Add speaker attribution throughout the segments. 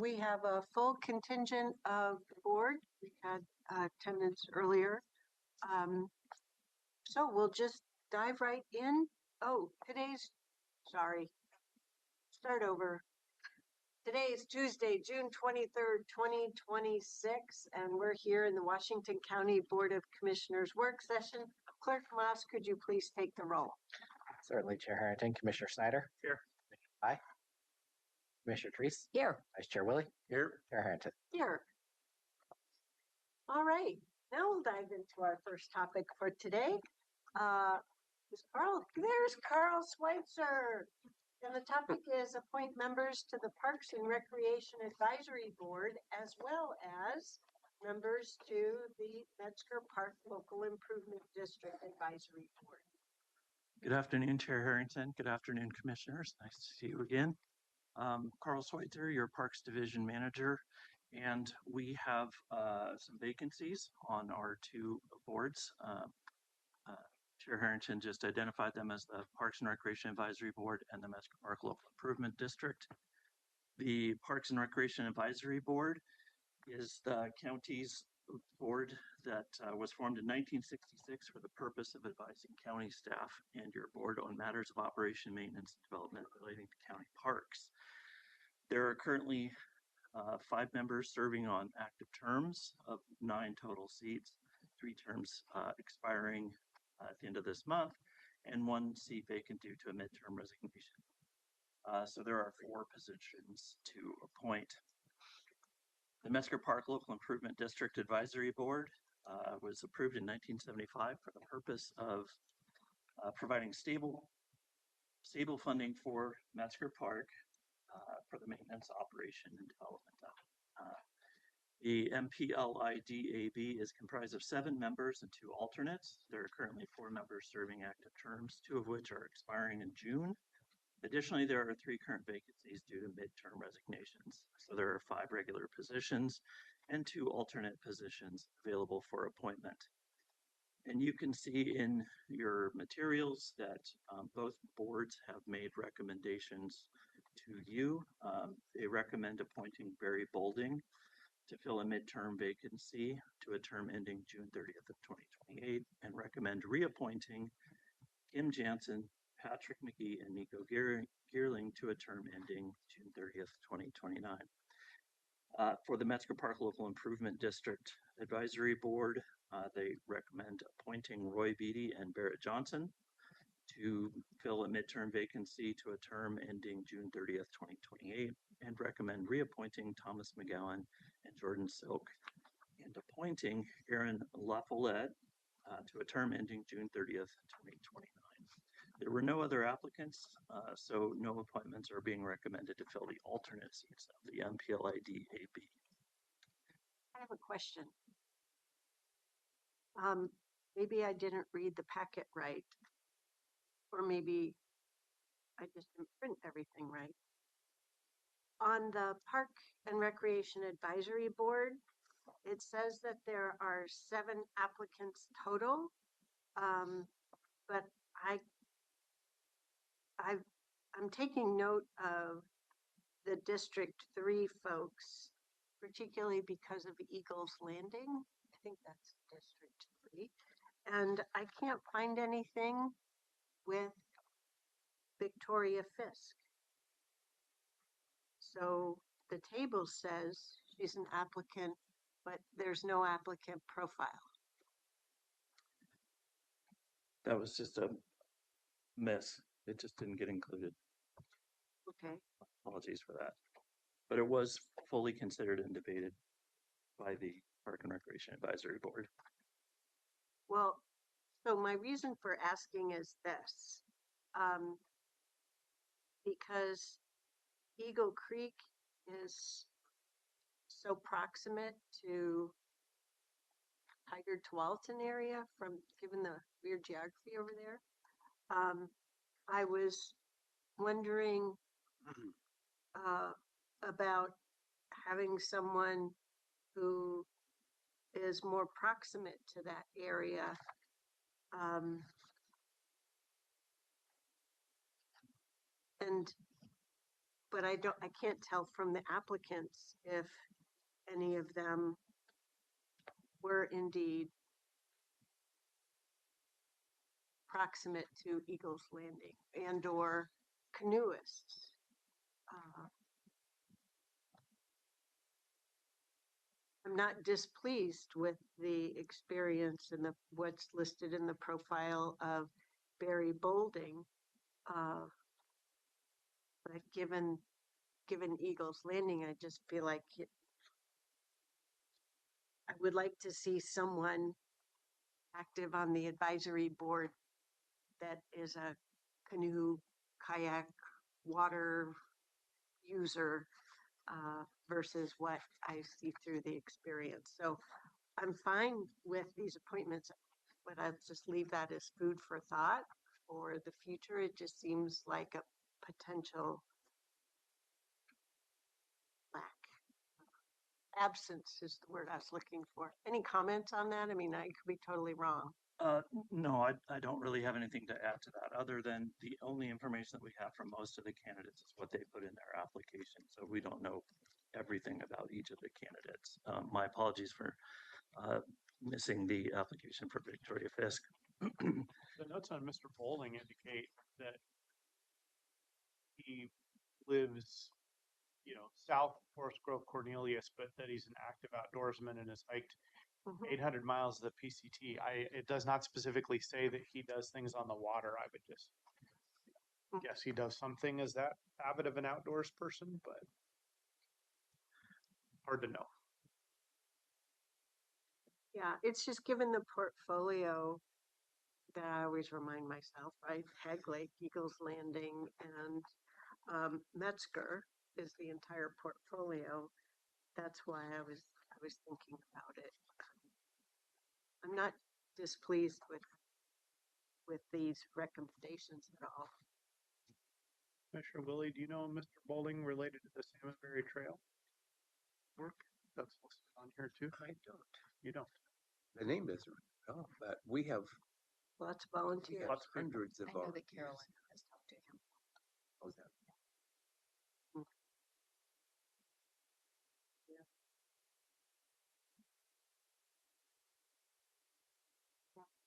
Speaker 1: we have a full contingent of the board. We had attendance earlier. So we'll just dive right in. Oh, start over. Today is Tuesday, June 23rd, 2026, and we're here in the Washington County Board of Commissioners work session. Clerk Moss, could you please take the roll?
Speaker 2: Certainly, Chair Harrington. Commissioner Snyder?
Speaker 3: Here.
Speaker 2: Aye. Commissioner Treese?
Speaker 1: Here.
Speaker 2: Vice Chair Willie?
Speaker 3: Here.
Speaker 2: Chair Harrington?
Speaker 1: Here. All right, now we'll dive into our first topic for today. There's Carl Schweitzer. And the topic is appoint members to the Parks and Recreation Advisory Board, as well as members to the Metzger Park Local Improvement District Advisory Board.
Speaker 3: Good afternoon, Chair Harrington. Good afternoon, Commissioners. Nice to see you again. Carl Schweitzer, your Parks Division Manager, and we have some vacancies on our two boards. Chair Harrington just identified them as the Parks and Recreation Advisory Board and the Metzger Park Local Improvement District. The Parks and Recreation Advisory Board is the county's board that was formed in 1966 for the purpose of advising county staff and your board on matters of operation, maintenance, and development relating to county parks. There are currently 5 members serving on active terms of 9 total seats, 3 terms expiring at the end of this month, and 1 seat vacant due to a midterm resignation. So there are 4 positions to appoint. The Metzger Park Local Improvement District Advisory Board was approved in 1975 for the purpose of providing stable funding for Metzger Park for the maintenance, operation, and development of it. The MPLIDAB is comprised of 7 members and 2 alternates. There are currently 4 members serving active terms, 2 of which are expiring in June. Additionally, there are 3 current vacancies due to midterm resignations. So there are 5 regular positions and 2 alternate positions available for appointment. And you can see in your materials that both boards have made recommendations to you. They recommend appointing Barry Bolding to fill a midterm vacancy to a term ending June 30th of 2028, and recommend reappointing Kim Jansen, Patrick McGee, and Nico Geerling to a term ending June 30th, 2029. For the Metzger Park Local Improvement District Advisory Board, they recommend appointing Roy Beatty and Barrett Johnson to fill a midterm vacancy to a term ending June 30th, 2028, and recommend reappointing Thomas McGowan and Jordan Silk, and appointing Aaron LaFollette to a term ending June 30th, 2029. There were no other applicants, so no appointments are being recommended to fill the alternate seats of the MPLIDAB.
Speaker 1: I have a question. Maybe I didn't read the packet right, or maybe I just didn't print everything right. On the Park and Recreation Advisory Board, it says that there are 7 applicants total, but I'm taking note of the District 3 folks, particularly because of Eagles Landing. I think that's District 3. And I can't find anything with Victoria Fisk. So the table says she's an applicant, but there's no applicant profile.
Speaker 3: That was just a miss. It just didn't get included.
Speaker 1: Okay.
Speaker 3: Apologies for that. But it was fully considered and debated by the Park and Recreation Advisory Board.
Speaker 1: Well, so my reason for asking is this, because Eagle Creek is so proximate to Tiger Tualatin area, given the weird geography over there. I was wondering about having someone who is more proximate to that area. And but I can't tell from the applicants if any of them were indeed proximate to Eagles Landing and or canoeists. I'm not displeased with the experience and what's listed in the profile of Barry Bolding, but given Eagles Landing, I just feel like I would like to see someone active on the advisory board that is a canoe, kayak, water user versus what I see through the experience. So I'm fine with these appointments, but I'll just leave that as food for thought for the future. It just seems like a potential lack. Absence is the word I was looking for. Any comments on that? I mean, I could be totally wrong.
Speaker 3: No, I don't really have anything to add to that, other than the only information that we have from most of the candidates is what they put in their application. So we don't know everything about each of the candidates. My apologies for missing the application for Victoria Fisk.
Speaker 4: The notes on Mr. Bowling indicate that he lives, south of Forest Grove Cornelius, but that he's an active outdoorsman and has hiked 800 miles of the PCT. It does not specifically say that he does things on the water. I would just guess he does something as that avid of an outdoors person, but hard to know.
Speaker 1: Yeah, it's just given the portfolio that I always remind myself, right? Heg Lake, Eagles Landing, and Metzger is the entire portfolio. That's why I was thinking about it. I'm not displeased with these recommendations at all.
Speaker 4: Commissioner Willie, do you know Mr. Bowling related to the Salmonberry Trail work? That's listed on here too.
Speaker 5: I don't.
Speaker 4: You don't.
Speaker 5: The name doesn't ring off, but we have
Speaker 1: Lots of volunteers.
Speaker 4: Lots of people.
Speaker 5: hundreds of
Speaker 6: I know that
Speaker 5: volunteers.
Speaker 6: Carolyn has talked to him.
Speaker 5: How's that?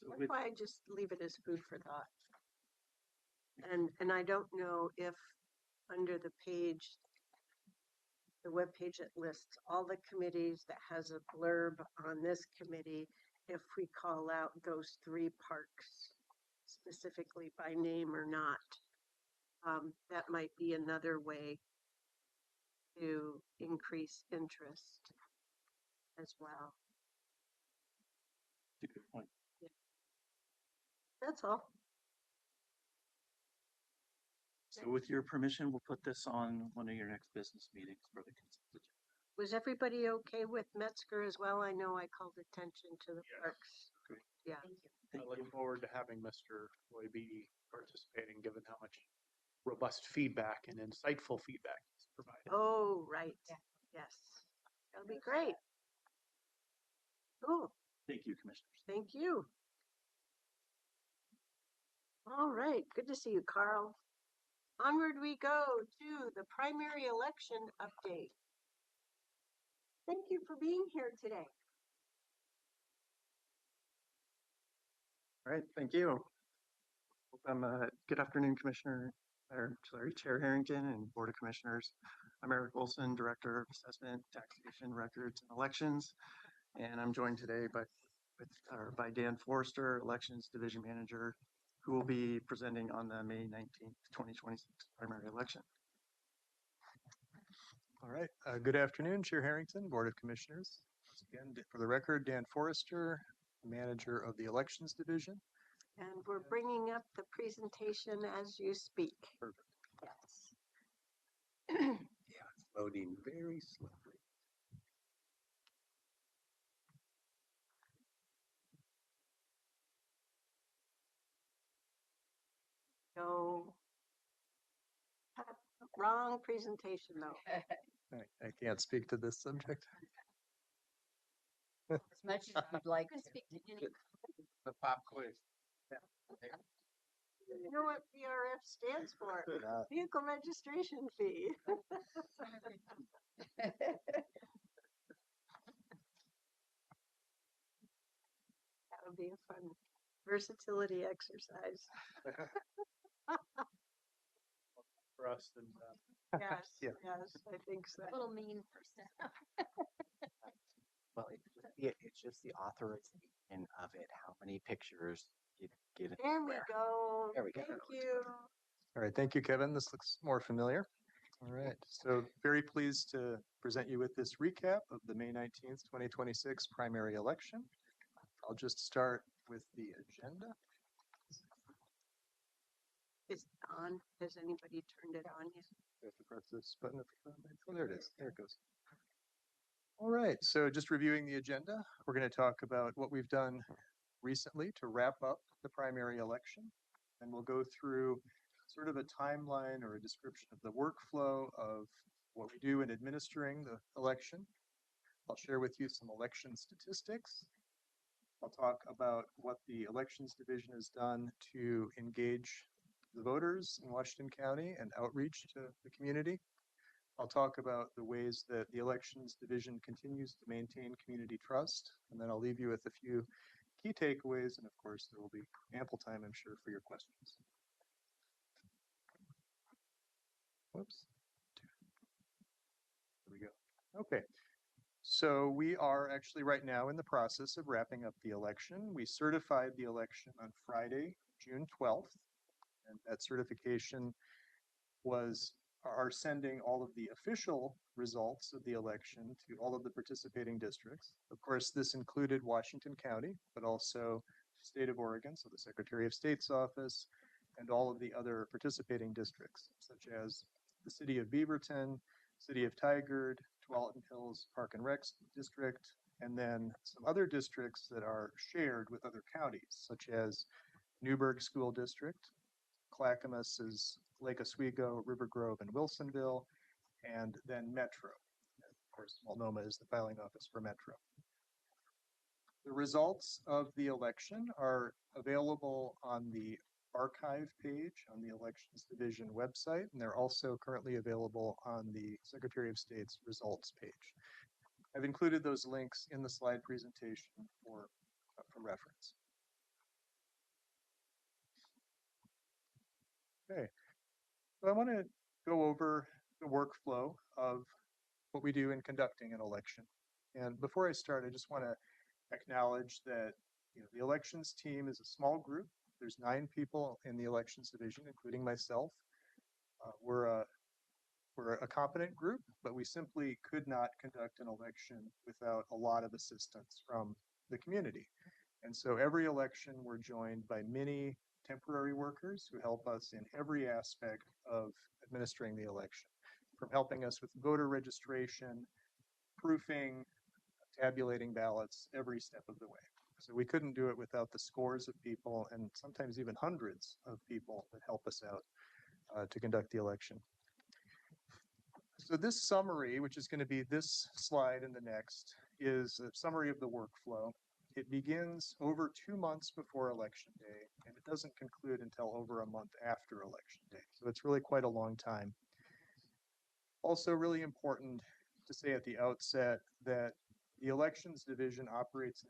Speaker 3: So
Speaker 1: That's
Speaker 3: with,
Speaker 1: why I just leave it as food for thought. And I don't know if under the page, the web page that lists all the committees that has a blurb on this committee, if we call out those 3 parks specifically by name or not. That might be another way to increase interest as well.
Speaker 3: that's a good point.
Speaker 1: That's all.
Speaker 3: So with your permission, we'll put this on one of your next business meetings for the consent agenda.
Speaker 1: Was everybody okay with Metzger as well? I know I called attention to the
Speaker 4: Yes.
Speaker 1: parks.
Speaker 3: Great.
Speaker 1: Yeah.
Speaker 6: Thank you.
Speaker 4: I
Speaker 3: Thank
Speaker 4: look
Speaker 3: you.
Speaker 4: forward to having Mr. Roy Beatty participating, given how much robust feedback and insightful feedback he's provided.
Speaker 1: Oh, right.
Speaker 6: Yeah.
Speaker 1: Yes. That'll be great. Cool.
Speaker 3: Thank you, commissioners.
Speaker 1: Thank you. All right. Good to see you, Carl. Onward we go to the primary election update. Thank you for being here today.
Speaker 7: All right, thank you. Good afternoon, Chair Harrington and Board of Commissioners. I'm Eric Olson, Director of Assessment, Taxation, Records, and Elections, and I'm joined today by Dan Forrester, Elections Division Manager, who will be presenting on the May 19th, 2026 primary election.
Speaker 4: All right. Good afternoon, Chair Harrington, Board of Commissioners. Once again, for the record, Dan Forrester, Manager of the Elections Division.
Speaker 1: And we're bringing up the presentation as you speak.
Speaker 4: Perfect.
Speaker 1: Yes.
Speaker 5: Yeah, it's loading very slowly.
Speaker 1: So, wrong presentation though.
Speaker 4: I can't speak to this subject.
Speaker 6: As much as I'd like to.
Speaker 5: The pop quiz.
Speaker 1: You know what VRF stands for?
Speaker 2: Uh,
Speaker 1: Vehicle registration fee. That would be a fun versatility exercise.
Speaker 4: For us and
Speaker 1: Yes,
Speaker 7: Yeah.
Speaker 1: yes, I think so.
Speaker 6: A little mean for staff.
Speaker 2: Well, it's just the authorization of it, how many pictures you get it.
Speaker 1: There we go.
Speaker 2: There we go.
Speaker 1: Thank you.
Speaker 7: All right, thank you, Kevin. This looks more familiar. All right, so very pleased to present you with this recap of the May 19th, 2026 primary election. I'll just start with the agenda.
Speaker 1: Is it on? Has anybody turned it on yet?
Speaker 7: I have to press this button at the top. Oh, there it is. There it goes. All right, so just reviewing the agenda, we're going to talk about what we've done recently to wrap up the primary election. And we'll go through sort of a timeline or a description of the workflow of what we do in administering the election. I'll share with you some election statistics. I'll talk about what the Elections Division has done to engage the voters in Washington County and outreach to the community. I'll talk about the ways that the Elections Division continues to maintain community trust, and then I'll leave you with a few key takeaways, and of course, there will be ample time, I'm sure, for your questions. Whoops. There we go. Okay. So we are actually right now in the process of wrapping up the election. We certified the election on Friday, June 12th, and that certification was our sending all of the official results of the election to all of the participating districts. Of course, this included Washington County, but also state of Oregon, so the Secretary of State's office, and all of the other participating districts, such as the city of Beaverton, city of Tigard, Tualatin Hills Park and Rec District, and then some other districts that are shared with other counties, such as Newburgh School District, Clackamas's Lake Oswego, River Grove, and Wilsonville, and then Metro. Of course, Multnomah is the filing office for Metro. The results of the election are available on the archive page on the Elections Division website, and they're also currently available on the Secretary of State's results page. I've included those links in the slide presentation for reference. Okay, so I want to go over the workflow of what we do in conducting an election. And before I start, I just want to acknowledge that the elections team is a small group. There's 9 people in the elections division, including myself. We're a competent group, but we simply could not conduct an election without a lot of assistance from the community. And so every election, we're joined by many temporary workers who help us in every aspect of administering the election, from helping us with voter registration, proofing, tabulating ballots, every step of the way. So we couldn't do it without the scores of people and sometimes even hundreds of people that help us out to conduct the election. So this summary, which is going to be this slide and the next, is a summary of the workflow. It begins over 2 months before Election Day, and it doesn't conclude until over a month after Election Day. So it's really quite a long time. Also really important to say at the outset that the Elections Division operates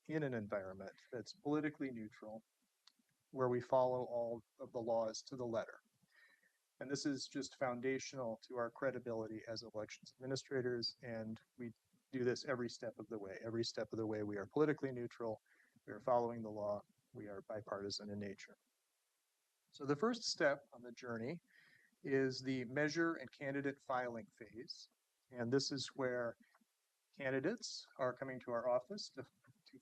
Speaker 7: in an environment that's politically neutral, where we follow all of the laws to the letter. And this is just foundational to our credibility as elections administrators, and we do this every step of the way. Every step of the way, we are politically neutral, we are following the law, we are bipartisan in nature. So the first step on the journey is the measure and candidate filing phase. And this is where candidates are coming to our office to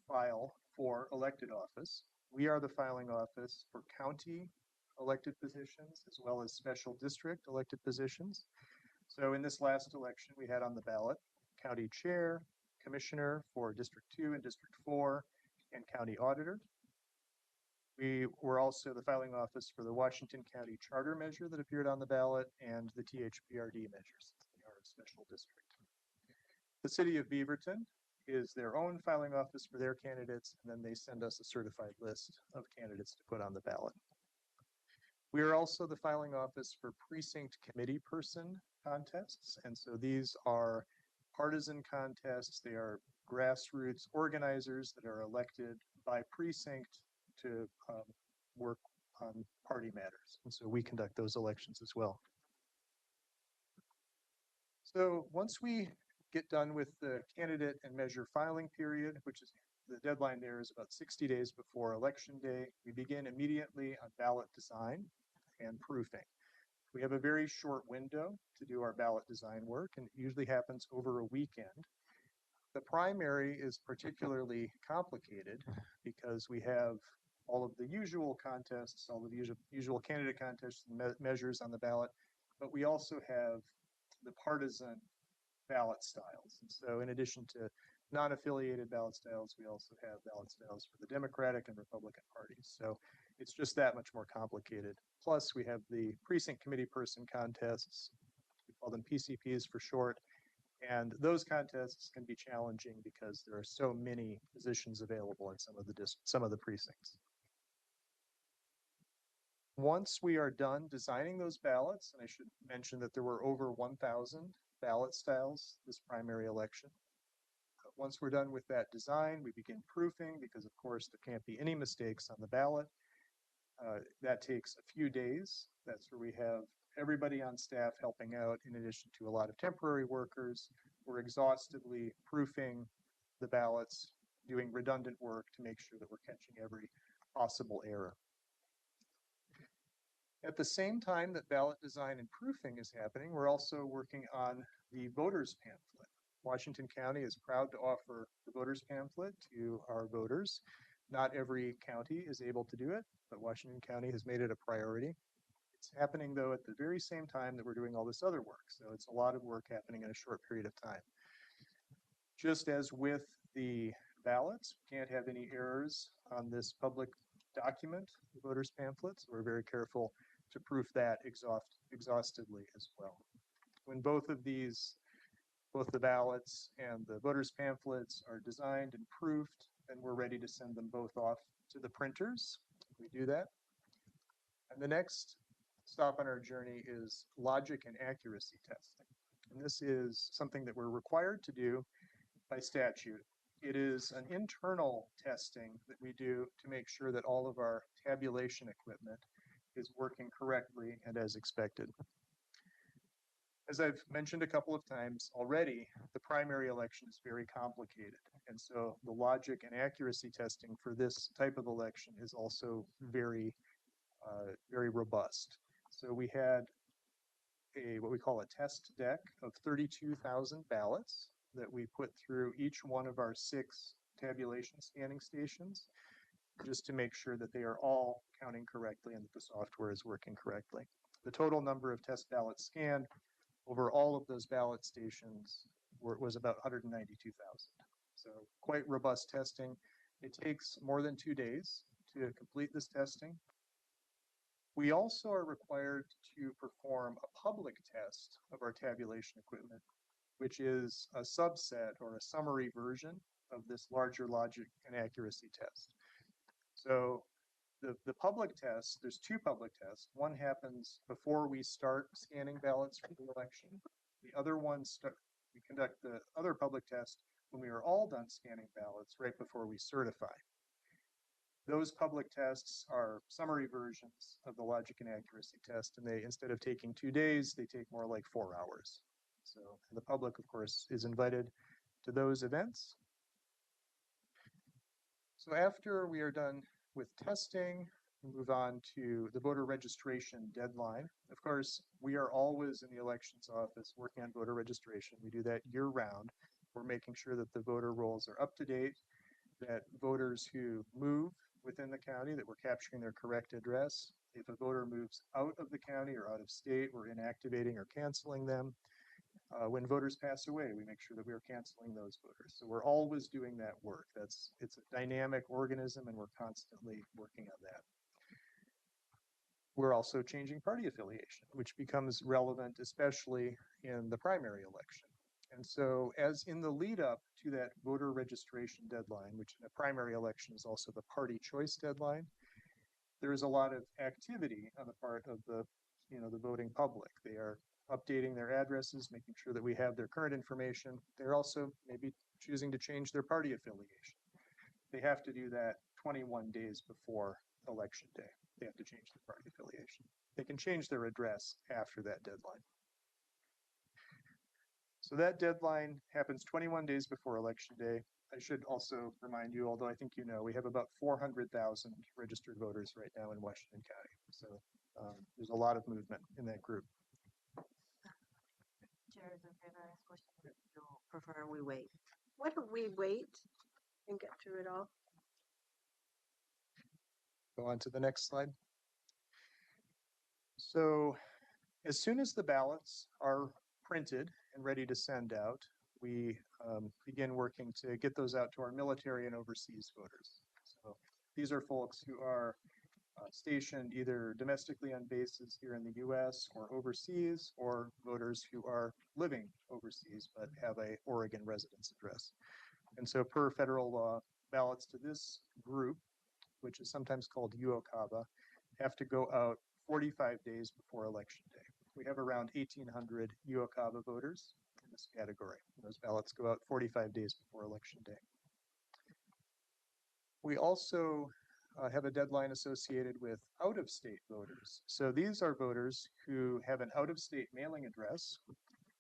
Speaker 7: file for elected office. We are the filing office for county elected positions as well as special district elected positions. So in this last election, we had on the ballot county chair, commissioner for District 2 and District 4, and county auditor. We were also the filing office for the Washington County charter measure that appeared on the ballot and the THPRD measures, since they are a special district. The city of Beaverton is their own filing office for their candidates, and then they send us a certified list of candidates to put on the ballot.
Speaker 6: We are also the filing office for precinct committee person contests. And so these are partisan contests. They are grassroots organizers that are elected by precinct to work on party matters. And so we conduct those elections as well. So once we get done with the candidate and measure filing period, which is the deadline there is about 60 days before election day, we begin immediately on ballot design and proofing. We have a very short window to do our ballot design work, and it usually happens over a weekend. The primary is particularly complicated because we have all of the usual contests, all of the usual candidate contests and measures on the ballot, but we also have the partisan ballot styles. And so in addition to non-affiliated ballot styles, we also have ballot styles for the Democratic and Republican parties. So it's just that much more complicated. Plus we have the precinct committee person contests. We call them PCPs for short. And those contests can be challenging because there are so many positions available in some of the precincts. Once we are done designing those ballots, and I should mention that there were over 1,000 ballot styles this primary election. Once we're done with that design, we begin proofing because, of course, there can't be any mistakes on the ballot. That takes a few days. That's where we have everybody on staff helping out in addition to a lot of temporary workers. We're exhaustively proofing the ballots, doing redundant work to make sure that we're catching every possible error. At the same time that ballot design and proofing is happening, we're also working on the voters pamphlet. Washington County is proud to offer the voters pamphlet to our voters. Not every county is able to do it, but Washington County has made it a priority. It's happening though at the very same time that we're doing all this other work. So it's a lot of work happening in a short period of time. Just as with the ballots, we can't have any errors on this public document, the voters pamphlet. So we're very careful to proof that exhaustively as well. When both of these, both the ballots and the voters pamphlets are designed and proofed, then we're ready to send them both off to the printers. We do that. And the next stop on our journey is logic and accuracy testing. And this is something that we're required to do by statute. It is an internal testing that we do to make sure that all of our tabulation equipment is working correctly and as expected. As I've mentioned a couple of times already, the primary election is very complicated. And so the logic and accuracy testing for this type of election is also very robust. So we had what we call a test deck of 32,000 ballots that we put through each one of our 6 tabulation scanning stations, just to make sure that they are all counting correctly and that the software is working correctly. The total number of test ballots scanned over all of those ballot stations was about 192,000. So quite robust testing. It takes more than 2 days to complete this testing. We also are required to perform a public test of our tabulation equipment, which is a subset or a summary version of this larger logic and accuracy test. So the public test, there's 2 public tests. One happens before we start scanning ballots for the election. The other one, we conduct the other public test when we are all done scanning ballots right before we certify. Those public tests are summary versions of the logic and accuracy test, and they, instead of taking 2 days, they take more like 4 hours. So the public, of course, is invited to those events. So after we are done with testing, we move on to the voter registration deadline. Of course, we are always in the elections office working on voter registration. We do that year round. We're making sure that the voter rolls are up to date, that voters who move within the county, that we're capturing their correct address. If a voter moves out of the county or out of state, we're inactivating or canceling them. When voters pass away, we make sure that we are canceling those voters. So we're always doing that work. It's a dynamic organism, and we're constantly working on that. We're also changing party affiliation, which becomes relevant, especially in the primary election. And so as in the lead up to that voter registration deadline, which in a primary election is also the party choice deadline, there is a lot of activity on the part of the, the voting public. They are updating their addresses, making sure that we have their current information. They're also maybe choosing to change their party affiliation. They have to do that 21 days before election day. They have to change their party affiliation. They can change their address after that deadline. So that deadline happens 21 days before election day. I should also remind you, although I think you know, we have about 400,000 registered voters right now in Washington County. So there's a lot of movement in that group.
Speaker 1: Chair, is it okay if I ask a question? You'll prefer we wait. What if we wait and get through it all?
Speaker 6: Go on to the next slide. So as soon as the ballots are printed and ready to send out, we begin working to get those out to our military and overseas voters. So these are folks who are stationed either domestically on bases here in the US or overseas, or voters who are living overseas but have a Oregon residence address. And so per federal law, ballots to this group, which is sometimes called UOCAVA, have to go out 45 days before election day. We have around 1,800 UOCAVA voters in this category. Those ballots go out 45 days before election day. We also have a deadline associated with out-of-state voters. So these are voters who have an out-of-state mailing address.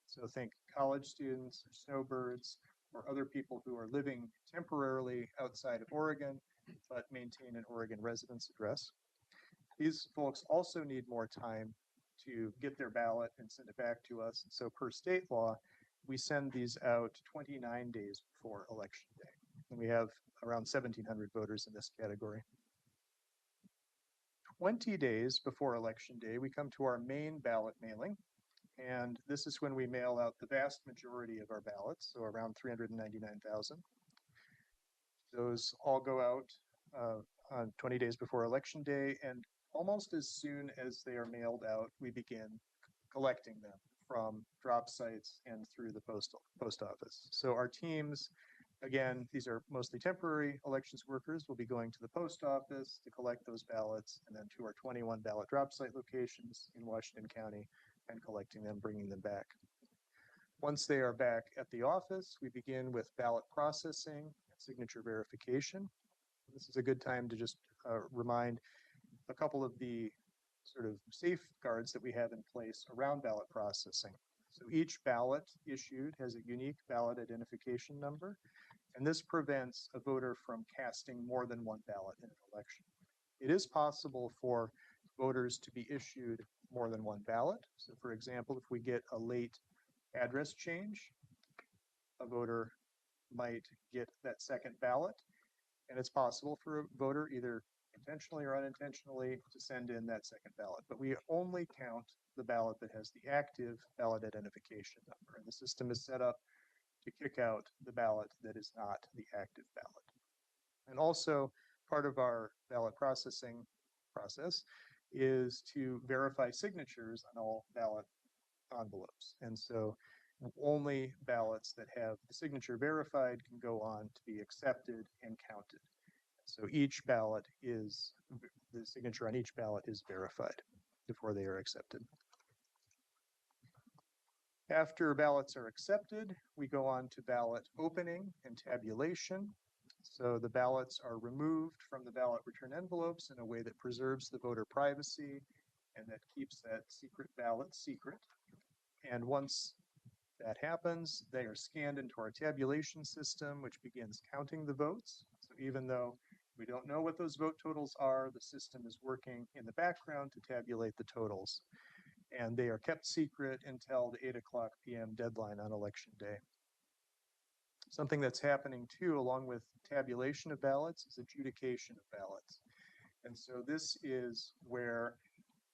Speaker 6: So think college students, or snowbirds, or other people who are living temporarily outside of Oregon, but maintain an Oregon residence address. These folks also need more time to get their ballot and send it back to us. So per state law, we send these out 29 days before election day. And we have around 1,700 voters in this category. 20 days before election day, we come to our main ballot mailing. And this is when we mail out the vast majority of our ballots, so around 399,000. Those all go out on 20 days before election day, and almost as soon as they are mailed out, we begin collecting them from drop sites and through the post office. So our teams, again, these are mostly temporary elections workers, will be going to the post office to collect those ballots, and then to our 21 ballot drop site locations in Washington County and collecting them, bringing them back. Once they are back at the office, we begin with ballot processing and signature verification. This is a good time to just remind a couple of the sort of safeguards that we have in place around ballot processing. So each ballot issued has a unique ballot identification number, and this prevents a voter from casting more than one ballot in an election. It is possible for voters to be issued more than one ballot. So for example, if we get a late address change, a voter might get that second ballot, and it's possible for a voter either intentionally or unintentionally to send in that second ballot. But we only count the ballot that has the active ballot identification number, and the system is set up to kick out the ballot that is not the active ballot. And also, part of our ballot processing process is to verify signatures on all ballot envelopes. And so only ballots that have the signature verified can go on to be accepted and counted. So each ballot is, the signature on each ballot is verified before they are accepted. After ballots are accepted, we go on to ballot opening and tabulation. So the ballots are removed from the ballot return envelopes in a way that preserves the voter privacy and that keeps that secret ballot secret. And once that happens, they are scanned into our tabulation system, which begins counting the votes. So even though we don't know what those vote totals are, the system is working in the background to tabulate the totals. And they are kept secret until the 8:00 p.m. deadline on election day. Something that's happening too, along with tabulation of ballots, is adjudication of ballots. And so this is where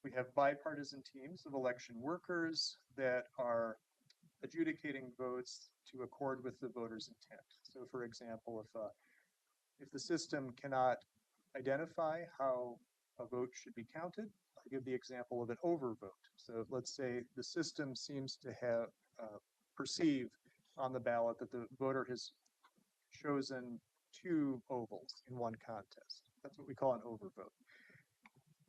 Speaker 6: we have bipartisan teams of election workers that are adjudicating votes to accord with the voter's intent. So for example, if the system cannot identify how a vote should be counted, I'll give the example of an overvote. So let's say the system seems to have perceived on the ballot that the voter has chosen two ovals in one contest. That's what we call an overvote.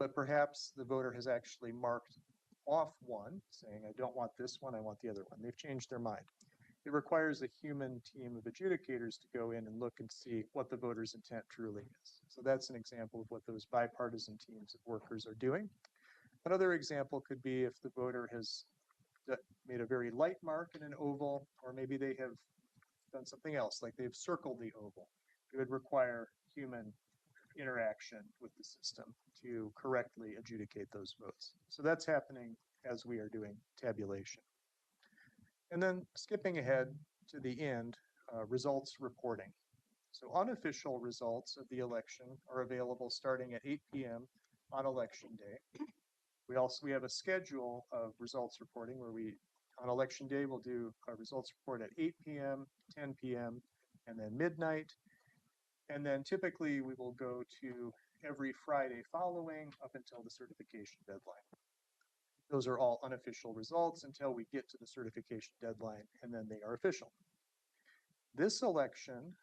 Speaker 6: but perhaps the voter has actually marked off one, saying, I don't want this one, I want the other one. They've changed their mind. It requires a human team of adjudicators to go in and look and see what the voter's intent truly is. So that's an example of what those bipartisan teams of workers are doing. Another example could be if the voter has made a very light mark in an oval, or maybe they have done something else, like they've circled the oval. It would require human interaction with the system to correctly adjudicate those votes. So that's happening as we are doing tabulation. And then skipping ahead to the end, results reporting. So unofficial results of the election are available starting at 8 p.m. on election day. We have a schedule of results reporting where on election day, we'll do a results report at 8 p.m., 10 p.m., and then midnight. And then typically we will go to every Friday following up until the certification deadline. Those are all unofficial results until we get to the certification deadline, and then they are official. This election,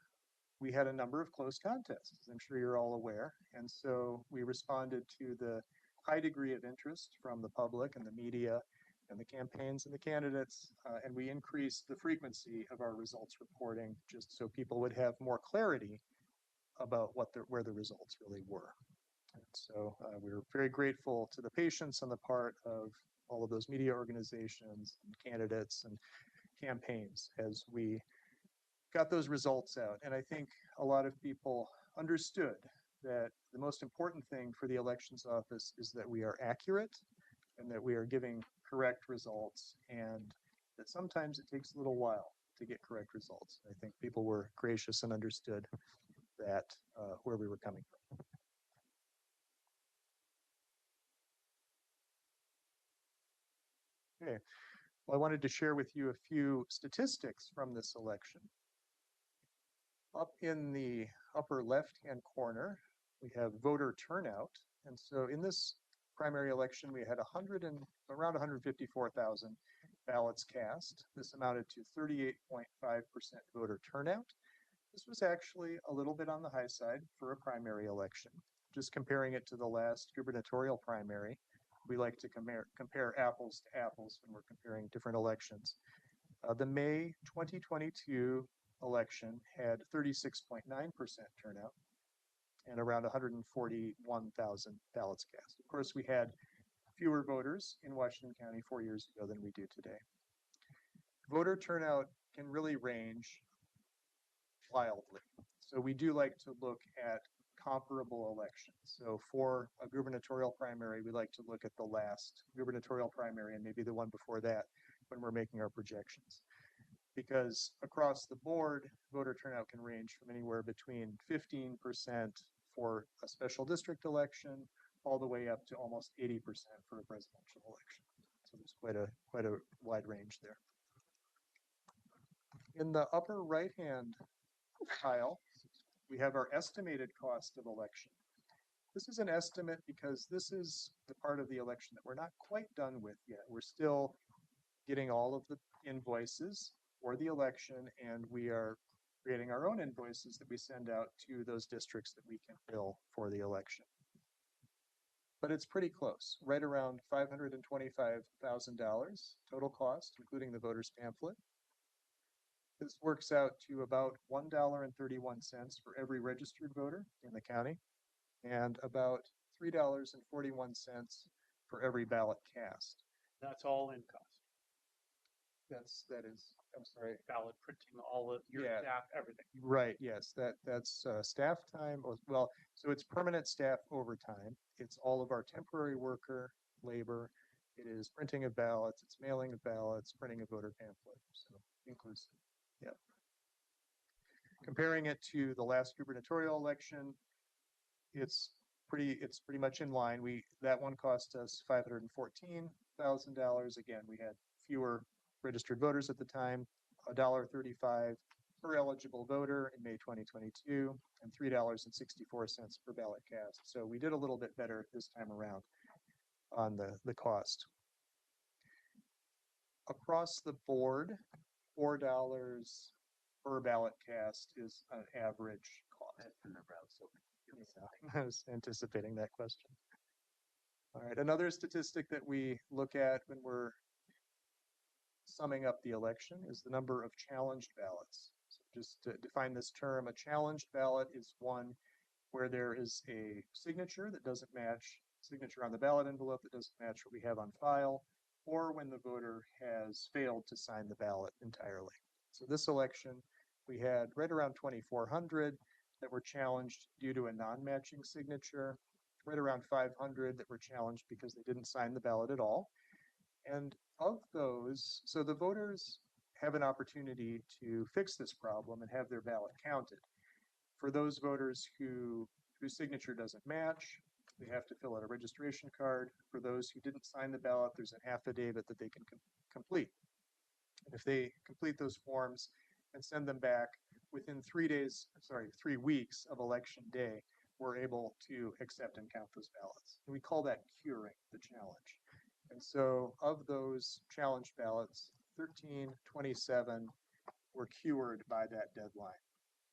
Speaker 6: we had a number of close contests, as I'm sure you're all aware. And so we responded to the high degree of interest from the public and the media and the campaigns and the candidates, and we increased the frequency of our results reporting just so people would have more clarity about where the results really were. And so we were very grateful to the patience on the part of all of those media organizations and candidates and campaigns as we got those results out. And I think a lot of people understood that the most important thing for the elections office is that we are accurate and that we are giving correct results, and that sometimes it takes a little while to get correct results. I think people were gracious and understood that where we were coming from. Okay, well, I wanted to share with you a few statistics from this election. Up in the upper left-hand corner, we have voter turnout. And so in this primary election, we had around 154,000 ballots cast. This amounted to 38.5% voter turnout. This was actually a little bit on the high side for a primary election. Just comparing it to the last gubernatorial primary, we like to compare apples to apples when we're comparing different elections. The May 2022 election had 36.9% turnout and around 141,000 ballots cast. Of course, we had fewer voters in Washington County 4 years ago than we do today. Voter turnout can really range wildly. So we do like to look at comparable elections. So for a gubernatorial primary, we like to look at the last gubernatorial primary and maybe the one before that when we're making our projections. Because across the board, voter turnout can range from anywhere between 15% for a special district election all the way up to almost 80% for a presidential election. So there's quite a wide range there. In the upper right-hand tile, we have our estimated cost of election. This is an estimate because this is the part of the election that we're not quite done with yet. We're still getting all of the invoices for the election, and we are creating our own invoices that we send out to those districts that we can bill for the election. But it's pretty close, right around $525,000 total cost, including the voter's pamphlet. This works out to about $1.31 for every registered voter in the county, and about $3.41 for every ballot cast.
Speaker 4: That's all in cost.
Speaker 6: I'm sorry.
Speaker 4: Ballot printing, all of your staff, everything.
Speaker 6: Right, yes, that's staff time, well, so it's permanent staff overtime. It's all of our temporary worker labor. It is printing of ballots, it's mailing of ballots, printing of voter pamphlet, so inclusive. Yeah. Comparing it to the last gubernatorial election, it's pretty much in line. That one cost us $514,000. Again, we had fewer registered voters at the time, $1.35 per eligible voter in May 2022, and $3.64 per ballot cast. So we did a little bit better this time around on the cost. Across the board, $4 per ballot cast is an average cost.
Speaker 2: I remember I was so
Speaker 6: I was anticipating that question. All right, another statistic that we look at when we're summing up the election is the number of challenged ballots. So just to define this term, a challenged ballot is one where there is a signature that doesn't match, signature on the ballot envelope that doesn't match what we have on file, or when the voter has failed to sign the ballot entirely. So this election, we had right around 2,400 that were challenged due to a non-matching signature, right around 500 that were challenged because they didn't sign the ballot at all. And of those, so the voters have an opportunity to fix this problem and have their ballot counted. For those voters whose signature doesn't match, they have to fill out a registration card. For those who didn't sign the ballot, there's an affidavit that they can complete. And if they complete those forms and send them back within 3 weeks of election day, we're able to accept and count those ballots. And we call that curing the challenge. And so of those challenged ballots, 1327 were cured by that deadline.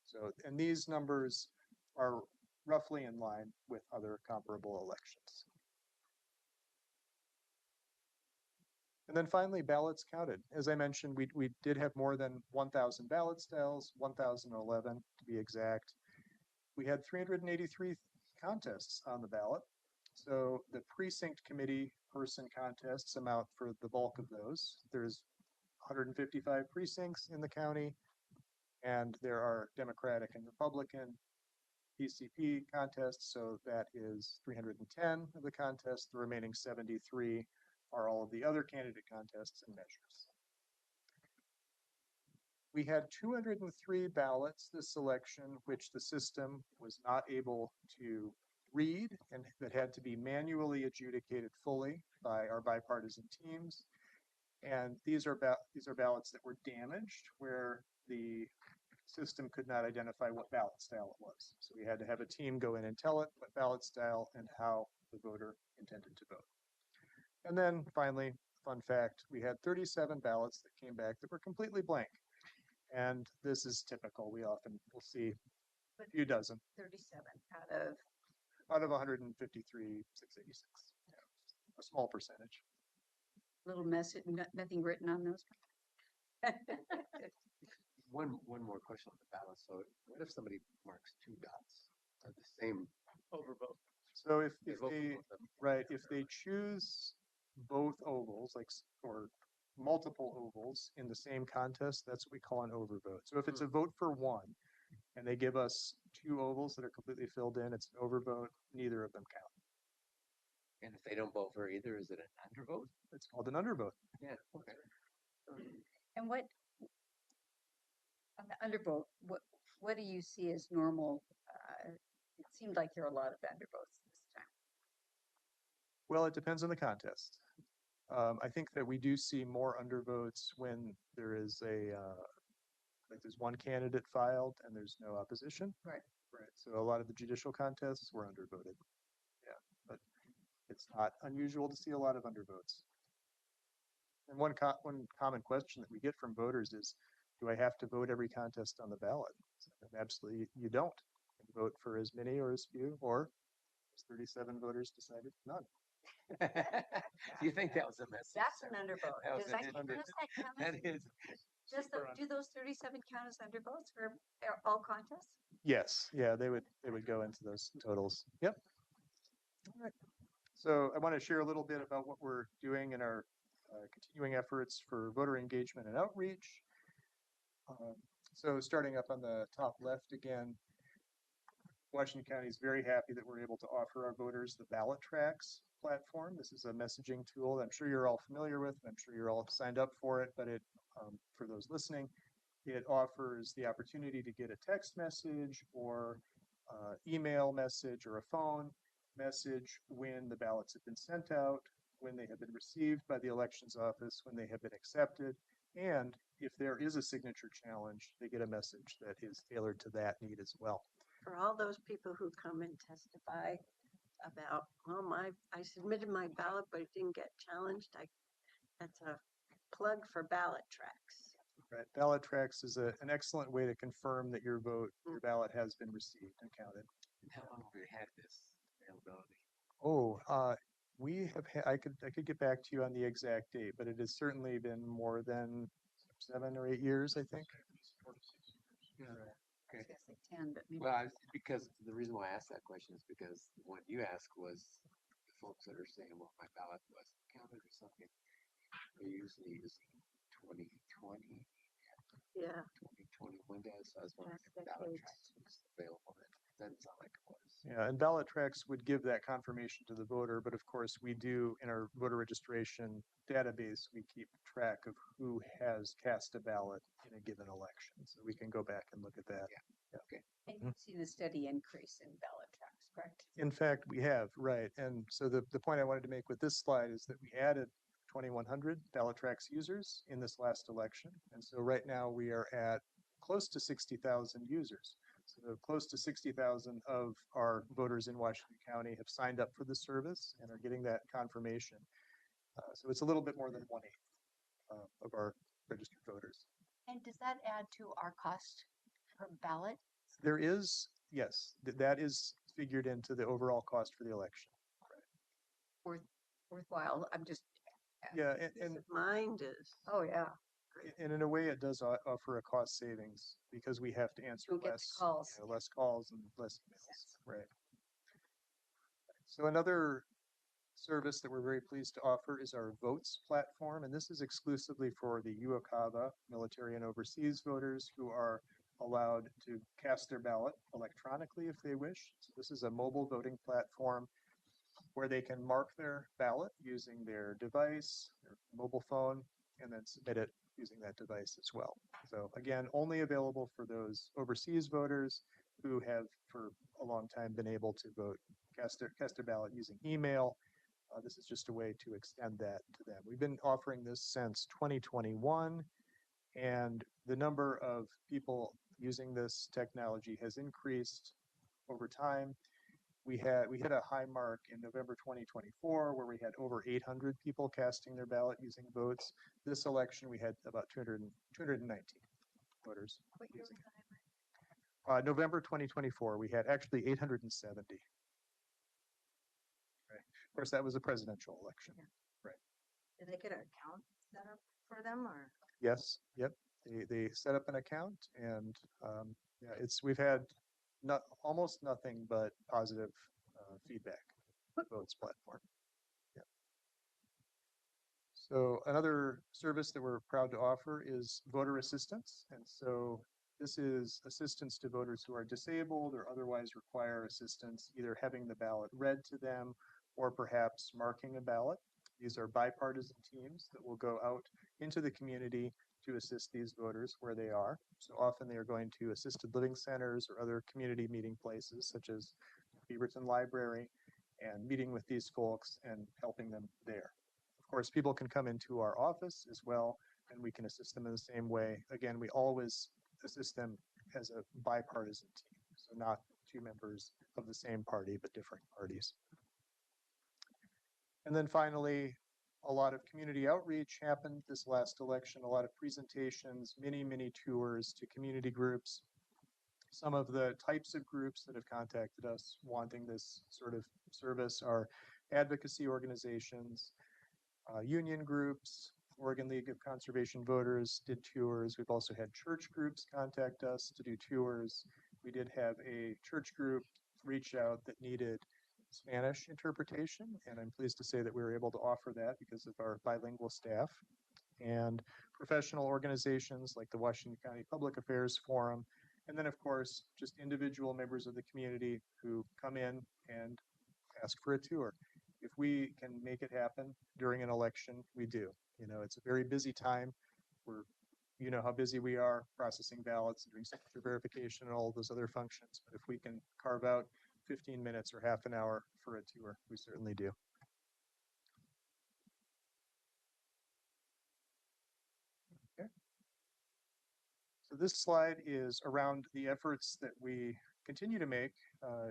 Speaker 6: So, and these numbers are roughly in line with other comparable elections. And then finally, ballots counted. As I mentioned, we did have more than 1,000 ballot styles, 1,011 to be exact. We had 383 contests on the ballot. So the precinct committee person contests amount for the bulk of those. There's 155 precincts in the county, and there are Democratic and Republican PCP contests, so that is 310 of the contests. The remaining 73 are all of the other candidate contests and measures. We had 203 ballots this election, which the system was not able to read and that had to be manually adjudicated fully by our bipartisan teams. And these are ballots that were damaged where the system could not identify what ballot style it was. So we had to have a team go in and tell it what ballot style and how the voter intended to vote. And then finally, fun fact, we had 37 ballots that came back that were completely blank. And this is typical. We often will see a few dozen
Speaker 8: 37 out of
Speaker 6: 153, 686. Yeah, a small percentage.
Speaker 8: little message, nothing written on those.
Speaker 5: One more question on the ballot. So what if somebody marks two dots or the same?
Speaker 4: Overvote.
Speaker 6: So if
Speaker 5: They vote for
Speaker 6: they,
Speaker 5: both of them.
Speaker 6: right, if they choose both ovals, like, or multiple ovals in the same contest, that's what we call an overvote. So if it's a vote for one and they give us two ovals that are completely filled in, it's an overvote, neither of them count.
Speaker 5: And if they don't vote for either, is it an undervote?
Speaker 6: It's called an undervote.
Speaker 5: Yeah, okay.
Speaker 8: And what, on the undervote, what do you see as normal? It seemed like there are a lot of undervotes this time.
Speaker 6: Well, it depends on the contest. I think that we do see more undervotes when there is like there's one candidate filed and there's no opposition.
Speaker 8: Right.
Speaker 6: Right. So a lot of the judicial contests were undervoted. Yeah, but it's not unusual to see a lot of undervotes. And one common question that we get from voters is, do I have to vote every contest on the ballot? So, absolutely, you don't. You can vote for as many or as few, or as 37 voters decided, none.
Speaker 5: Do you think that was a message?
Speaker 8: That's an undervote.
Speaker 5: That was
Speaker 8: Does that
Speaker 5: an
Speaker 8: count
Speaker 5: That
Speaker 8: as,
Speaker 5: is.
Speaker 8: do those 37 count as undervotes for all contests?
Speaker 6: Yes, yeah, they would go into those totals. Yep. All right. So I want to share a little bit about what we're doing in our continuing efforts for voter engagement and outreach. So starting up on the top left again, Washington County is very happy that we're able to offer our voters the ballot tracks platform. This is a messaging tool that I'm sure you're all familiar with. I'm sure you're all signed up for it, but for those listening, it offers the opportunity to get a text message or email message or a phone message when the ballots have been sent out, when they have been received by the elections office, when they have been accepted, and if there is a signature challenge, they get a message that is tailored to that need as well.
Speaker 1: For all those people who come and testify about, well, I submitted my ballot, but it didn't get challenged. That's a plug for ballot tracks.
Speaker 6: Right. Ballot tracks is an excellent way to confirm that your ballot has been received and counted.
Speaker 5: How long have we had this availability?
Speaker 6: Oh, We have, I could get back to you on the exact date, but it has certainly been more than 7 or 8 years, I think.
Speaker 5: Yeah.
Speaker 8: I was gonna say 10, but maybe.
Speaker 5: Well, because the reason why I asked that question is because the one you asked was the folks that are saying, well, my ballot wasn't counted or something. They usually use 2020,
Speaker 1: Yeah.
Speaker 5: 2021 does. So I was wondering
Speaker 1: Last
Speaker 5: if ballot
Speaker 1: decade.
Speaker 5: tracks was available. Then it doesn't sound like it was.
Speaker 6: Yeah, and ballot tracks would give that confirmation to the voter, but of course we do in our voter registration database, we keep track of who has cast a ballot in a given election. So we can go back and look at that.
Speaker 8: And you've seen a steady increase in ballot tracks, correct?
Speaker 6: In fact, we have, right. And so the point I wanted to make with this slide is that we added 2,100 ballot tracks users in this last election. And so right now we are at close to 60,000 users. So close to 60,000 of our voters in Washington County have signed up for the service and are getting that confirmation. So it's a little bit more than 1/8 of our registered voters.
Speaker 9: And does that add to our cost per ballot?
Speaker 6: There is, yes, that is figured into the overall cost for the election.
Speaker 8: Worthwhile. I'm just,
Speaker 6: Yeah,
Speaker 1: Peace of mind is.
Speaker 8: oh, yeah.
Speaker 6: and in a way, it does offer a cost savings because we have to answer
Speaker 8: Don't get the
Speaker 6: less
Speaker 8: calls.
Speaker 6: less calls and less emails. Right. So another service that we're very pleased to offer is our Votes platform, and this is exclusively for the UOCAVA military and overseas voters who are allowed to cast their ballot electronically if they wish. So this is a mobile voting platform where they can mark their ballot using their device, their mobile phone, and then submit it using that device as well. So again, only available for those overseas voters who have for a long time been able to vote, cast their ballot using email. This is just a way to extend that to them. We've been offering this since 2021, and the number of people using this technology has increased over time. We hit a high mark in November 2024 where we had over 800 people casting their ballot using Votes. This election, we had about 219 voters
Speaker 8: What year
Speaker 6: using
Speaker 8: was
Speaker 6: it. November 2024, we had actually 870. Right. Of course, that was a presidential election.
Speaker 9: Did they get an account set up for them or?
Speaker 6: Yes, yep. They set up an account and yeah, we've had almost nothing but positive feedback with the Votes platform. Yeah. So another service that we're proud to offer is voter assistance. And so this is assistance to voters who are disabled or otherwise require assistance, either having the ballot read to them or perhaps marking a ballot. These are bipartisan teams that will go out into the community to assist these voters where they are. So often they are going to assisted living centers or other community meeting places such as Beaverton Library and meeting with these folks and helping them there. Of course, people can come into our office as well and we can assist them in the same way. Again, we always assist them as a bipartisan team, so not two members of the same party but different parties. And then finally, a lot of community outreach happened this last election, a lot of presentations, many tours to community groups. Some of the types of groups that have contacted us wanting this sort of service are advocacy organizations, union groups, Oregon League of Conservation Voters did tours. We've also had church groups contact us to do tours. We did have a church group reach out that needed Spanish interpretation, and I'm pleased to say that we were able to offer that because of our bilingual staff. And professional organizations like the Washington County Public Affairs Forum, and then of course, just individual members of the community who come in and ask for a tour. If we can make it happen during an election, we do. You know, it's a very busy time. You know how busy we are processing ballots and doing signature verification and all of those other functions. But if we can carve out 15 minutes or half an hour for a tour, we certainly do. Okay. So this slide is around the efforts that we continue to make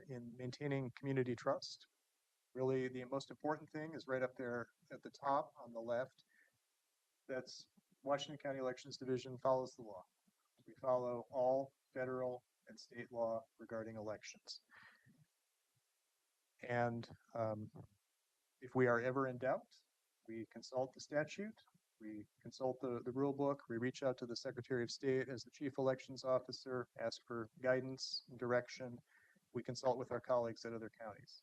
Speaker 6: in maintaining community trust. Really, the most important thing is right up there at the top on the left. That's Washington County Elections Division follows the law. We follow all federal and state law regarding elections. And If we are ever in doubt, we consult the statute, we consult the rule book, we reach out to the Secretary of State as the Chief Elections Officer, ask for guidance and direction. We consult with our colleagues at other counties.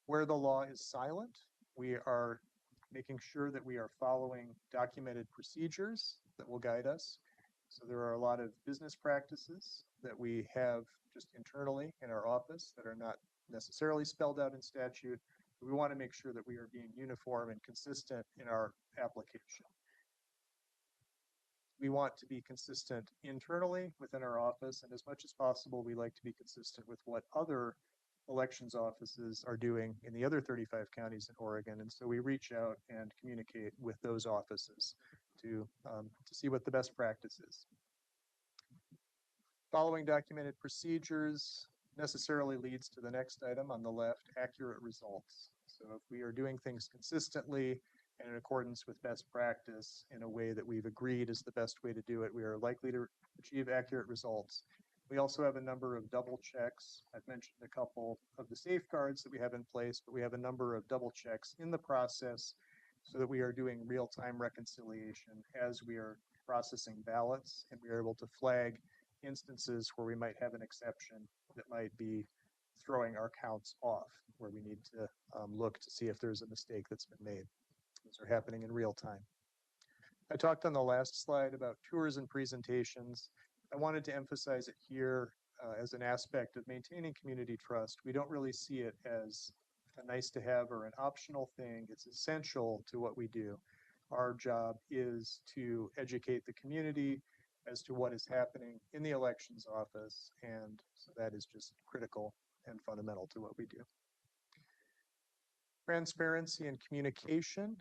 Speaker 6: Where the law is silent, we are making sure that we are following documented procedures that will guide us. So there are a lot of business practices that we have just internally in our office that are not necessarily spelled out in statute. We want to make sure that we are being uniform and consistent in our application. We want to be consistent internally within our office, and as much as possible, we like to be consistent with what other elections offices are doing in the other 35 counties in Oregon. And so we reach out and communicate with those offices to see what the best practice is. Following documented procedures necessarily leads to the next item on the left, accurate results. So if we are doing things consistently and in accordance with best practice in a way that we've agreed is the best way to do it, we are likely to achieve accurate results. We also have a number of double checks. I've mentioned a couple of the safeguards that we have in place, but we have a number of double checks in the process so that we are doing real-time reconciliation as we are processing ballots, and we are able to flag instances where we might have an exception that might be throwing our counts off, where we need to look to see if there's a mistake that's been made. Those are happening in real time. I talked on the last slide about tours and presentations. I wanted to emphasize it here as an aspect of maintaining community trust. We don't really see it as a nice to have or an optional thing. It's essential to what we do. Our job is to educate the community as to what is happening in the elections office, and so that is just critical and fundamental to what we do. Transparency and communication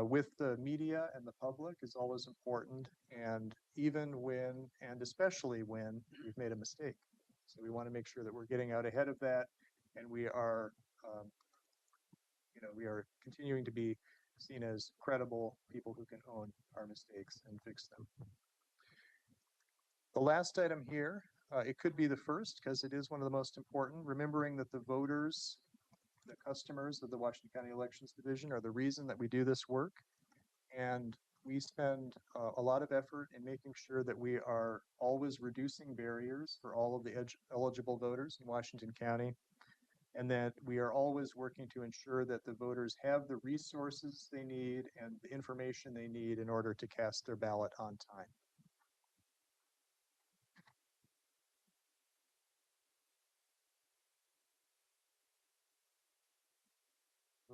Speaker 6: with the media and the public is always important, and even when, and especially when, we've made a mistake. So we want to make sure that we're getting out ahead of that, and we are, we are continuing to be seen as credible people who can own our mistakes and fix them. The last item here, it could be the first because it is one of the most important, remembering that the voters, the customers of the Washington County Elections Division are the reason that we do this work. And we spend a lot of effort in making sure that we are always reducing barriers for all of the eligible voters in Washington County, and that we are always working to ensure that the voters have the resources they need and the information they need in order to cast their ballot on time.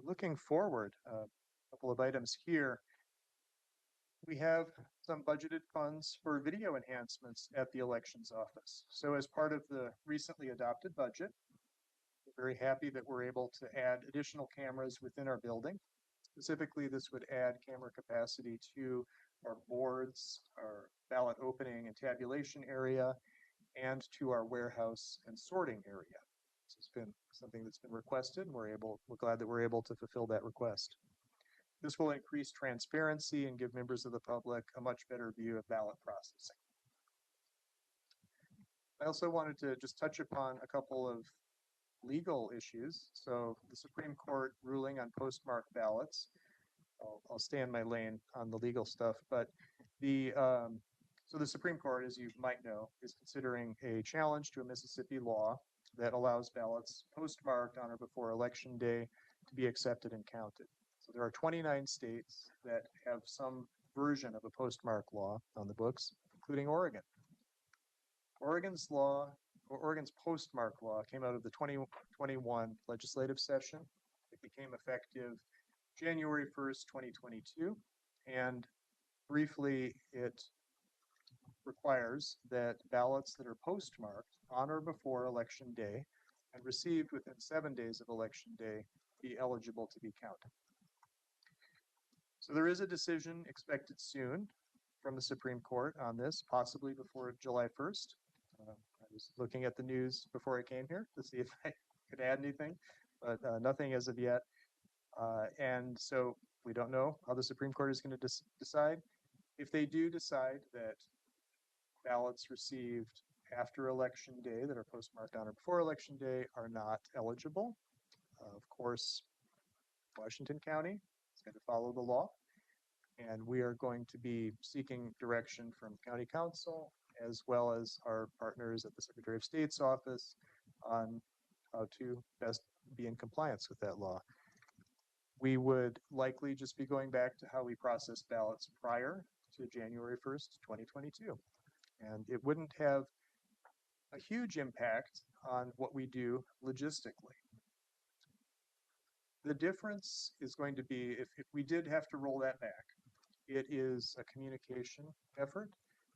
Speaker 6: Looking forward, a couple of items here. We have some budgeted funds for video enhancements at the elections office. So as part of the recently adopted budget, we're very happy that we're able to add additional cameras within our building. Specifically, this would add camera capacity to our boards, our ballot opening and tabulation area, and to our warehouse and sorting area. So it's been something that's been requested, and we're glad that we're able to fulfill that request. This will increase transparency and give members of the public a much better view of ballot processing. I also wanted to just touch upon a couple of legal issues. So the Supreme Court ruling on postmark ballots. I'll stay in my lane on the legal stuff, but so the Supreme Court, as you might know, is considering a challenge to a Mississippi law that allows ballots postmarked on or before Election Day to be accepted and counted. So there are 29 states that have some version of a postmark law on the books, including Oregon. Oregon's postmark law came out of the 2021 legislative session. It became effective January 1st, 2022. And briefly, it requires that ballots that are postmarked on or before Election Day and received within 7 days of Election Day be eligible to be counted. So there is a decision expected soon from the Supreme Court on this, possibly before July 1st. I was looking at the news before I came here to see if I could add anything, but nothing as of yet. And so we don't know how the Supreme Court is going to decide. If they do decide that ballots received after Election Day that are postmarked on or before Election Day are not eligible, of course, Washington County is going to follow the law. And we are going to be seeking direction from County Council as well as our partners at the Secretary of State's office on how to best be in compliance with that law. We would likely just be going back to how we processed ballots prior to January 1st, 2022. And it wouldn't have a huge impact on what we do logistically. The difference is going to be if we did have to roll that back, it is a communication effort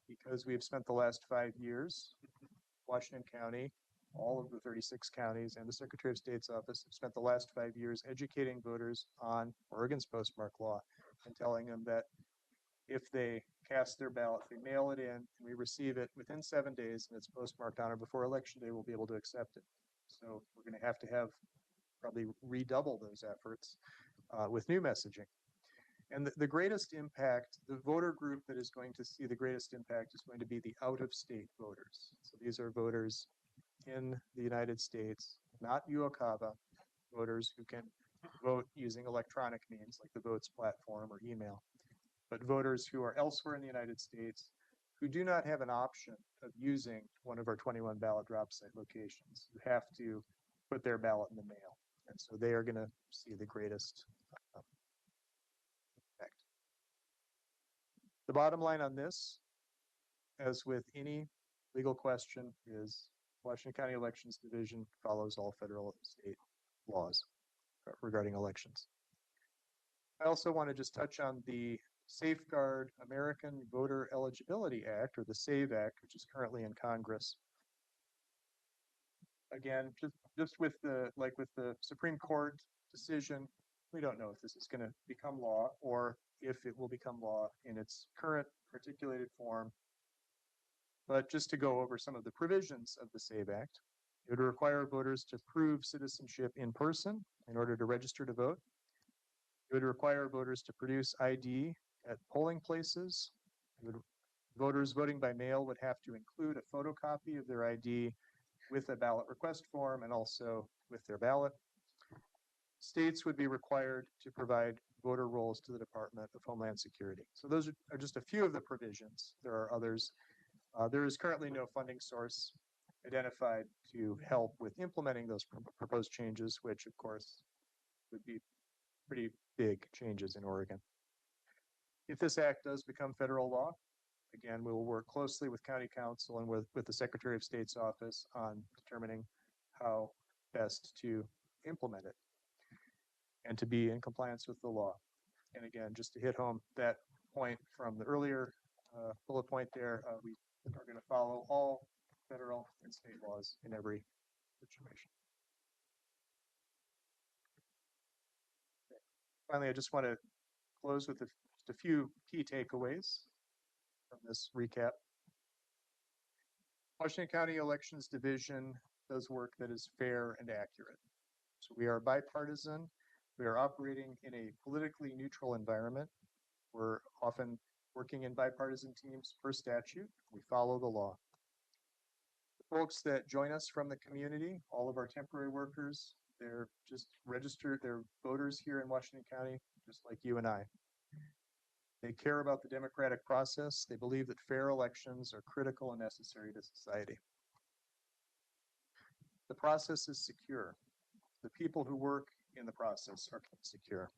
Speaker 6: because we have spent the last 5 years, Washington County, all of the 36 counties and the Secretary of State's office have spent the last 5 years educating voters on Oregon's postmark law and telling them that if they cast their ballot, they mail it in, and we receive it within 7 days, and it's postmarked on or before Election Day, we'll be able to accept it. So we're going to have probably redouble those efforts with new messaging. And the greatest impact, the voter group that is going to see the greatest impact is going to be the out-of-state voters. So these are voters in the United States, not UOCAVA voters who can vote using electronic means like the Votes platform or email, but voters who are elsewhere in the United States who do not have an option of using one of our 21 ballot drop site locations, who have to put their ballot in the mail. And so they are going to see the greatest effect. The bottom line on this, as with any legal question, is Washington County Elections Division follows all federal and state laws regarding elections. I also want to just touch on the Safeguard American Voter Eligibility Act, or the SAVE Act, which is currently in Congress. Again, just with the Supreme Court decision, we don't know if this is going to become law or if it will become law in its current articulated form. But just to go over some of the provisions of the SAVE Act, it would require voters to prove citizenship in person in order to register to vote. It would require voters to produce ID at polling places. Voters voting by mail would have to include a photocopy of their ID with a ballot request form and also with their ballot. States would be required to provide voter rolls to the Department of Homeland Security. So those are just a few of the provisions. There are others. There is currently no funding source identified to help with implementing those proposed changes, which of course would be pretty big changes in Oregon. If this act does become federal law, again, we will work closely with County Council and with the Secretary of State's office on determining how best to implement it and to be in compliance with the law. And again, just to hit home that point from the earlier bullet point there, we are going to follow all federal and state laws in every situation. Finally, I just want to close with just a few key takeaways from this recap. Washington County Elections Division does work that is fair and accurate. So we are bipartisan. We are operating in a politically neutral environment. We're often working in bipartisan teams per statute. We follow the law. The folks that join us from the community, all of our temporary workers, they're just registered, they're voters here in Washington County, just like you and I. They care about the democratic process. They believe that fair elections are critical and necessary to society. The process is secure. The people who work in the process are secure.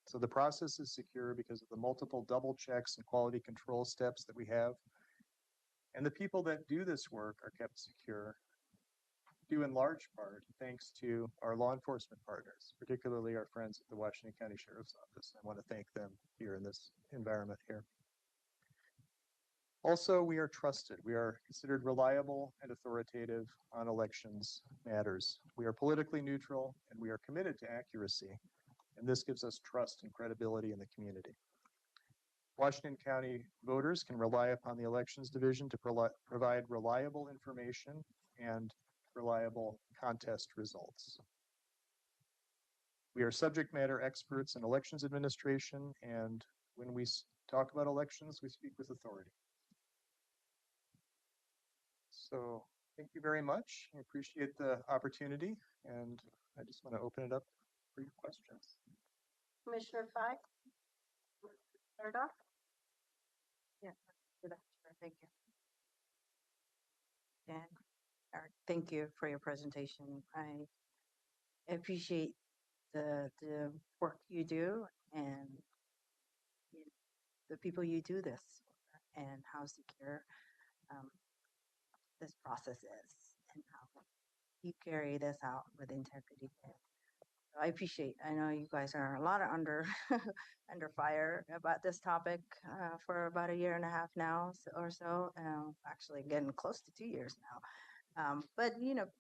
Speaker 6: So the process is secure because of the multiple double checks and quality control steps that we have. And the people that do this work are kept secure, due in large part thanks to our law enforcement partners, particularly our friends at the Washington County Sheriff's Office. I want to thank them here in this environment here. Also, we are trusted. We are considered reliable and authoritative on elections matters. We are politically neutral and we are committed to accuracy. And this gives us trust and credibility in the community. Washington County voters can rely upon the Elections Division to provide reliable information and reliable contest results. We are subject matter experts in elections administration, and when we talk about elections, we speak with authority. So thank you very much. I appreciate the opportunity, and I just want to open it up for your questions.
Speaker 1: Commissioner Fye? Start off?
Speaker 9: Yeah, good afternoon. Thank you. Dan, Eric, thank you for your presentation. I appreciate the work you do and you the people you do this for and how secure um, this process is and how you carry this out with integrity. And so I appreciate. I know you guys are a lot of under under fire about this topic for about a year and a half now or so. Actually, getting close to 2 years now. But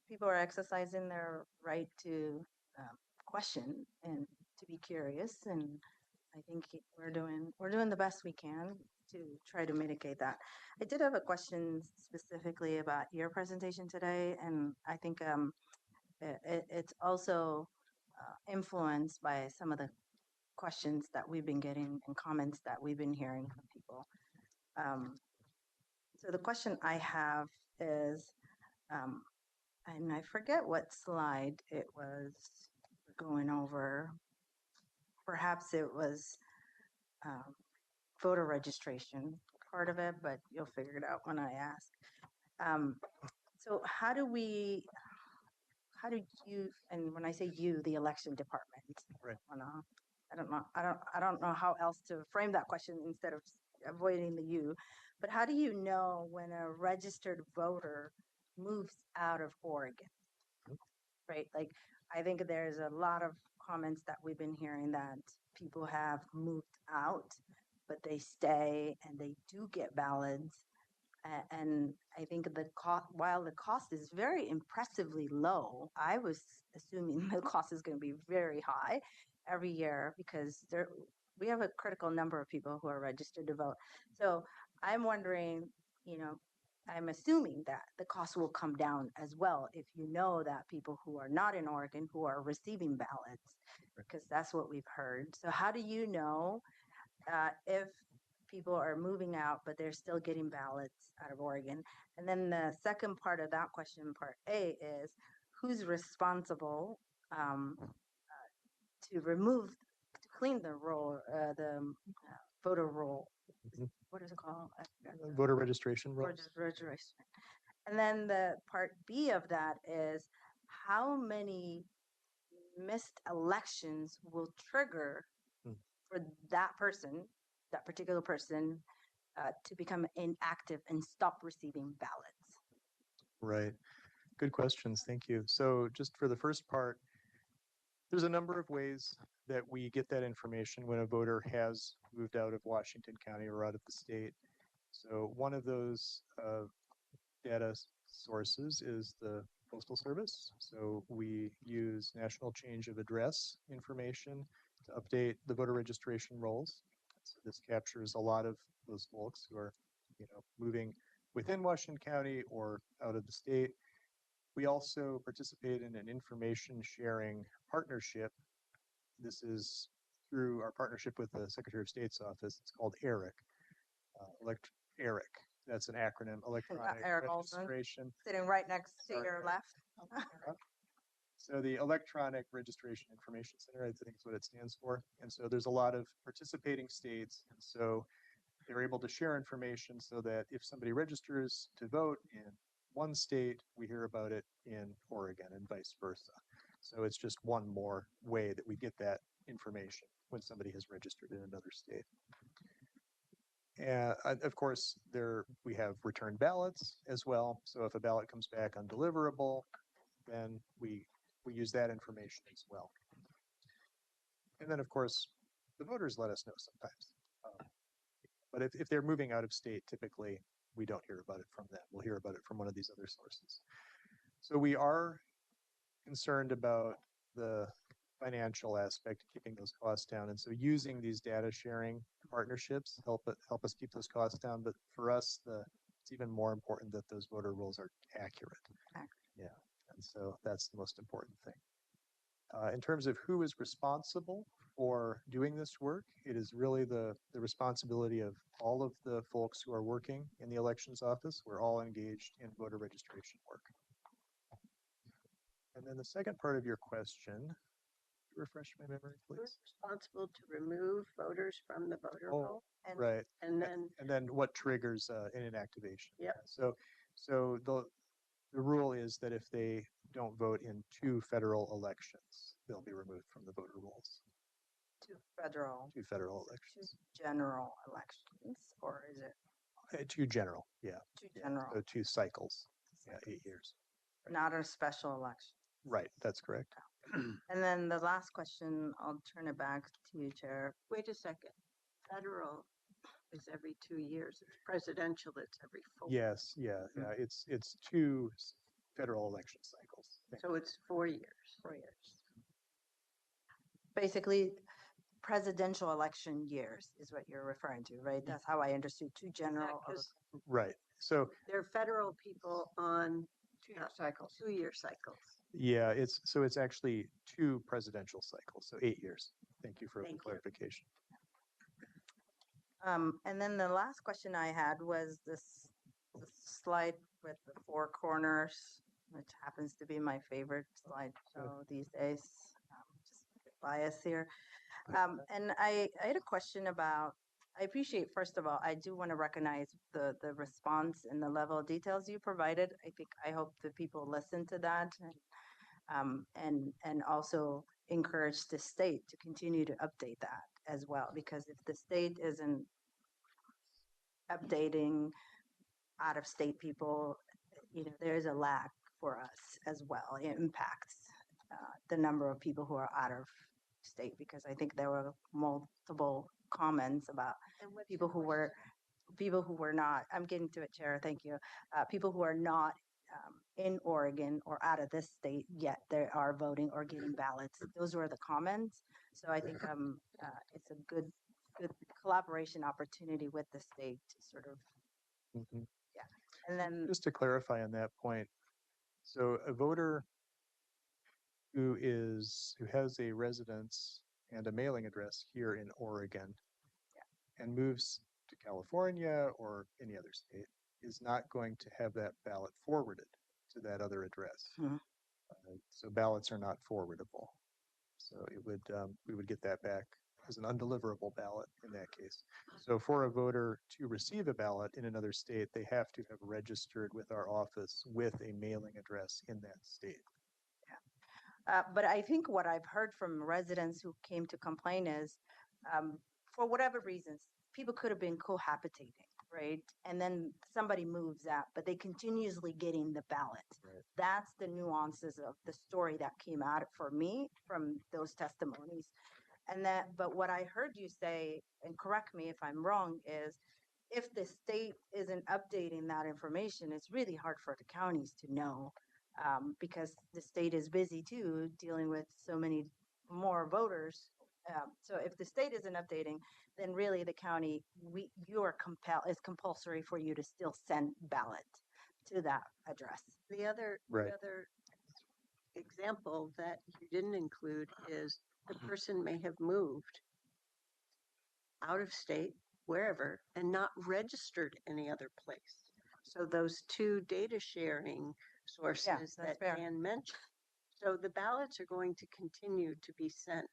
Speaker 9: people are exercising their right to question and to be curious, and I think we're doing the best we can to try to mitigate that. I did have a question specifically about your presentation today, and I think it's also influenced by some of the questions that we've been getting and comments that we've been hearing from people. So the question I have is, and I forget what slide it was going over. Perhaps it was voter registration part of it, but you'll figure it out when I ask. So how do you, and when I say you, the election department,
Speaker 6: Right.
Speaker 9: I don't know how else to frame that question instead of avoiding the you, but how do you know when a registered voter moves out of Oregon? Right? Like, I think there's a lot of comments that we've been hearing that people have moved out, but they stay and they do get ballots. And I think the cost, while the cost is very impressively low, I was assuming the cost is going to be very high every year because we have a critical number of people who are registered to vote. So I'm wondering, I'm assuming that the cost will come down as well if you know that people who are not in Oregon who are receiving ballots, because that's what we've heard. So how do you know if people are moving out, but they're still getting ballots out of Oregon? And then the second part of that question, part A, is who's responsible to clean the roll, the voter roll?
Speaker 6: Mhm.
Speaker 9: What is it called?
Speaker 6: Voter registration
Speaker 9: Voter
Speaker 6: rules.
Speaker 9: registration. And then the part B of that is how many missed elections will trigger
Speaker 6: Hmm.
Speaker 9: for that particular person, to become inactive and stop receiving ballots.
Speaker 6: Right. Good questions. Thank you. So just for the first part, there's a number of ways that we get that information when a voter has moved out of Washington County or out of the state. So one of those data sources is the Postal Service. So we use national change of address information to update the voter registration rolls. So this captures a lot of those folks who are, moving within Washington County or out of the state. We also participate in an information sharing partnership. This is through our partnership with the Secretary of State's office. It's called ERIC. ERIC. That's an acronym, Electronic
Speaker 9: Eric Olson,
Speaker 6: Registration.
Speaker 9: sitting right next to
Speaker 6: Sorry.
Speaker 9: your left.
Speaker 6: So the Electronic Registration Information Center, I think is what it stands for. And so there's a lot of participating states. And so they're able to share information so that if somebody registers to vote in one state, we hear about it in Oregon and vice versa. So it's just one more way that we get that information when somebody has registered in another state. And of course, we have return ballots as well. So if a ballot comes back undeliverable, then we use that information as well. And then, of course, the voters let us know sometimes. But if they're moving out of state, typically we don't hear about it from them. We'll hear about it from one of these other sources. So we are concerned about the financial aspect of keeping those costs down. And so using these data sharing partnerships help us keep those costs down. But for us, it's even more important that those voter rolls are accurate. Yeah. And so that's the most important thing. In terms of who is responsible for doing this work, it is really the responsibility of all of the folks who are working in the elections office. We're all engaged in voter registration work. And then the second part of your question Refresh my memory,
Speaker 1: Who's
Speaker 6: please.
Speaker 1: responsible to remove voters from the voter
Speaker 6: Oh,
Speaker 1: roll?
Speaker 9: And
Speaker 6: right.
Speaker 1: And
Speaker 6: A-
Speaker 1: then,
Speaker 6: And then what triggers an inactivation?
Speaker 1: Yep.
Speaker 6: So the rule is that if they don't vote in 2 federal elections, they'll be removed from the voter rolls.
Speaker 9: two federal,
Speaker 6: 2 federal
Speaker 9: two
Speaker 6: elections.
Speaker 9: general elections, or is it
Speaker 6: 2 general, yeah.
Speaker 9: two
Speaker 6: Yeah.
Speaker 9: general?
Speaker 6: So 2 cycles, yeah, 8 years.
Speaker 9: Not a special election.
Speaker 6: Right, that's correct.
Speaker 9: And then the last question, I'll turn it back to you, Chair.
Speaker 1: wait a second, federal is every 2 years. It's presidential, it's every 4.
Speaker 6: Yes, yeah, yeah. It's 2 federal election cycles.
Speaker 1: So it's 4 years.
Speaker 9: 4 years. Basically, presidential election years is what you're referring to, right? That's how I understood two general.
Speaker 1: Because
Speaker 6: Right. So
Speaker 1: they're federal people on
Speaker 8: 2-year cycles.
Speaker 1: 2-year cycles.
Speaker 6: yeah, it's actually 2 presidential cycles, so 8 years. Thank you for the
Speaker 1: Thank you.
Speaker 6: clarification.
Speaker 9: And then the last question I had was this slide with the 4 corners, which happens to be my favorite slide show these days. Just bias here. And I had a question about, I appreciate, first of all, I do want to recognize the response and the level of details you provided. I hope the people listen to that and also encourage the state to continue to update that as well. Because if the state isn't updating out of state people, there's a lag for us as well. It impacts the number of people who are out of state, because I think there were multiple comments about
Speaker 1: And what's
Speaker 9: people
Speaker 1: your
Speaker 9: who were
Speaker 1: question?
Speaker 9: people who were not, I'm getting to it, Chair, thank you. People who are not in Oregon or out of this state yet they are voting or getting ballots. Those were the comments. So I think it's a good collaboration opportunity with the state to sort of,
Speaker 6: Mhm.
Speaker 9: and then
Speaker 6: Just to clarify on that point, so a voter who has a residence and a mailing address here in Oregon and moves to California or any other state is not going to have that ballot forwarded to that other address.
Speaker 9: Mhm.
Speaker 6: So ballots are not forwardable. So we would get that back as an undeliverable ballot in that case. So for a voter to receive a ballot in another state, they have to have registered with our office with a mailing address in that state.
Speaker 9: But I think what I've heard from residents who came to complain is, for whatever reasons, people could have been cohabitating, right? And then somebody moves out, but they continuously getting the ballot.
Speaker 6: Right.
Speaker 9: That's the nuances of the story that came out for me from those testimonies. But what I heard you say, and correct me if I'm wrong, is if the state isn't updating that information, it's really hard for the counties to know, because the state is busy too, dealing with so many more voters. So if the state isn't updating, then really the county, it's compulsory for you to still send ballot to that address.
Speaker 1: The other example that you didn't include is the person may have moved out of state, wherever, and not registered any other place. So those 2 data sharing sources
Speaker 9: that's
Speaker 1: that
Speaker 9: fair.
Speaker 1: Dan mentioned. So the ballots are going to continue to be sent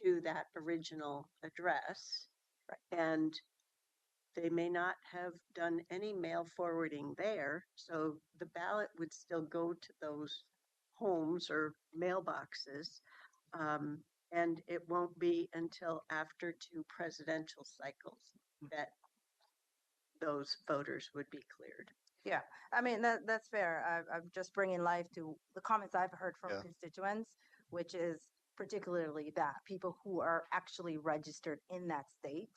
Speaker 1: to that original address. And they may not have done any mail forwarding there. So the ballot would still go to those homes or mailboxes. And it won't be until after 2 presidential cycles that those voters would be cleared.
Speaker 9: Yeah, I mean, that's fair. I'm just bringing life to the comments I've heard from
Speaker 6: Yeah.
Speaker 9: constituents, which is particularly that people who are actually registered in that state,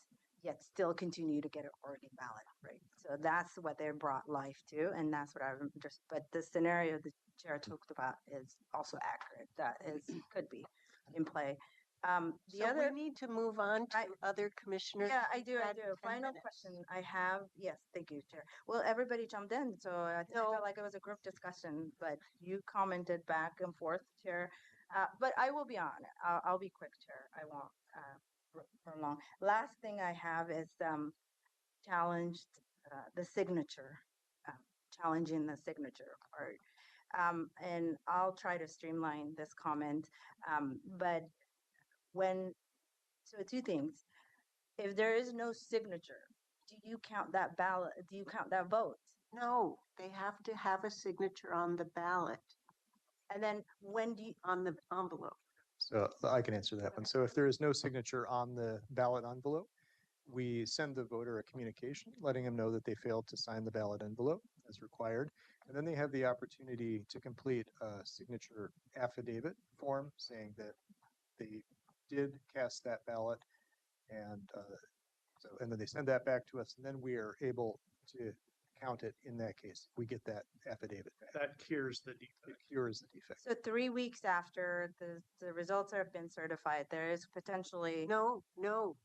Speaker 9: yet still continue to get an Oregon ballot, right? So that's what they brought life to, and that's what I'm just, but the scenario the chair talked about is also accurate. That could be in play. The
Speaker 1: So
Speaker 9: other.
Speaker 1: we need to move on to other commissioners.
Speaker 9: Yeah, I do.
Speaker 1: Had 10
Speaker 9: Final
Speaker 1: minutes.
Speaker 9: question I have. Yes, thank you, Chair. Well, everybody jumped in, so I felt like it was a group discussion, but you commented back and forth, Chair. But I will be on. I'll be quick, Chair. I won't prolong. Last thing I have is challenged the signature, challenging the signature part. And I'll try to streamline this comment. But so two things. If there is no signature, do you count that ballot? Do you count that vote?
Speaker 1: No, they have to have a signature on the ballot,
Speaker 9: And then when do you,
Speaker 1: on the envelope.
Speaker 6: So I can answer that one. So if there is no signature on the ballot envelope, we send the voter a communication letting them know that they failed to sign the ballot envelope as required. And then they have the opportunity to complete a signature affidavit form saying that they did cast that ballot. And and then they send that back to us, and then we are able to count it in that case. We get that affidavit back.
Speaker 4: That cures the
Speaker 6: It
Speaker 4: defect.
Speaker 6: cures the defect.
Speaker 9: so 3 weeks after the results have been certified, there is potentially,
Speaker 1: No,
Speaker 9: hold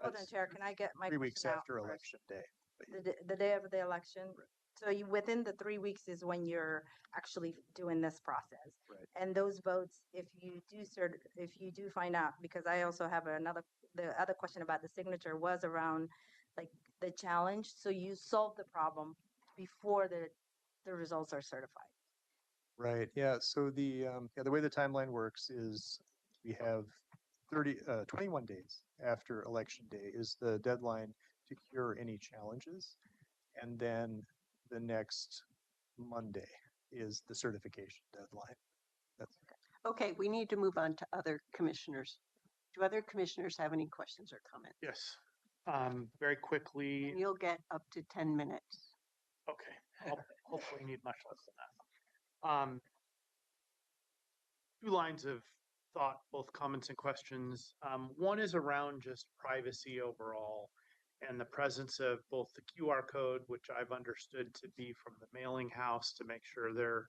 Speaker 9: on,
Speaker 6: That's
Speaker 9: Chair, can I get my
Speaker 6: 3 weeks
Speaker 9: question out
Speaker 6: after
Speaker 9: first?
Speaker 6: election day.
Speaker 9: The day of the election? So you, within the 3 weeks is when you're actually doing this process.
Speaker 6: Right.
Speaker 9: And those votes, if you do find out, because I also have the other question about the signature was around like the challenge. So you solve the problem before the results are certified.
Speaker 6: Right. Yeah. So the way the timeline works is we have 21 days after election day is the deadline to cure any challenges. And then the next Monday is the certification deadline. That's
Speaker 1: okay, we need to move on to other commissioners. Do other commissioners have any questions or comments?
Speaker 4: Yes. Very quickly.
Speaker 1: And you'll get up to 10 minutes.
Speaker 4: Okay. I'll hopefully need much less than that. Two lines of thought, both comments and questions. One is around just privacy overall and the presence of both the QR code, which I've understood to be from the mailing house to make sure they're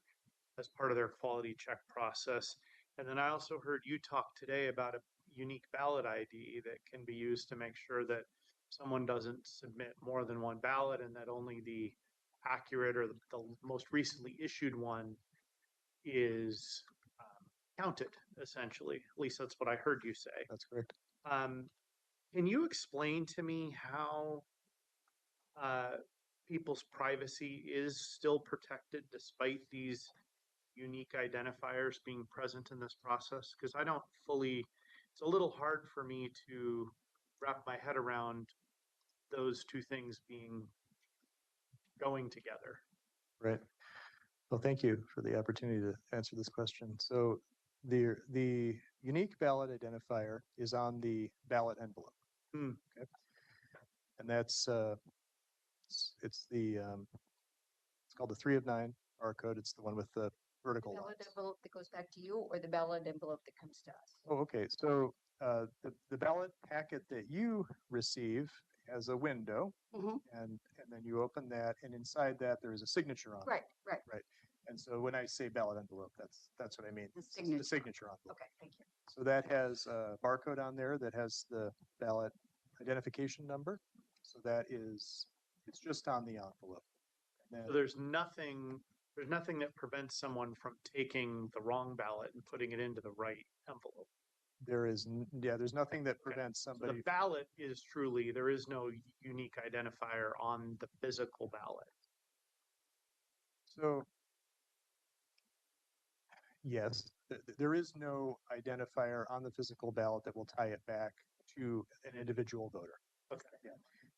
Speaker 4: as part of their quality check process. And then I also heard you talk today about a unique ballot ID that can be used to make sure that someone doesn't submit more than one ballot and that only the accurate or the most recently issued one is counted, essentially. At least that's what I heard you say.
Speaker 6: That's correct.
Speaker 4: Can you explain to me how people's privacy is still protected despite these unique identifiers being present in this process? Because I don't fully, it's a little hard for me to wrap my head around those two things going together.
Speaker 6: Right. Well, thank you for the opportunity to answer this question. So the unique ballot identifier is on the ballot envelope. Okay. And that's it's called the 3 of 9 barcode. It's the one with the vertical
Speaker 8: Ballot
Speaker 6: lines.
Speaker 8: envelope that goes back to you or the ballot envelope that comes to us?
Speaker 6: Oh, okay. So the ballot packet that you receive has a window,
Speaker 1: Mhm.
Speaker 6: and then you open that, and inside that there is a signature on it.
Speaker 8: Right, right.
Speaker 6: Right. And so when I say ballot envelope, that's what I mean.
Speaker 8: The
Speaker 6: It's
Speaker 8: signature.
Speaker 6: the signature envelope.
Speaker 8: Okay, thank you.
Speaker 6: So that has a barcode on there that has the ballot identification number. So it's just on the envelope. And
Speaker 4: So
Speaker 6: then,
Speaker 4: there's nothing that prevents someone from taking the wrong ballot and putting it into the right envelope.
Speaker 6: there's nothing that prevents
Speaker 4: So
Speaker 6: somebody.
Speaker 4: the ballot is truly, there is no unique identifier on the physical ballot.
Speaker 6: So yes, there is no identifier on the physical ballot that will tie it back to an individual voter.
Speaker 4: Okay.
Speaker 6: Yeah.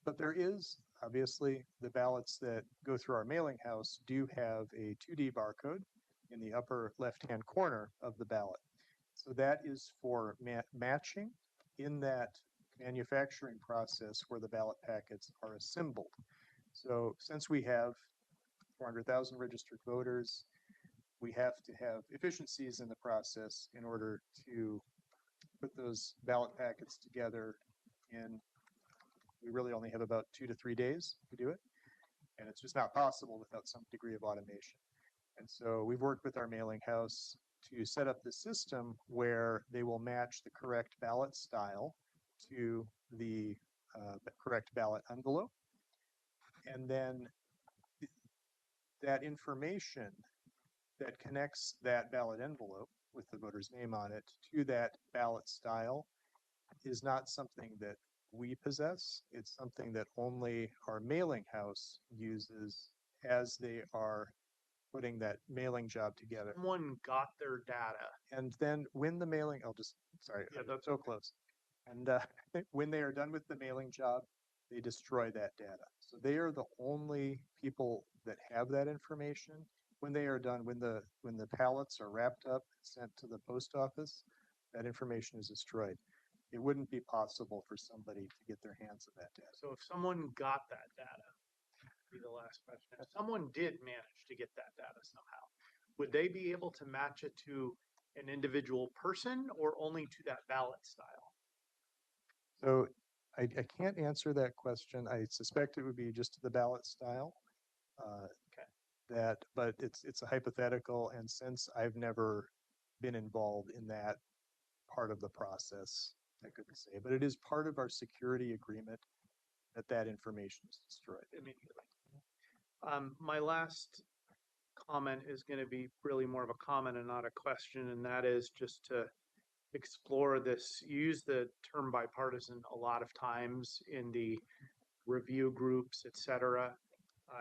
Speaker 6: But there is, obviously, the ballots that go through our mailing house do have a 2D barcode in the upper left-hand corner of the ballot. So that is for matching in that manufacturing process where the ballot packets are assembled. So since we have 400,000 registered voters, we have to have efficiencies in the process in order to put those ballot packets together in, we really only have about 2 to 3 days to do it. And it's just not possible without some degree of automation. And so we've worked with our mailing house to set up the system where they will match the correct ballot style to the correct ballot envelope. And then that information that connects that ballot envelope with the voter's name on it to that ballot style is not something that we possess. It's something that only our mailing house uses as they are putting that mailing job together.
Speaker 4: Someone got their data.
Speaker 6: And then when the mailing, I'll just sorry,
Speaker 4: Yeah, that's
Speaker 6: so close. And when they are done with the mailing job, they destroy that data. So they are the only people that have that information. When they are done, when the pallets are wrapped up, sent to the post office, that information is destroyed. It wouldn't be possible for somebody to get their hands on that data.
Speaker 4: So if someone got that data, be the last question. If someone did manage to get that data somehow, would they be able to match it to an individual person or only to that ballot style?
Speaker 6: So I can't answer that question. I suspect it would be just to the ballot style.
Speaker 4: Okay.
Speaker 6: But it's a hypothetical, and since I've never been involved in that part of the process, I couldn't say. But it is part of our security agreement that information is destroyed.
Speaker 4: Immediately. My last comment is going to be really more of a comment and not a question, and that is just to explore this. You use the term bipartisan a lot of times in the review groups, et cetera.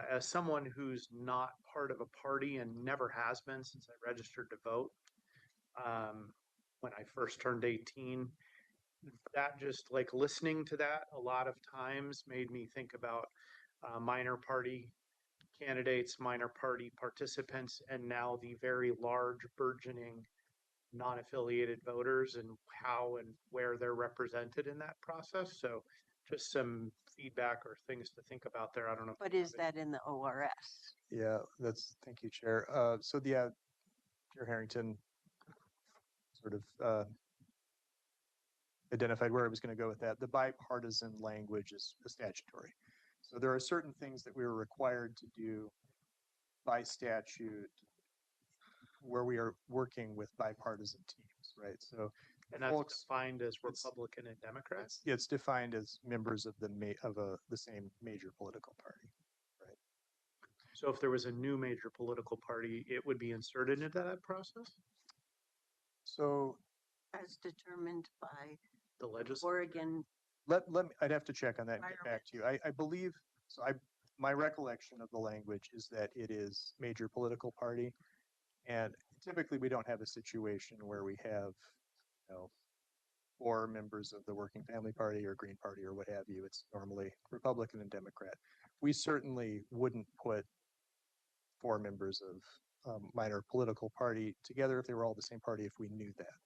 Speaker 4: As someone who's not part of a party and never has been since I registered to vote, when I first turned 18, that just like listening to that a lot of times made me think about minor party candidates, minor party participants, and now the very large burgeoning non-affiliated voters and how and where they're represented in that process. So just some feedback or things to think about there. I don't know.
Speaker 1: What is that in the ORS?
Speaker 6: Yeah, thank you, Chair. Chair Harrington sort of identified where I was going to go with that. The bipartisan language is statutory. So there are certain things that we are required to do by statute where we are working with bipartisan teams, right? So
Speaker 4: And that's defined as
Speaker 6: it's-
Speaker 4: Republican and Democrat.
Speaker 6: it's defined as members of the same major political party.
Speaker 4: So if there was a new major political party, it would be inserted into that process?
Speaker 6: So
Speaker 1: As determined by
Speaker 4: The legislature?
Speaker 1: Oregon.
Speaker 6: I'd have to check on that and get back to you. I believe, my recollection of the language is that it is major political party. And typically we don't have a situation where we have, 4 members of the Working Family Party or Green Party or what have you. It's normally Republican and Democrat. We certainly wouldn't put 4 members of minor political party together if they were all the same party if we knew that.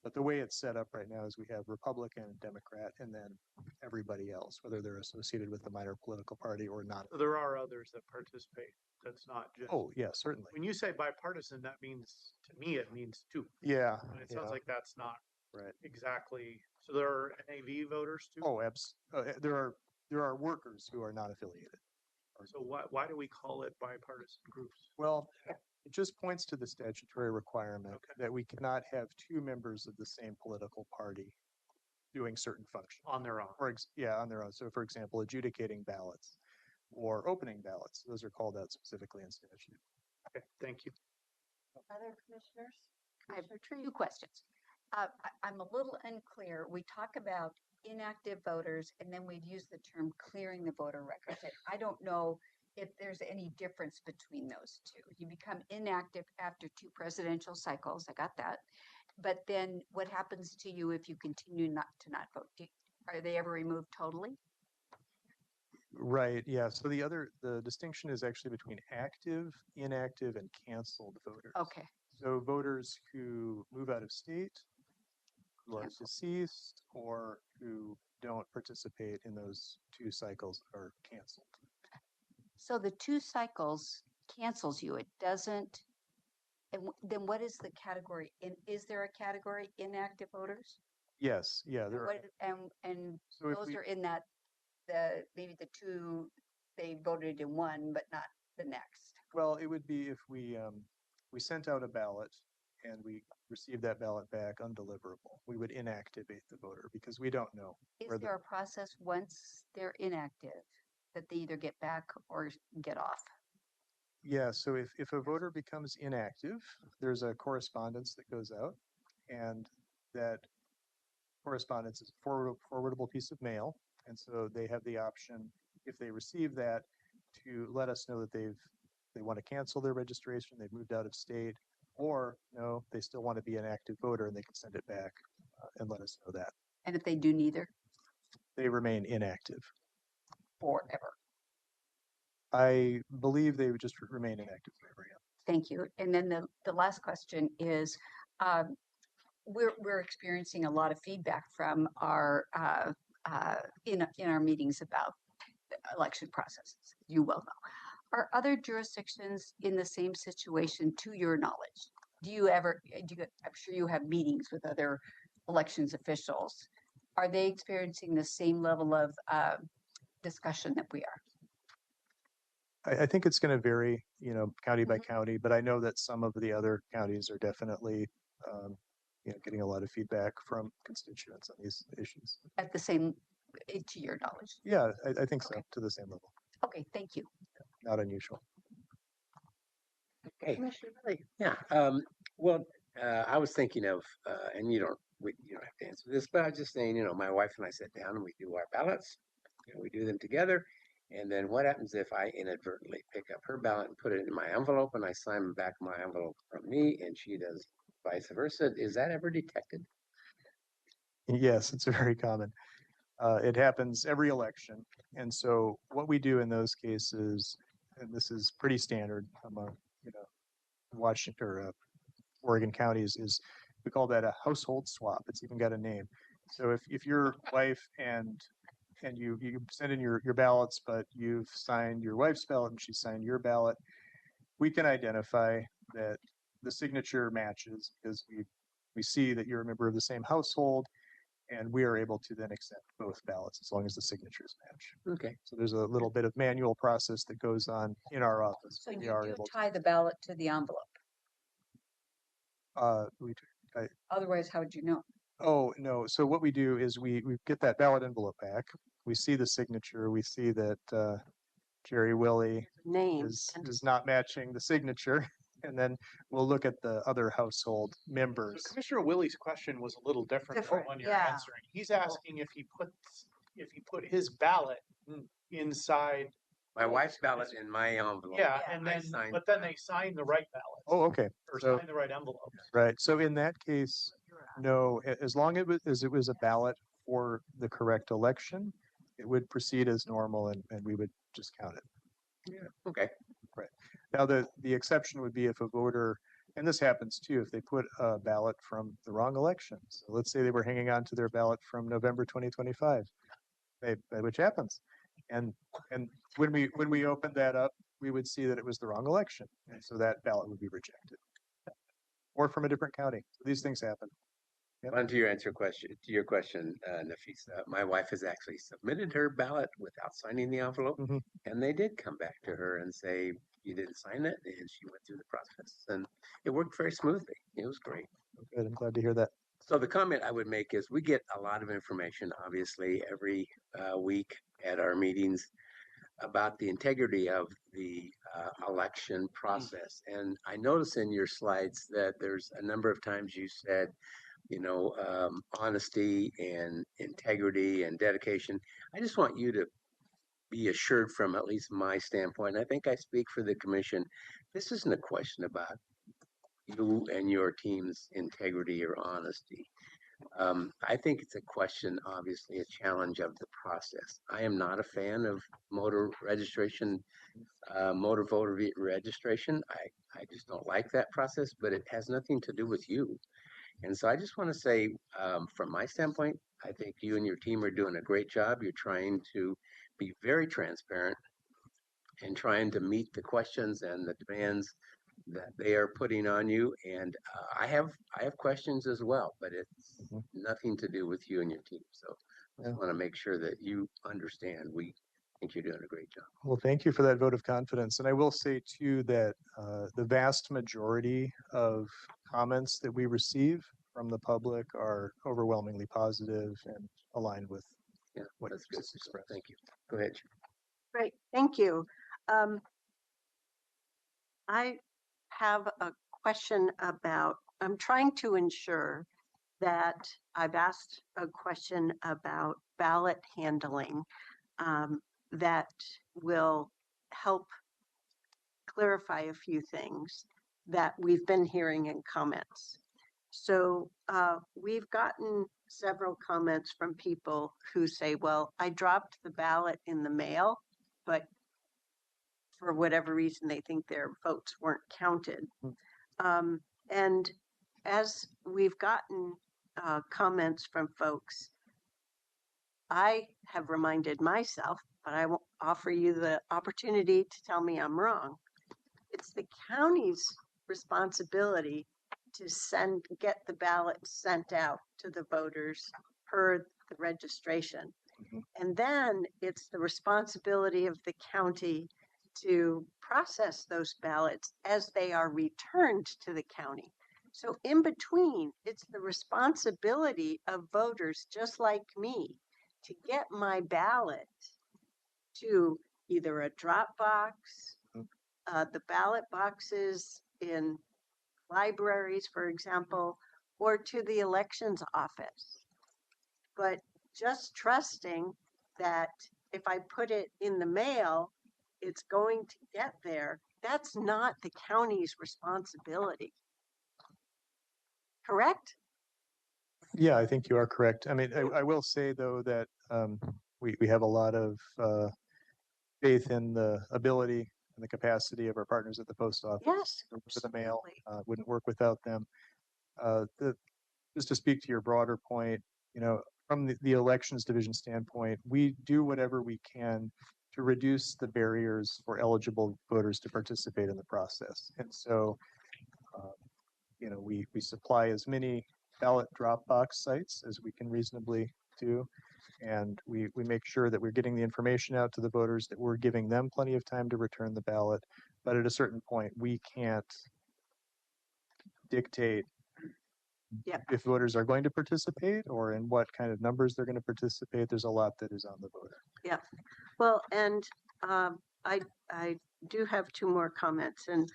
Speaker 6: But the way it's set up right now is we have Republican and Democrat and then everybody else, whether they're associated with the minor political party or not.
Speaker 4: So there are others that participate. That's not just.
Speaker 6: Oh, yeah, certainly.
Speaker 4: When you say bipartisan, that means, to me, it means 2.
Speaker 6: Yeah.
Speaker 4: And it sounds like that's not
Speaker 6: Right.
Speaker 4: exactly. So there are NAV voters too?
Speaker 6: Oh, there are workers who are not affiliated.
Speaker 4: So why do we call it bipartisan groups?
Speaker 6: Well, it just points to the statutory requirement
Speaker 4: Okay.
Speaker 6: that we cannot have 2 members of the same political party doing certain functions.
Speaker 4: On their own.
Speaker 6: On their own. So for example, adjudicating ballots or opening ballots, those are called out specifically in statute.
Speaker 4: Okay, thank you.
Speaker 1: Other commissioners?
Speaker 8: I have
Speaker 1: Commissioner Tree?
Speaker 8: 2 questions. I'm a little unclear. We talk about inactive voters and then we'd use the term clearing the voter records. And I don't know if there's any difference between those two. You become inactive after 2 presidential cycles. I got that. But then what happens to you if you continue not vote? Are they ever removed totally?
Speaker 6: Right, yeah. So the distinction is actually between active, inactive, and canceled voters.
Speaker 8: Okay.
Speaker 6: So voters who move out of state, who are
Speaker 8: Canceled.
Speaker 6: deceased, or who don't participate in those 2 cycles are canceled.
Speaker 8: So the 2 cycles cancels you. It doesn't. And then what is the category? Is there a category inactive voters?
Speaker 6: Yes, yeah,
Speaker 8: And
Speaker 6: there are.
Speaker 8: what, and
Speaker 6: So if
Speaker 8: those
Speaker 6: we-
Speaker 8: are in that, maybe the 2, they voted in one, but not the next.
Speaker 6: Well, it would be if we sent out a ballot and we received that ballot back undeliverable. We would inactivate the voter because we don't know.
Speaker 8: Is there a process once they're inactive that they either get back or get off?
Speaker 6: Yeah, so if a voter becomes inactive, there's a correspondence that goes out, and that correspondence is a forwardable piece of mail. And so they have the option, if they receive that, to let us know that they want to cancel their registration, they've moved out of state, or no, they still want to be an active voter and they can send it back and let us know that.
Speaker 8: And if they do neither,
Speaker 6: They remain inactive.
Speaker 8: forever.
Speaker 6: I believe they would just remain inactive forever. Yeah.
Speaker 8: Thank you. And then the last question is, we're experiencing a lot of feedback from our in our meetings about the election processes. You well know. Are other jurisdictions in the same situation, to your knowledge? I'm sure you have meetings with other elections officials. Are they experiencing the same level of discussion that we are?
Speaker 6: I think it's going to vary, county by county, but I know that some of the other counties are definitely, getting a lot of feedback from constituents on these issues.
Speaker 8: At the same, to your knowledge?
Speaker 6: Yeah, I think so,
Speaker 8: Okay.
Speaker 6: to the same level.
Speaker 8: Okay, thank you.
Speaker 6: Not unusual.
Speaker 5: Okay.
Speaker 10: Commissioner Billy.
Speaker 5: Yeah. I was thinking of, and you don't have to answer this, but I was just saying, my wife and I sit down and we do our ballots. We do them together. And then what happens if I inadvertently pick up her ballot and put it in my envelope and I sign back my envelope from me and she does vice versa? Is that ever detected?
Speaker 6: Yes, it's very common. It happens every election. And so what we do in those cases, and this is pretty standard among, Washington or Oregon counties, is we call that a household swap. It's even got a name. So if your wife and you send in your ballots, but you've signed your wife's ballot and she signed your ballot, we can identify that the signature matches because we see that you're a member of the same household, and we are able to then accept both ballots as long as the signatures match.
Speaker 5: Okay.
Speaker 6: So there's a little bit of manual process that goes on in our office.
Speaker 8: So
Speaker 6: We
Speaker 8: you
Speaker 6: are
Speaker 8: do
Speaker 6: able
Speaker 8: tie the ballot to the envelope. Otherwise, how would you know?
Speaker 6: Oh, no. So what we do is we get that ballot envelope back. We see the signature. We see that Jerry Willie
Speaker 1: Name.
Speaker 6: is not matching the signature. And then we'll look at the other household members.
Speaker 4: So Commissioner Willie's question was a little different than the
Speaker 9: Different,
Speaker 4: one you're
Speaker 9: yeah.
Speaker 4: answering. He's asking if he put his ballot inside.
Speaker 5: My wife's ballot in my envelope.
Speaker 4: Yeah,
Speaker 9: Yeah.
Speaker 4: and
Speaker 5: I
Speaker 4: then,
Speaker 5: signed
Speaker 4: but then they sign the right ballot.
Speaker 6: Oh, okay.
Speaker 4: Or
Speaker 6: So,
Speaker 4: sign the right envelope.
Speaker 6: right. So in that case, no, as long as it was a ballot for the correct election, it would proceed as normal and we would just count it.
Speaker 5: Yeah. Okay.
Speaker 6: Right. Now, the exception would be if a voter, and this happens too, if they put a ballot from the wrong election. So let's say they were hanging on to their ballot from November 2025, which happens. And when we opened that up, we would see that it was the wrong election. And so that ballot would be rejected. Or from a different county. So these things happen. Yep.
Speaker 5: On to your question, Nafisa. My wife has actually submitted her ballot without signing the envelope,
Speaker 6: Mhm.
Speaker 5: and they did come back to her and say, you didn't sign it, and she went through the process, and it worked very smoothly. It was great.
Speaker 6: Good. I'm glad to hear that.
Speaker 5: So the comment I would make is we get a lot of information, obviously, every week at our meetings about the integrity of the election process. And I notice in your slides that there's a number of times you said, honesty and integrity and dedication. I just want you to be assured from at least my standpoint. I think I speak for the commission. This isn't a question about you and your team's integrity or honesty. I think it's a question, obviously, a challenge of the process. I am not a fan of motor voter registration. I just don't like that process, but it has nothing to do with you. And so I just want to say, from my standpoint, I think you and your team are doing a great job. You're trying to be very transparent and trying to meet the questions and the demands that they are putting on you. And I have questions as well, but it's nothing to do with you and your team. So I just want to make sure that you understand. We think you're doing a great job.
Speaker 6: Well, thank you for that vote of confidence. And I will say too that the vast majority of comments that we receive from the public are overwhelmingly positive and aligned with what
Speaker 5: That's good.
Speaker 6: is expressed.
Speaker 5: Thank you. Go ahead.
Speaker 1: Great, thank you. I have a question about, I'm trying to ensure that I've asked a question about ballot handling that will help clarify a few things that we've been hearing in comments. So we've gotten several comments from people who say, well, I dropped the ballot in the mail, but for whatever reason, they think their votes weren't counted. And as we've gotten comments from folks, I have reminded myself, but I won't offer you the opportunity to tell me I'm wrong. It's the county's responsibility to get the ballot sent out to the voters per the registration. And then it's the responsibility of the county to process those ballots as they are returned to the county. So in between, it's the responsibility of voters just like me to get my ballot to either a drop box, the ballot boxes in libraries, for example, or to the elections office. But just trusting that if I put it in the mail, it's going to get there, that's not the county's responsibility. Correct?
Speaker 6: Yeah, I think you are correct. I mean, I will say though that we have a lot of faith in the ability and the capacity of our partners at the post office.
Speaker 1: Yes.
Speaker 6: For the mail,
Speaker 1: absolutely.
Speaker 6: wouldn't work without them. Just to speak to your broader point, you know, from the elections division standpoint, we do whatever we can to reduce the barriers for eligible voters to participate in the process. And so, you know, we supply as many ballot drop box sites as we can reasonably do. And we make sure that we're getting the information out to the voters, that we're giving them plenty of time to return the ballot. But at a certain point, we can't dictate if voters are going to participate or in what kind of numbers they're going to participate. There's a lot that is on the voter.
Speaker 1: Yeah. Well, and I do have two more comments, and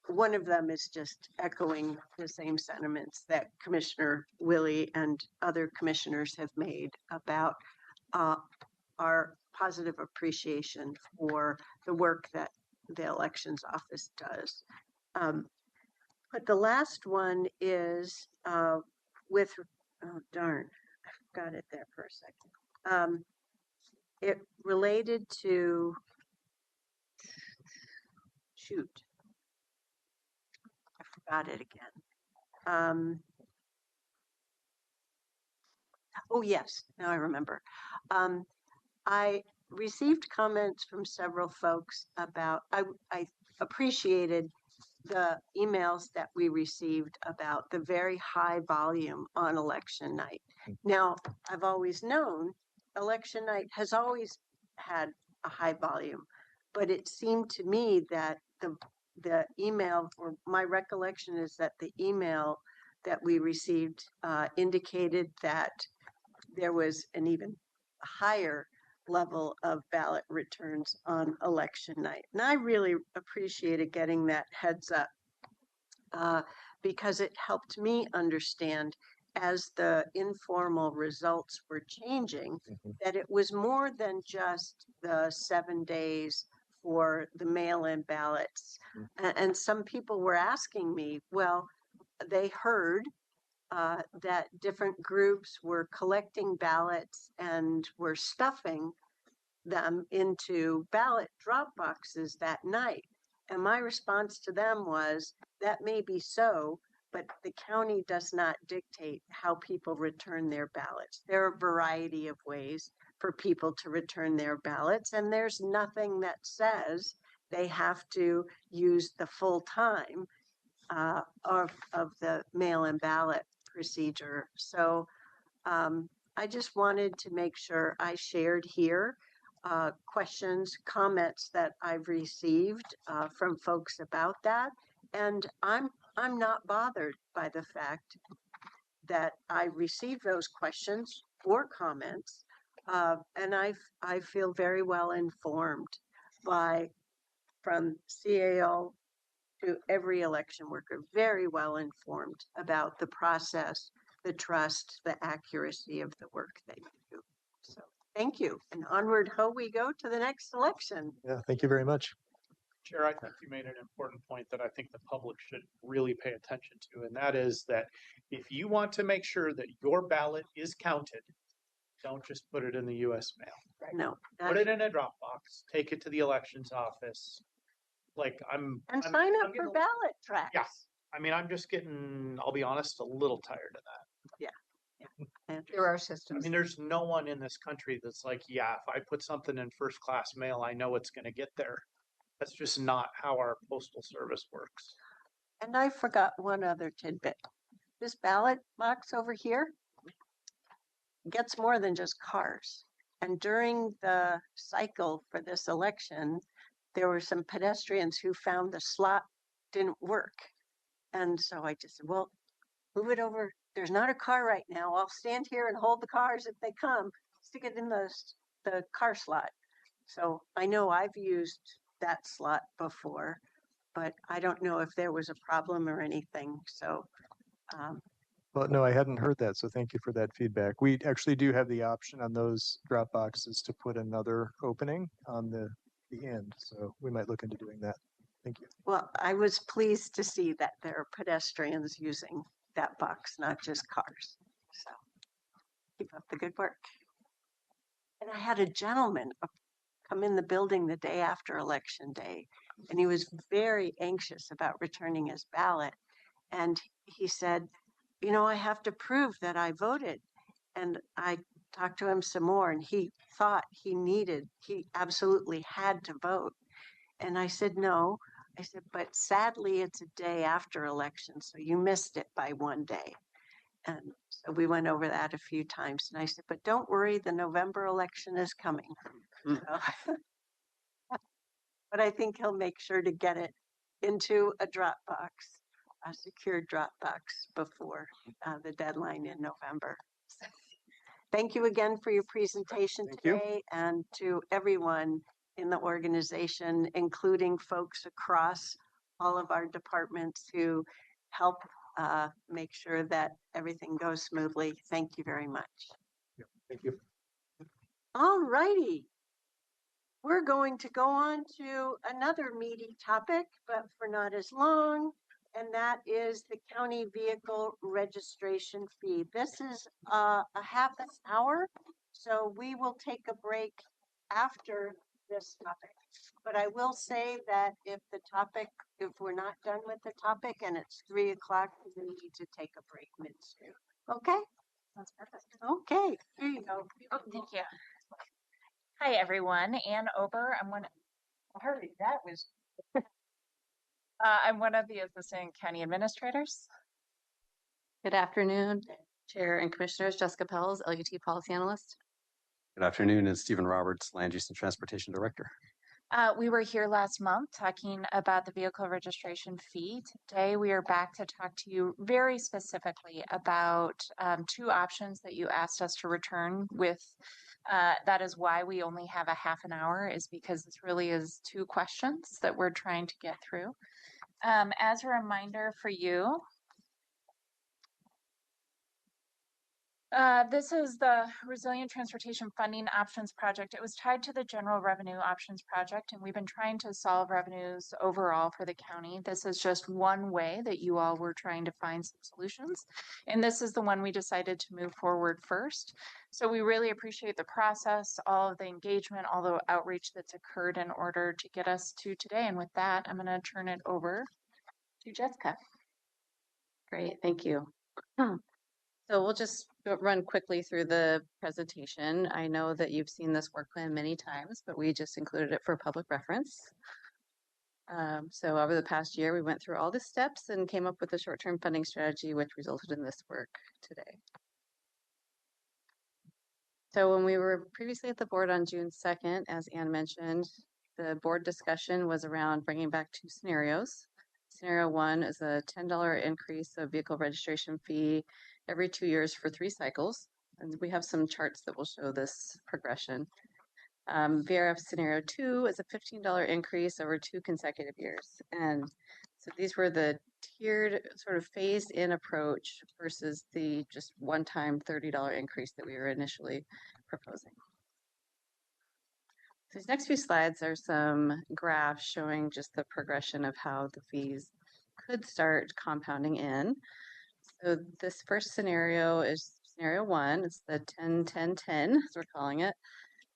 Speaker 1: one of them is just echoing the same sentiments that Commissioner Willie and other commissioners have made about our positive appreciation for the work that the elections office does. But the last one is with, oh darn, I forgot it there for a second. It related to, shoot, I forgot it again. Oh yes, now I remember. I received comments from several folks about, I appreciated the emails that we received about the very high volume on election night. Now, I've always known election night has always had a high volume, but it seemed to me that the email, or my recollection is that the email that we received indicated that there was an even higher level of ballot returns on election night. And I really appreciated getting that heads up because it helped me understand as the informal results were changing that it was more than just the 7 days for the mail-in ballots. And some people were asking me, well, they heard that different groups were collecting ballots and were stuffing them into ballot drop boxes that night. And my response to them was, that may be so, but the county does not dictate how people return their ballots. There are a variety of ways for people to return their ballots, and there's nothing that says they have to use the full time of the mail-in ballot procedure. So I just wanted to make sure I shared here questions, comments that I've received from folks about that. And I'm not bothered by the fact that I received those questions or comments. And I feel very well informed from CAO to every election worker, very well informed about the process, the trust, the accuracy of the work they do. So thank you. And onward ho we go to the next election.
Speaker 6: Yeah, thank you very much.
Speaker 4: Chair, I think you made an important point that I think the public should really pay attention to, and that is that if you want to make sure that your ballot is counted, don't just put it in the US mail.
Speaker 1: No.
Speaker 4: Put it in a Dropbox, take it to the elections office. Like
Speaker 1: And
Speaker 4: I'm
Speaker 1: sign up
Speaker 4: getting
Speaker 1: for
Speaker 4: a-
Speaker 1: ballot tracks.
Speaker 4: Yeah. I mean, I'm just getting, I'll be honest, a little tired of that.
Speaker 8: There are
Speaker 4: I
Speaker 8: systems.
Speaker 4: mean, there's no one in this country that's like, yeah, if I put something in first class mail, I know it's going to get there. That's just not how our postal service works.
Speaker 1: And I forgot one other tidbit. This ballot box over here gets more than just cars. And during the cycle for this election, there were some pedestrians who found the slot didn't work. And so I just said, well, move it over. There's not a car right now. I'll stand here and hold the cars if they come. Stick it in the car slot. So I know I've used that slot before, but I don't know if there was a problem or anything. So
Speaker 6: Well, no, I hadn't heard that, so thank you for that feedback. We actually do have the option on those drop boxes to put another opening on the end, so we might look into doing that. Thank you.
Speaker 1: well, I was pleased to see that there are pedestrians using that box, not just cars. So keep up the good work. And I had a gentleman come in the building the day after election day, and he was very anxious about returning his ballot. And he said, you know, I have to prove that I voted. And I talked to him some more, and he thought he absolutely had to vote. And I said, no. I said, but sadly, it's a day after election, so you missed it by one day. And so we went over that a few times. And I said, but don't worry, the November election is coming. So, but I think he'll make sure to get it into a Dropbox, a secure Dropbox before the deadline in November. So, thank you again for your presentation
Speaker 6: Thank you.
Speaker 1: today, and to everyone in the organization, including folks across all of our departments who help make sure that everything goes smoothly. Thank you very much.
Speaker 6: Yeah, thank you.
Speaker 1: All righty. We're going to go on to another meaty topic, but for not as long, and that is the county vehicle registration fee. This is a half an hour, so we will take a break after this topic. But I will say that if we're not done with the topic and it's 3 o'clock, we need to take a break midstream. Okay?
Speaker 10: That's perfect.
Speaker 1: Okay, here you go.
Speaker 10: Oh, thank you. Hi, everyone. Ann Ober. I'm one of the assistant county administrators.
Speaker 11: Good afternoon, Chair and Commissioners. Jessica Pels, LUT Policy Analyst.
Speaker 12: Good afternoon, it's Stephen Roberts, Land Use and Transportation Director.
Speaker 10: We were here last month talking about the vehicle registration fee. Today, we are back to talk to you very specifically about two options that you asked us to return with. That is why we only have a half an hour, is because this really is two questions that we're trying to get through. As a reminder for you, this is the Resilient Transportation Funding Options Project. It was tied to the General Revenue Options Project, and we've been trying to solve revenues overall for the county. This is just one way that you all were trying to find some solutions, and this is the one we decided to move forward first. So we really appreciate the process, all of the engagement, all the outreach that's occurred in order to get us to today. And with that, I'm going to turn it over to Jessica.
Speaker 11: Great, thank you. So we'll just run quickly through the presentation. I know that you've seen this work plan many times, but we just included it for public reference. So over the past year, we went through all the steps and came up with a short-term funding strategy, which resulted in this work today. So when we were previously at the board on June 2nd, as Ann mentioned, the board discussion was around bringing back two scenarios. Scenario one is a $10 increase of vehicle registration fee every 2 years for 3 cycles. And we have some charts that will show this progression. VRF scenario 2 is a $15 increase over 2 consecutive years. And so these were the tiered sort of phased in approach versus the just one-time $30 increase that we were initially proposing. So these next few slides are some graphs showing just the progression of how the fees could start compounding in. So this first scenario is scenario 1. It's the 10-10-10, as we're calling it.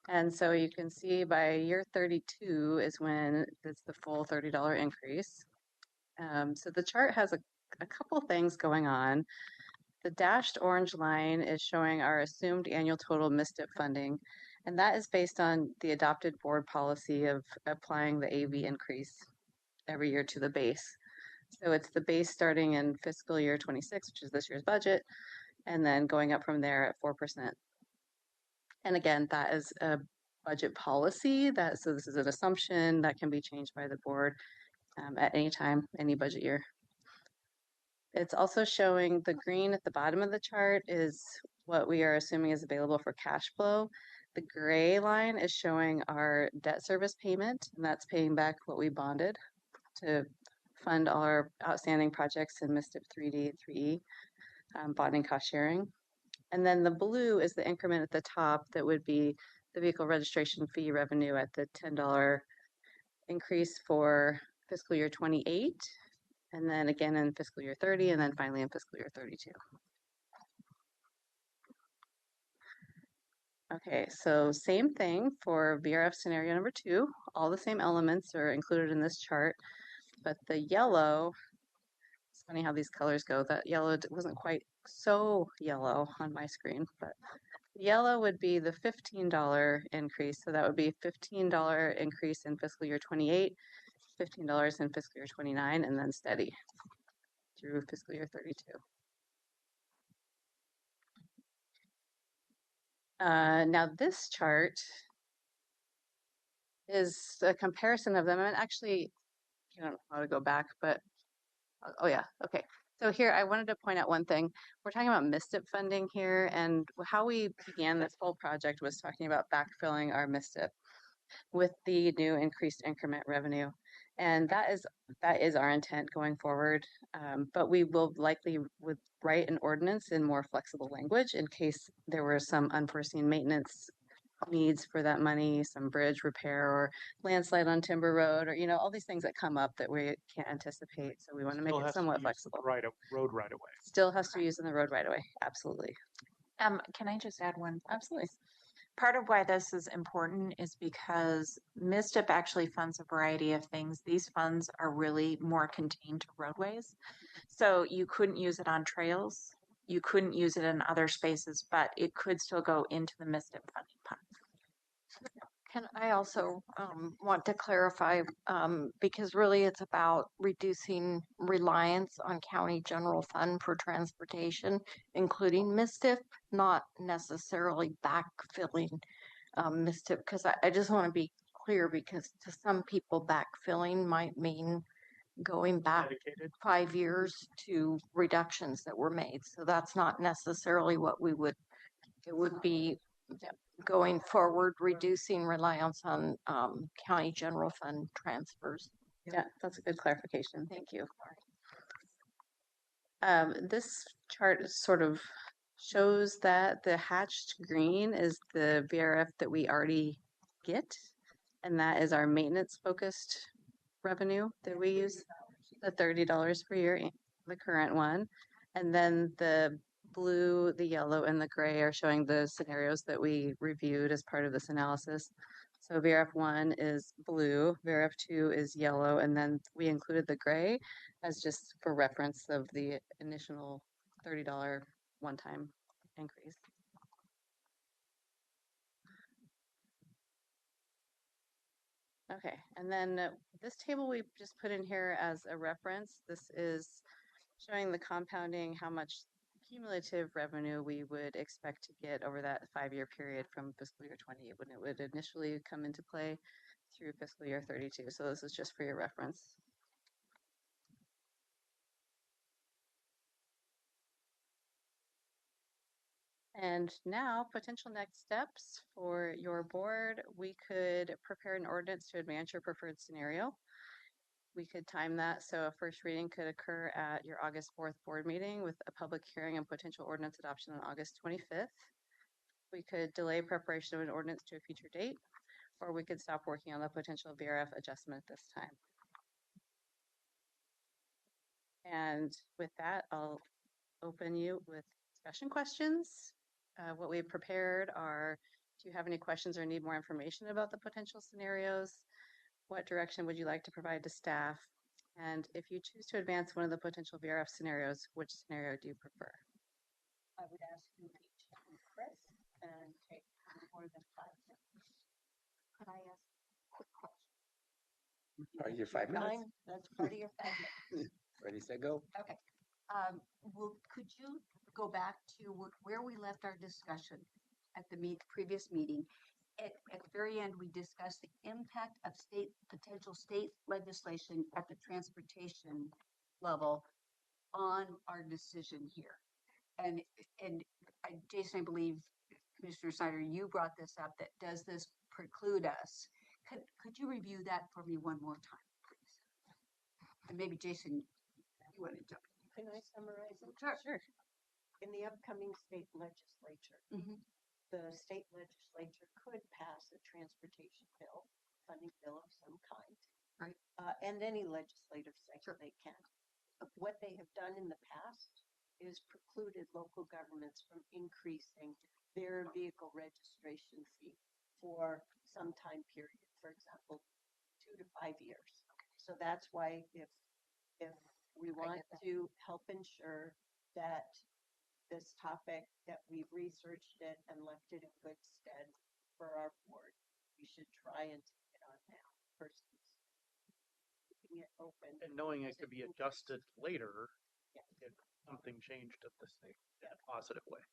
Speaker 11: And so you can see by year 32 is when it's the full $30 increase. So the chart has a couple things going on. The dashed orange line is showing our assumed annual total MSTIP funding, and that is based on the adopted board policy of applying the AV increase every year to the base. So it's the base starting in fiscal year 26, which is this year's budget, and then going up from there at 4%. And again, that is a budget policy so this is an assumption that can be changed by the board at any time, any budget year. It's also showing the green at the bottom of the chart is what we are assuming is available for cash flow. The gray line is showing our debt service payment, and that's paying back what we bonded to fund all our outstanding projects in MSTIP 3D and 3E, bonding cost sharing. And then the blue is the increment at the top that would be the vehicle registration fee revenue at the $10 increase for fiscal year 28, and then again in fiscal year 30, and then finally in fiscal year 32. Okay, so same thing for VRF scenario number 2. All the same elements are included in this chart, but the yellow, it's funny how these colors go. That yellow wasn't quite so yellow on my screen, but yellow would be the $15 increase. So that would be $15 increase in fiscal year 28, $15 in fiscal year 29, and then steady through fiscal year 32. Now this chart is a comparison of them. And actually, I don't know how to go back, but oh yeah, okay. So here I wanted to point out one thing. We're talking about MSTIP funding here, and how we began this whole project was talking about backfilling our MSTIP with the new increased increment revenue. And that is our intent going forward. But we will likely would write an ordinance in more flexible language in case there were some unforeseen maintenance needs for that money, some bridge repair or landslide on Timber Road, or all these things that come up that we can't anticipate. So we want to make it somewhat flexible.
Speaker 4: Road right away.
Speaker 11: Still has to be used in the road right away. Absolutely.
Speaker 10: Can I just add one?
Speaker 11: Absolutely.
Speaker 10: Part of why this is important is because MSTIP actually funds a variety of things. These funds are really more contained to roadways. So you couldn't use it on trails. You couldn't use it in other spaces, but it could still go into the MSTIP funding pot.
Speaker 13: Can I also want to clarify, because really it's about reducing reliance on county general fund for transportation, including MSTIP, not necessarily backfilling MSTIP, because I just want to be clear, because to some people backfilling might mean going back 5 years to reductions that were made. So that's not necessarily what it would be going forward, reducing reliance on county general fund transfers.
Speaker 11: Yeah, that's a good clarification. Thank you. This chart sort of shows that the hatched green is the VRF that we already get, and that is our maintenance focused revenue that we use, the $30 per year, the current one. And then the blue, the yellow, and the gray are showing the scenarios that we reviewed as part of this analysis. So VRF 1 is blue, VRF 2 is yellow, and then we included the gray as just for reference of the initial $30 one-time increase. Okay, and then this table we just put in here as a reference. This is showing the compounding, how much cumulative revenue we would expect to get over that 5-year period from fiscal year 20 when it would initially come into play through fiscal year 32. So this is just for your reference. And now, potential next steps for your board. We could prepare an ordinance to advance your preferred scenario. We could time that so a first reading could occur at your August 4th board meeting with a public hearing and potential ordinance adoption on August 25th. We could delay preparation of an ordinance to a future date, or we could stop working on the potential VRF adjustment at this time. And with that, I'll open you with discussion questions. What we've prepared are, do you have any questions or need more information about the potential scenarios? What direction would you like to provide to staff? And if you choose to advance one of the potential VRF scenarios, which scenario do you prefer?
Speaker 8: I would ask you each to Chris and take no more than 5 minutes. Could I ask a quick question?
Speaker 5: Are your 5 minutes?
Speaker 8: Time, that's part of your 5 minutes.
Speaker 5: Ready, set, go?
Speaker 8: Okay. Could you go back to where we left our discussion at the previous meeting? At the very end, we discussed the impact of potential state legislation at the transportation level on our decision here. And Jason, I believe, Commissioner Snyder, you brought this up, that does this preclude us? Could you review that for me one more time, please? And maybe Jason, you want to jump in?
Speaker 1: Can I summarize it?
Speaker 8: Sure.
Speaker 1: In the upcoming state legislature, the state legislature could pass a transportation bill, funding bill of some kind.
Speaker 8: Right.
Speaker 1: And any legislative session they can. What they have done in the past is precluded local governments from increasing their vehicle registration fee for some time period, for example, 2 to 5 years. So that's why if we want to help ensure that this topic, that we've researched it and left it in good stead for our board, we should try and take it on now versus keeping it open.
Speaker 4: And knowing it could be adjusted later
Speaker 1: Yeah.
Speaker 4: if something changed at the state in a positive way.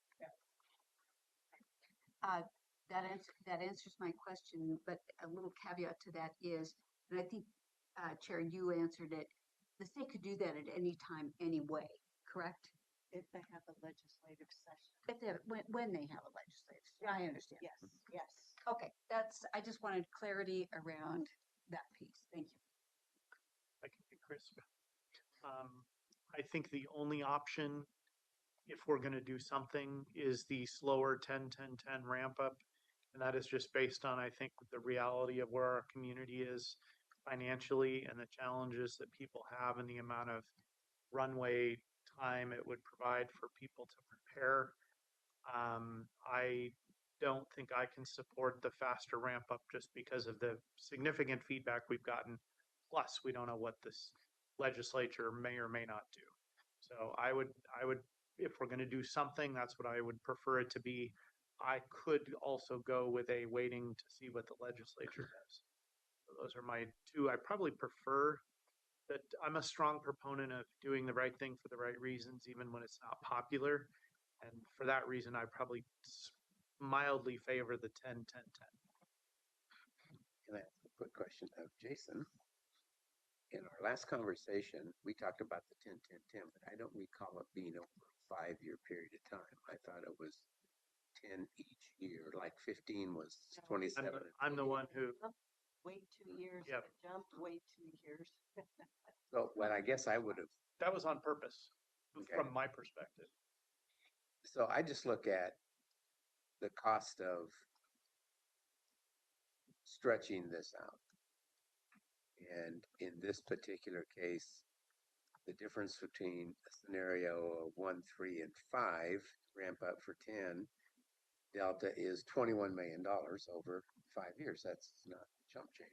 Speaker 8: That answers my question, but a little caveat to that is, and I think, Chair, you answered it, the state could do that at any time, anyway, correct?
Speaker 1: If they have a legislative session.
Speaker 8: If they when they have a legislative, I understand.
Speaker 1: Yes.
Speaker 8: Okay, I just wanted clarity around that piece. Thank you.
Speaker 4: I can be crisp. I think the only option, if we're going to do something, is the slower 10-10-10 ramp up. And that is just based on, I think, the reality of where our community is financially and the challenges that people have and the amount of runway time it would provide for people to prepare. I don't think I can support the faster ramp up just because of the significant feedback we've gotten. Plus, we don't know what this legislature may or may not do. So I would, if we're going to do something, that's what I would prefer it to be. I could also go with a waiting to see what the legislature does. So those are my two. I probably prefer that. I'm a strong proponent of doing the right thing for the right reasons, even when it's not popular. And for that reason, I probably mildly favor the 10-10-10.
Speaker 5: Can I ask a quick question of Jason? In our last conversation, we talked about the 10-10-10, but I don't recall it being over a 5-year period of time. I thought it was 10 each year, like 15 was 27.
Speaker 4: I'm the one who.
Speaker 1: Wait 2 years,
Speaker 4: Yep.
Speaker 1: jump, wait 2 years.
Speaker 5: So, well, I guess I would have.
Speaker 4: That was on purpose,
Speaker 5: Okay.
Speaker 4: from my perspective.
Speaker 5: So I just look at the cost of stretching this out. And in this particular case, the difference between a scenario of 1, 3, and 5, ramp up for 10, delta is $21 million over 5 years. That's not chump change.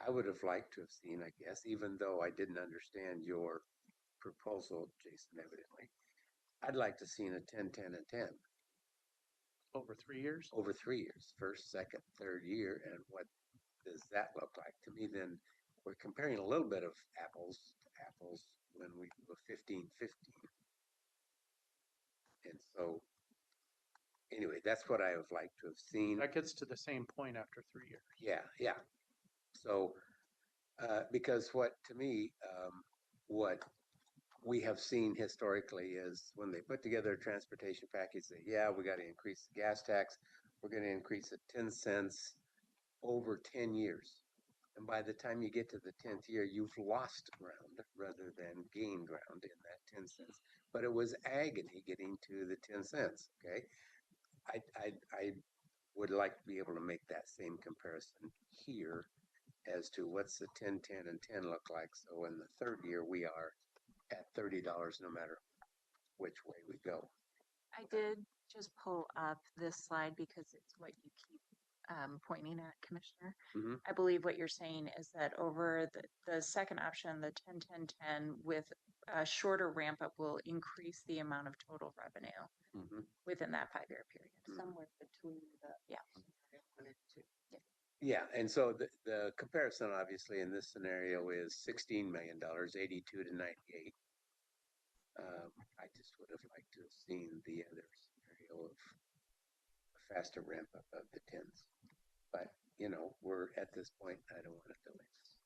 Speaker 5: I would have liked to have seen, I guess, even though I didn't understand your proposal, Jason, evidently, I'd like to see a 10-10 and 10.
Speaker 4: Over 3 years?
Speaker 5: Over 3 years, first, second, third year, and what does that look like? To me, then we're comparing a little bit of apples to apples when we do a 15-15. And so, anyway, that's what I would like to have seen.
Speaker 4: That gets to the same point after 3 years.
Speaker 5: Yeah. So, because what, to me, what we have seen historically is when they put together a transportation package, they, yeah, we got to increase the gas tax. We're going to increase it 10 cents over 10 years. And by the time you get to the 10th year, you've lost ground rather than gained ground in that 10 cents. But it was agony getting to the 10 cents. Okay. would like to be able to make that same comparison here as to what's the 10, 10, and 10 look like. So in the third year, we are at $30 no matter which way we go.
Speaker 13: I did just pull up this slide because it's what you keep pointing at, Commissioner.
Speaker 5: Mhm.
Speaker 13: I believe what you're saying is that over the second option, the 10, 10, 10, with a shorter ramp up will increase the amount of total revenue
Speaker 5: Mhm.
Speaker 13: within that 5-year period.
Speaker 1: Somewhere between the.
Speaker 13: Yeah.
Speaker 1: One and two.
Speaker 5: Yeah, and so the comparison obviously in this scenario is $16 million, 82 to 98. I just would have liked to have seen the other scenario of a faster ramp up of the 10s. But, you know, we're at this point, I don't want to delay this.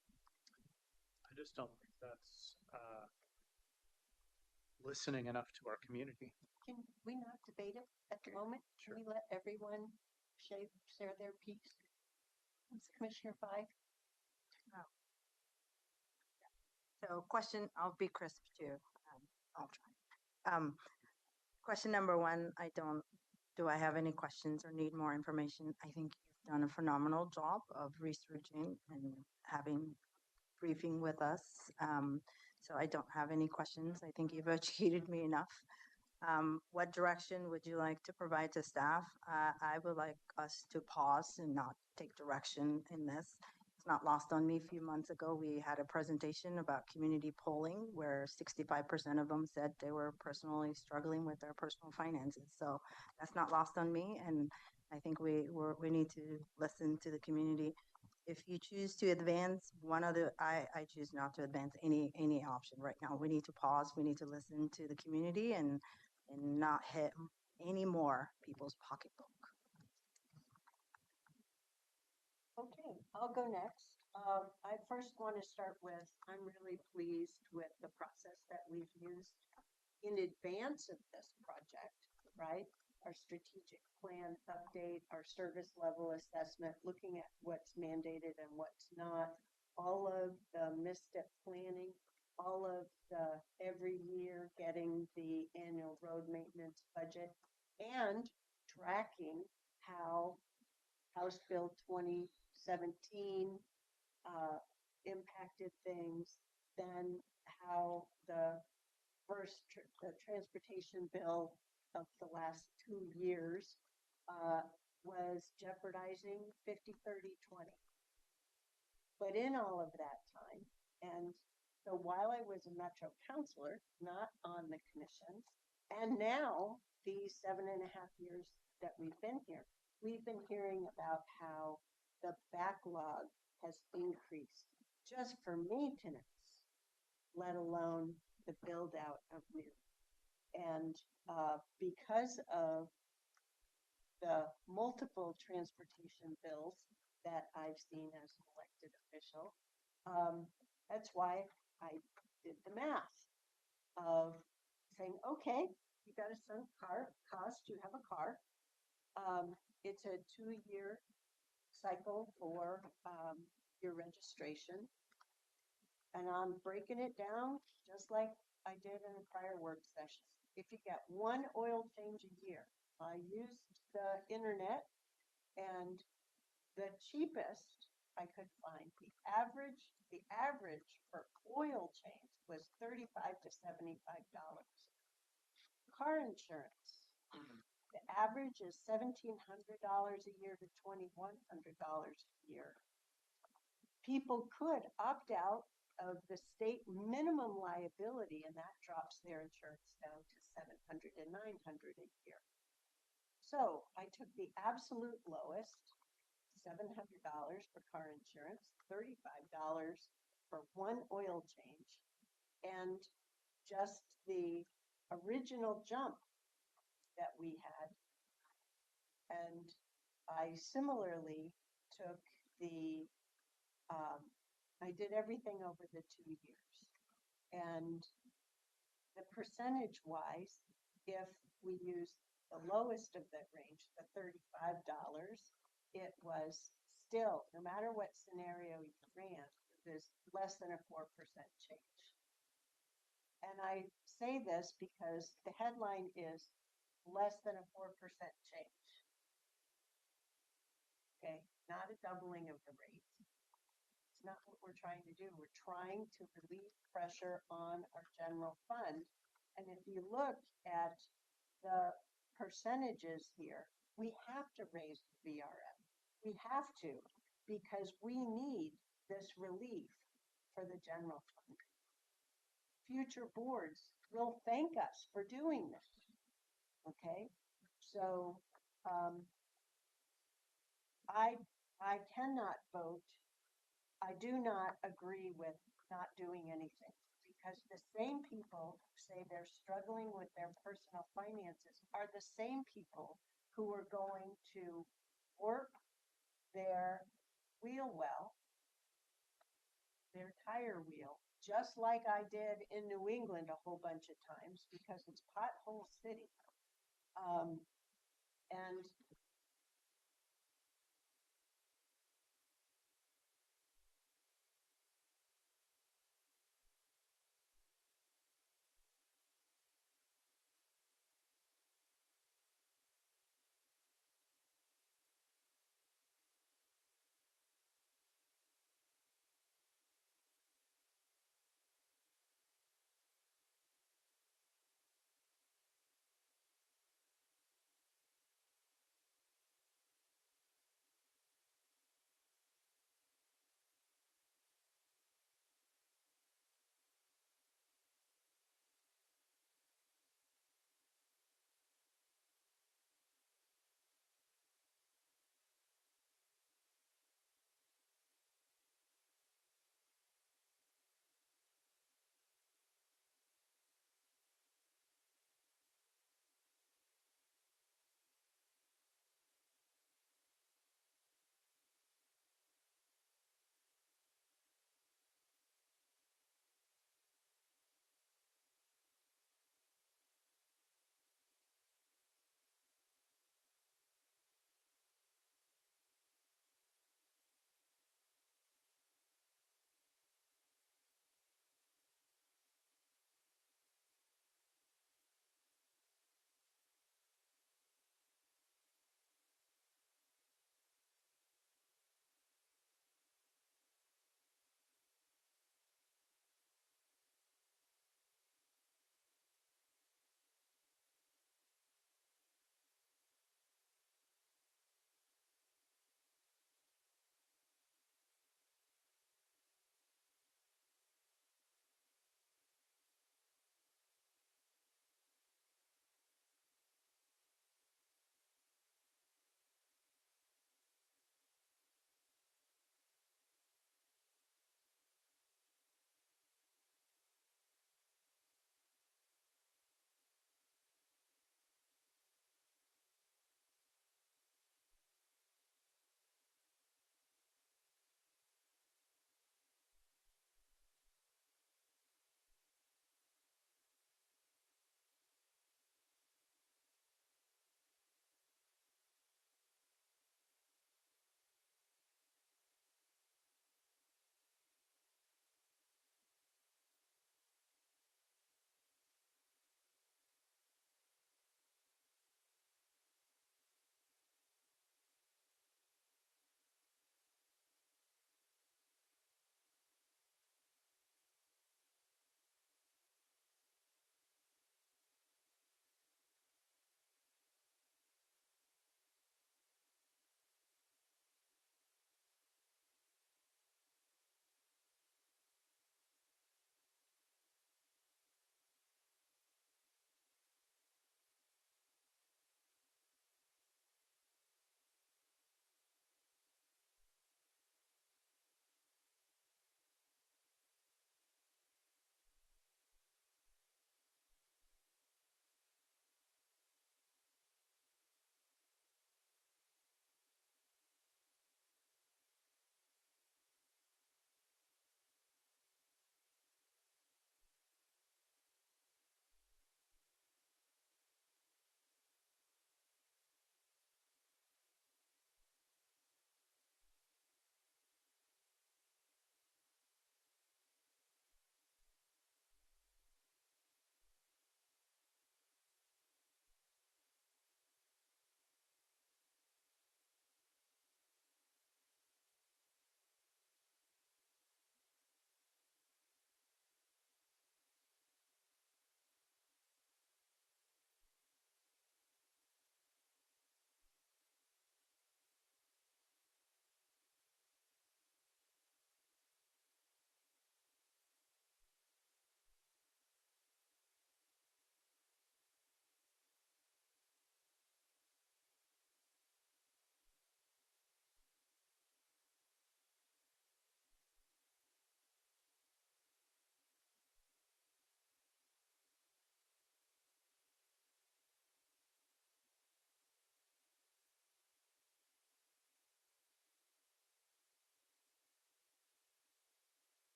Speaker 4: I just don't think that's listening enough to our community.
Speaker 1: Can we not debate it at the moment? Can we let everyone share their piece? Commissioner Five?
Speaker 9: So question, I'll be crisp too. I'll try. Question number one, do I have any questions or need more information? I think you've done a phenomenal job of researching and having briefing with us. So I don't have any questions. I think you've educated me enough. What direction would you like to provide to staff? I would like us to pause and not take direction in this. It's not lost on me. A few months ago, we had a presentation about community polling where 65% of them said they were personally struggling with their personal finances. So that's not lost on me. And I think we need to listen to the community. If you choose to advance I choose not to advance any option right now. We need to pause. We need to listen to the community and not hit any more people's pocketbook.
Speaker 1: Okay, I'll go next. I first want to start with, I'm really pleased with the process that we've used in advance of this project, right? Our strategic plan update, our service level assessment, looking at what's mandated and what's not, all of the misstep planning, all of the every year getting the annual road maintenance budget, and tracking how House Bill 2017 impacted things, then how the the transportation bill of the last 2 years was jeopardizing 50, 30, 20. But in all of that time, and so while I was a Metro councilor, not on the commission, and now these 7.5 years that we've been here, we've been hearing about how the backlog has increased just for maintenance, let alone the build out of new. And because of the multiple transportation bills that I've seen as an elected official, that's why I did the math of saying, okay, you got a sunk cost, you have a car. It's a 2-year cycle for your registration. And I'm breaking it down just like I did in a prior work session. If you get one oil change a year, I used the internet, and the cheapest I could find, the average for oil change was $35 to $75. Car insurance, the average is $1,700 a year to $2,100 a year. People could opt out of the state minimum liability, and that drops their insurance down to $700 and $900 a year. So I took the absolute lowest, $700 for car insurance, $35 for one oil change, and just the original jump that we had. And I similarly took I did everything over the 2 years. And the percentage wise, if we use the lowest of that range, the $35, it was still, no matter what scenario you ran, it was less than a 4% change. And I say this because the headline is less than a 4% change. okay? Not a doubling of the rates. It's not what we're trying to do. We're trying to relieve pressure on our general fund. And if you look at the percentages here, we have to raise the VRM. We have to, because we need this relief for the general fund. Future boards will thank us for doing this. Okay, so I cannot vote. I do not agree with not doing anything, because the same people who say they're struggling with their personal finances are the same people who are going to work their wheel well, their tire wheel, just like I did in New England a whole bunch of times, because it's pothole city. And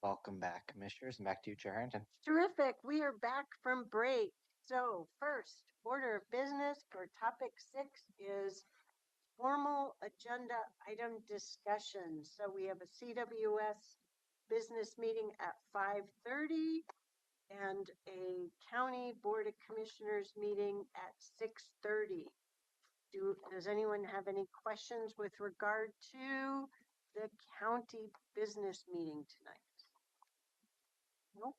Speaker 2: Welcome back, commissioners, and back to you, Chair Harrington.
Speaker 1: Terrific. We are back from break. So first order of business for topic 6 is formal agenda item discussion. So we have a CWS business meeting at 5:30 and a county board of commissioners meeting at 6:30. Does anyone have any questions with regard to the county business meeting tonight? Nope.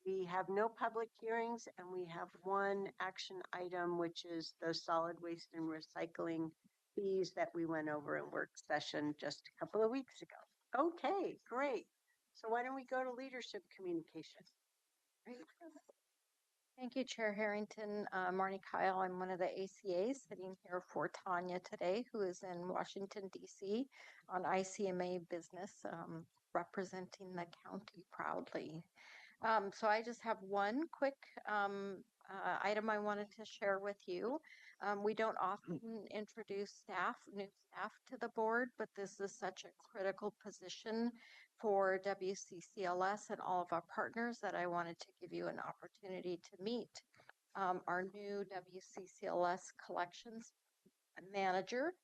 Speaker 1: We have no public hearings and we have one action item, which is the solid waste and recycling fees that we went over in work session just a couple of weeks ago. Okay, great. So why don't we go to leadership communication?
Speaker 13: Thank you, Chair Harrington. Marnie Kyle, I'm one of the ACAs sitting here for Tanya today, who is in Washington, D.C. on ICMA business, representing the county proudly. So I just have one quick item I wanted to share with you. We don't often introduce new staff to the board, but this is such a critical position for WCCLS and all of our partners that I wanted to give you an opportunity to meet. Our new WCCLS collections manager.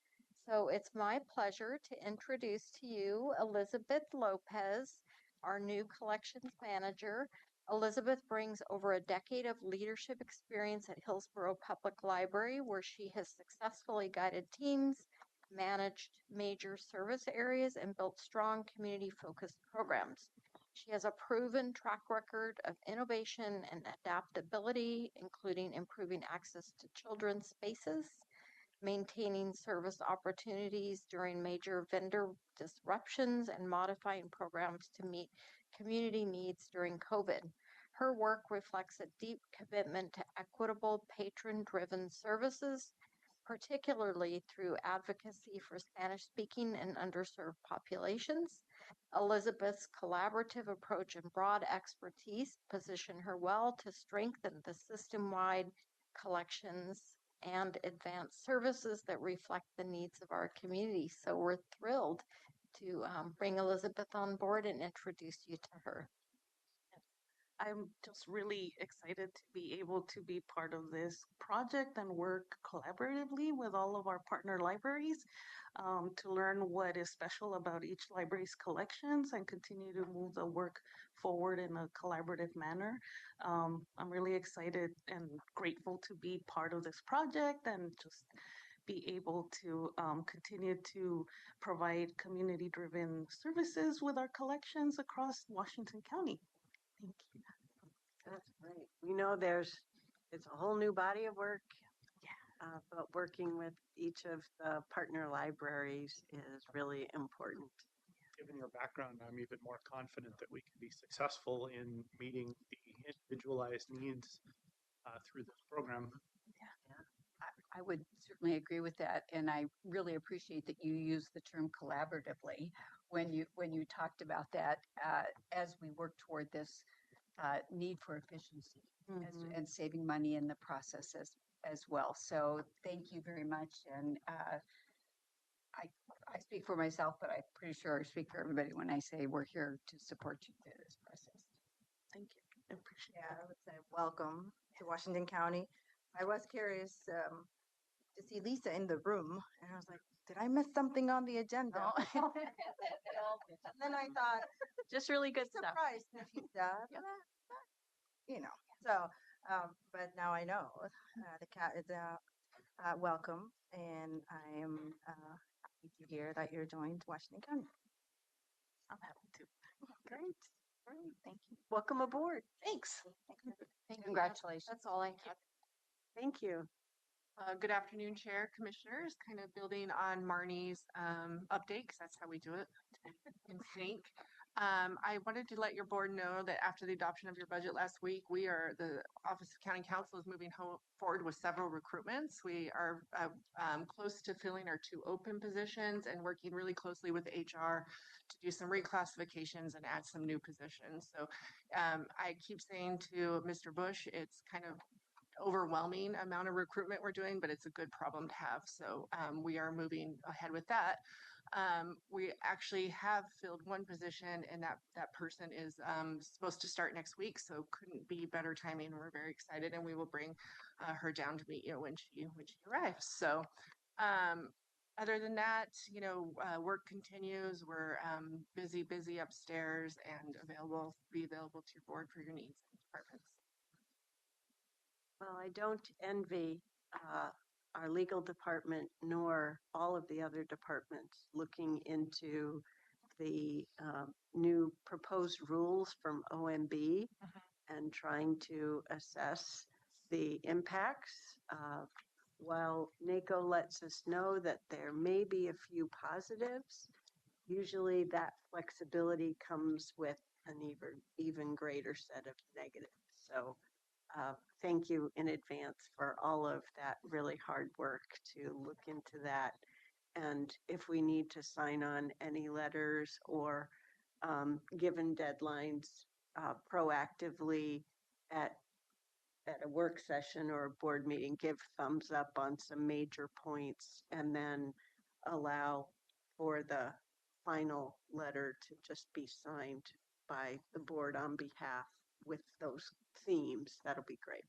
Speaker 13: So it's my pleasure to introduce to you Elizabeth Lopez, our new collections manager. Elizabeth brings over a decade of leadership experience at Hillsborough Public Library, where she has successfully guided teams, managed major service areas, and built strong community-focused programs. She has a proven track record of innovation and adaptability, including improving access to children's spaces, maintaining service opportunities during major vendor disruptions, and modifying programs to meet community needs during COVID. Her work reflects a deep commitment to equitable, patron-driven services, particularly through advocacy for Spanish-speaking and underserved populations. Elizabeth's collaborative approach and broad expertise position her well to strengthen the system-wide collections and advanced services that reflect the needs of our community. So we're thrilled to bring Elizabeth on board and introduce you to her.
Speaker 14: I'm just really excited to be able to be part of this project and work collaboratively with all of our partner libraries to learn what is special about each library's collections and continue to move the work forward in a collaborative manner. I'm really excited and grateful to be part of this project and just be able to continue to provide community-driven services with our collections across Washington County. Thank you.
Speaker 1: That's great. We know it's a whole new body of work, but working with each of the partner libraries is really important.
Speaker 4: Given your background, I'm even more confident that we can be successful in meeting the individualized needs through this program.
Speaker 8: I would certainly agree with that, and I really appreciate that you use the term collaboratively when you talked about that as we work toward this need for efficiency and saving money in the process as well. So thank you very much, and I speak for myself, but I'm pretty sure I speak for everybody when I say we're here to support you through this process.
Speaker 14: Thank you. I appreciate
Speaker 9: Yeah, I would say welcome to Washington County. I was curious to see Lisa in the room, and I was like, did I miss something on the agenda? And then I thought,
Speaker 11: Just really good stuff.
Speaker 9: surprised if you said, you know. So, but now I know the cat is welcome, and I am happy to hear that you're joined Washington County.
Speaker 14: I'm happy to.
Speaker 1: Great. Great. Thank you. Welcome aboard.
Speaker 14: Thanks.
Speaker 13: Congratulations. That's all I have.
Speaker 1: Thank you.
Speaker 15: Good afternoon, Chair, Commissioners. Kind of building on Marnie's update, because that's how we do it in sync. I wanted to let your board know that after the adoption of your budget last week, the Office of County Counsel is moving forward with several recruitments. We are close to filling our 2 open positions and working really closely with HR to do some reclassifications and add some new positions. So I keep saying to Mr. Bush, it's kind of overwhelming amount of recruitment we're doing, but it's a good problem to have. So we are moving ahead with that. We actually have filled one position, and that person is supposed to start next week, so couldn't be better timing. We're very excited, and we will bring her down to meet you when she arrives. So other than that, work continues. We're busy upstairs and be available to your board for your needs and departments.
Speaker 1: Well, I don't envy our legal department nor all of the other departments looking into the new proposed rules from OMB and trying to assess the impacts. While NACO lets us know that there may be a few positives, usually that flexibility comes with an even greater set of negatives. So thank you in advance for all of that really hard work to look into that. And if we need to sign on any letters or given deadlines proactively at a work session or a board meeting, give thumbs up on some major points and then allow for the final letter to just be signed by the board on behalf with those themes. That'll be great.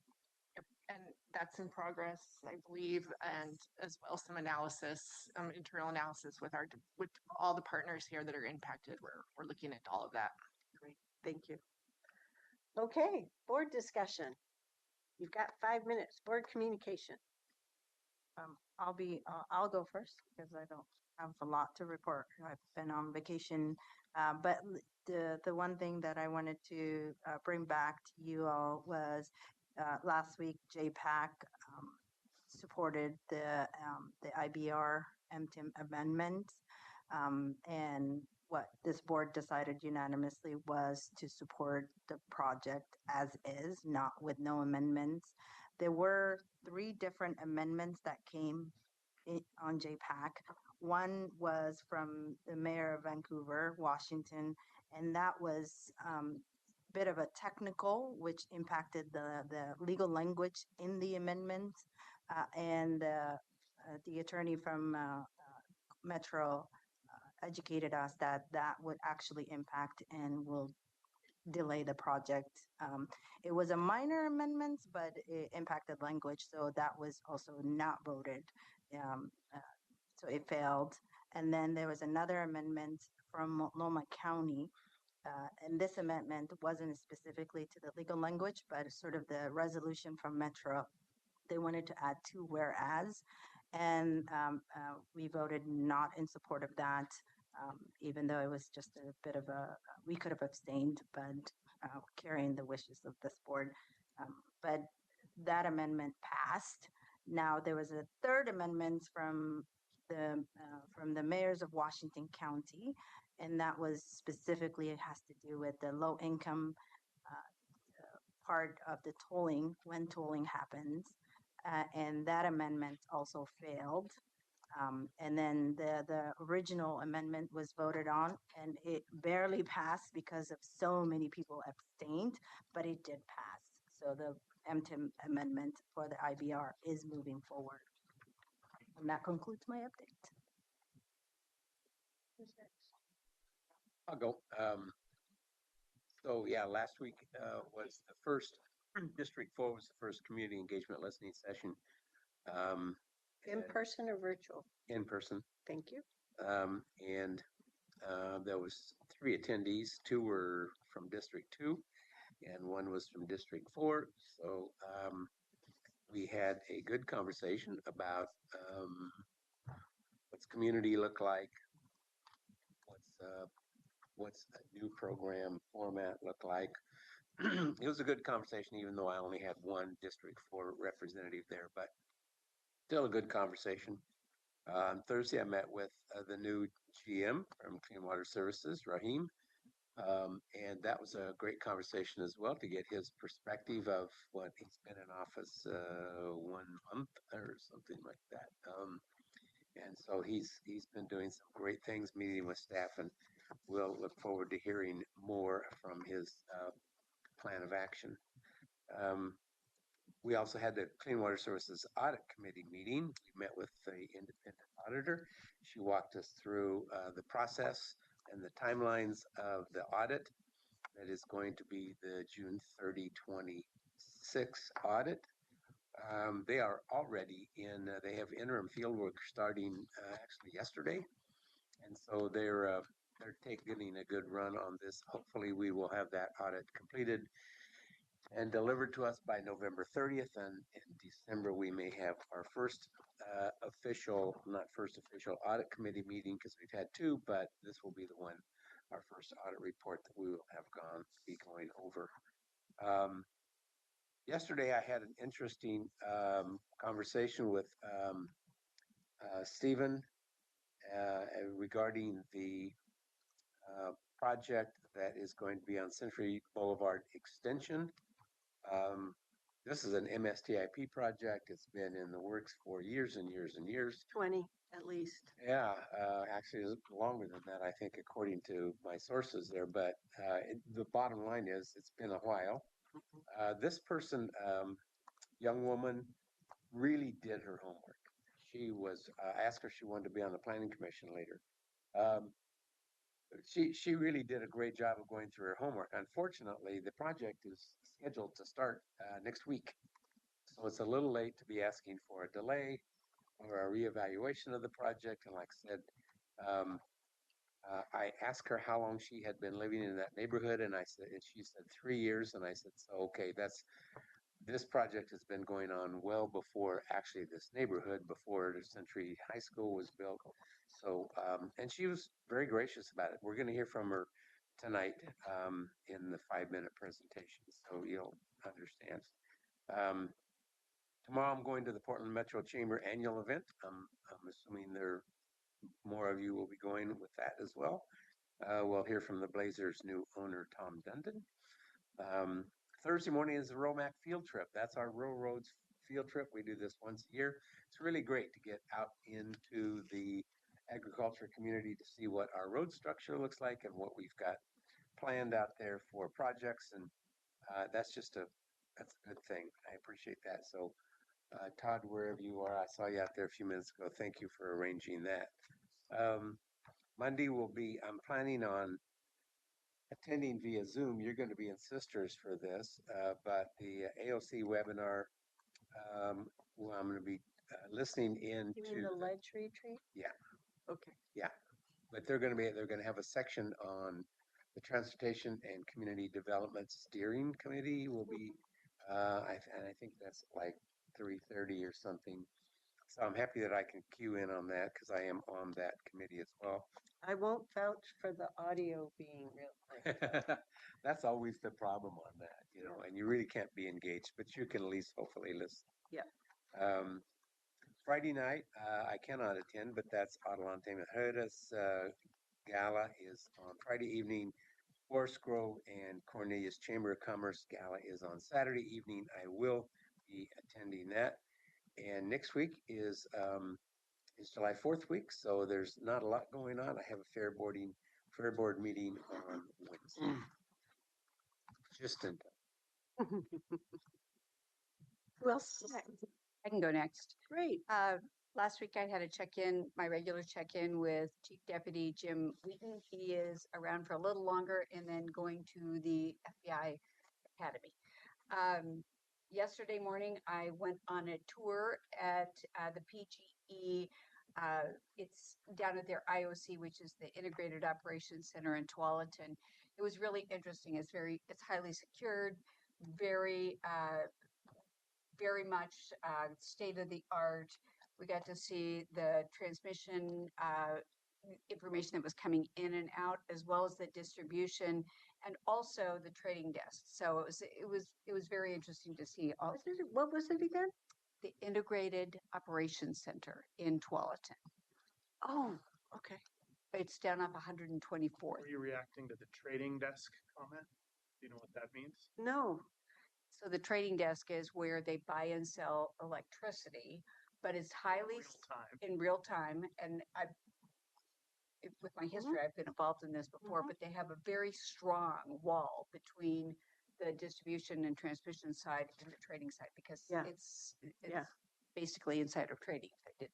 Speaker 15: And that's in progress, I believe, and as well some analysis, internal analysis with all the partners here that are impacted. We're looking at all of that.
Speaker 1: Great, thank you. Okay, board discussion. You've got 5 minutes. Board communication.
Speaker 9: I'll go first because I don't have a lot to report. I've been on vacation, but the one thing that I wanted to bring back to you all was last week JPAC supported the IBR MTIM amendment, and what this board decided unanimously was to support the project as is, not with no amendments. There were 3 different amendments that came on JPAC. One was from the mayor of Vancouver, Washington, and that was a bit of a technical, which impacted the legal language in the amendments. And the attorney from Metro educated us that would actually impact and will delay the project. It was a minor amendment, but it impacted language, so that was also not voted. So it failed. And then there was another amendment from Multnomah County, and this amendment wasn't specifically to the legal language, but sort of the resolution from Metro. They wanted to add 2 whereas, and we voted not in support of that. Even though it was just a bit of we could have abstained, but carrying the wishes of this board. But that amendment passed. Now there was a 3rd amendment from the mayors of Washington County, and that was specifically, it has to do with the low income part of the tolling, when tolling happens. And that amendment also failed. And then the original amendment was voted on, and it barely passed because of so many people abstained, but it did pass. So the MTIM amendment for the IBR is moving forward. And that concludes my update.
Speaker 5: I'll go. So yeah, last week was the first, District 4 was the first community engagement listening session.
Speaker 1: In person or virtual?
Speaker 5: In person.
Speaker 1: Thank you.
Speaker 5: And there was 3 attendees. 2 were from District 2 and 1 was from District 4. So we had a good conversation about what's community look like, what's a new program format look like. It was a good conversation, even though I only had 1 District 4 representative there, but still a good conversation. On Thursday, I met with the new GM from Clean Water Services, Rahim, and that was a great conversation as well to get his perspective of what he's been in office 1 month or something like that. And so he's been doing some great things, meeting with staff, and we'll look forward to hearing more from his plan of action. We also had the Clean Water Services Audit Committee meeting. We met with the independent auditor. She walked us through the process and the timelines of the audit. That is going to be the June 30, 26 audit. They are already in, they have interim field work starting actually yesterday. And so they're getting a good run on this. Hopefully we will have that audit completed and delivered to us by November 30th. And in December, we may have our first not first official audit committee meeting because we've had two, but this will be the one, our first audit report that we will have be going over. Yesterday, I had an interesting conversation with Stephen regarding the project that is going to be on Century Boulevard Extension. This is an MSTIP project. It's been in the works for years and years and years.
Speaker 1: 20 at least.
Speaker 5: Yeah, actually it's longer than that, I think, according to my sources there. But the bottom line is it's been a while. This person, young woman, really did her homework. She was asked her if she wanted to be on the planning commission later. She really did a great job of going through her homework. Unfortunately, the project is scheduled to start next week. So it's a little late to be asking for a delay or a reevaluation of the project. And like I said, I asked her how long she had been living in that neighborhood, and she said 3 years. And I said, so okay, this project has been going on well before actually this neighborhood, before the Century High School was built. So, and she was very gracious about it. We're going to hear from her tonight in the 5-minute presentation, so you'll understand. Tomorrow I'm going to the Portland Metro Chamber annual event. I'm assuming more of you will be going with that as well. We'll hear from the Blazers' new owner, Tom Dundon. Thursday morning is the Romac field trip. That's our rural roads field trip. We do this once a year. It's really great to get out into the agriculture community to see what our road structure looks like and what we've got planned out there for projects. And that's a good thing. I appreciate that. So Todd, wherever you are, I saw you out there a few minutes ago. Thank you for arranging that. Monday I'm planning on attending via Zoom. You're going to be in Sisters for this, but the AOC webinar, I'm going to be listening in.
Speaker 1: You mean the ledge retreat?
Speaker 5: Yeah.
Speaker 1: Okay.
Speaker 5: Yeah, but they're going to have a section on the Transportation and Community Development Steering Committee will be, and I think that's like 3:30 or something. So I'm happy that I can cue in on that because I am on that committee as well.
Speaker 1: I won't vouch for the audio being real quick.
Speaker 5: That's always the problem on that, and you really can't be engaged, but you can at least hopefully listen.
Speaker 1: Yeah.
Speaker 5: Friday night, I cannot attend, but that's Adelante Mejeda's gala is on Friday evening. Forest Grove and Cornelius Chamber of Commerce gala is on Saturday evening. I will be attending that. And next week is July 4th week, so there's not a lot going on. I have a fair board meeting on Wednesday. Just in time.
Speaker 1: Who else?
Speaker 8: I can go next.
Speaker 1: Great.
Speaker 8: Last week I had a check-in, my regular check-in with Chief Deputy Jim Wheaton. He is around for a little longer and then going to the FBI Academy. Yesterday morning, I went on a tour at the PGE. It's down at their IOC, which is the Integrated Operations Center in Tualatin. It was really interesting. It's highly secured, very much state of the art. We got to see the transmission information that was coming in and out, as well as the distribution, and also the trading desk. So it was very interesting to see.
Speaker 1: What was it again?
Speaker 8: The Integrated Operations Center in Tualatin.
Speaker 1: Oh, okay.
Speaker 8: It's down off 124th.
Speaker 4: Were you reacting to the trading desk comment? Do you know what that means?
Speaker 1: No.
Speaker 8: So the trading desk is where they buy and sell electricity, but it's highly in real time. And with my history, I've been involved in this before, but they have a very strong wall between the distribution and transmission side and the trading side because
Speaker 9: Yeah.
Speaker 8: it's
Speaker 9: Yeah.
Speaker 8: basically insider trading. If I did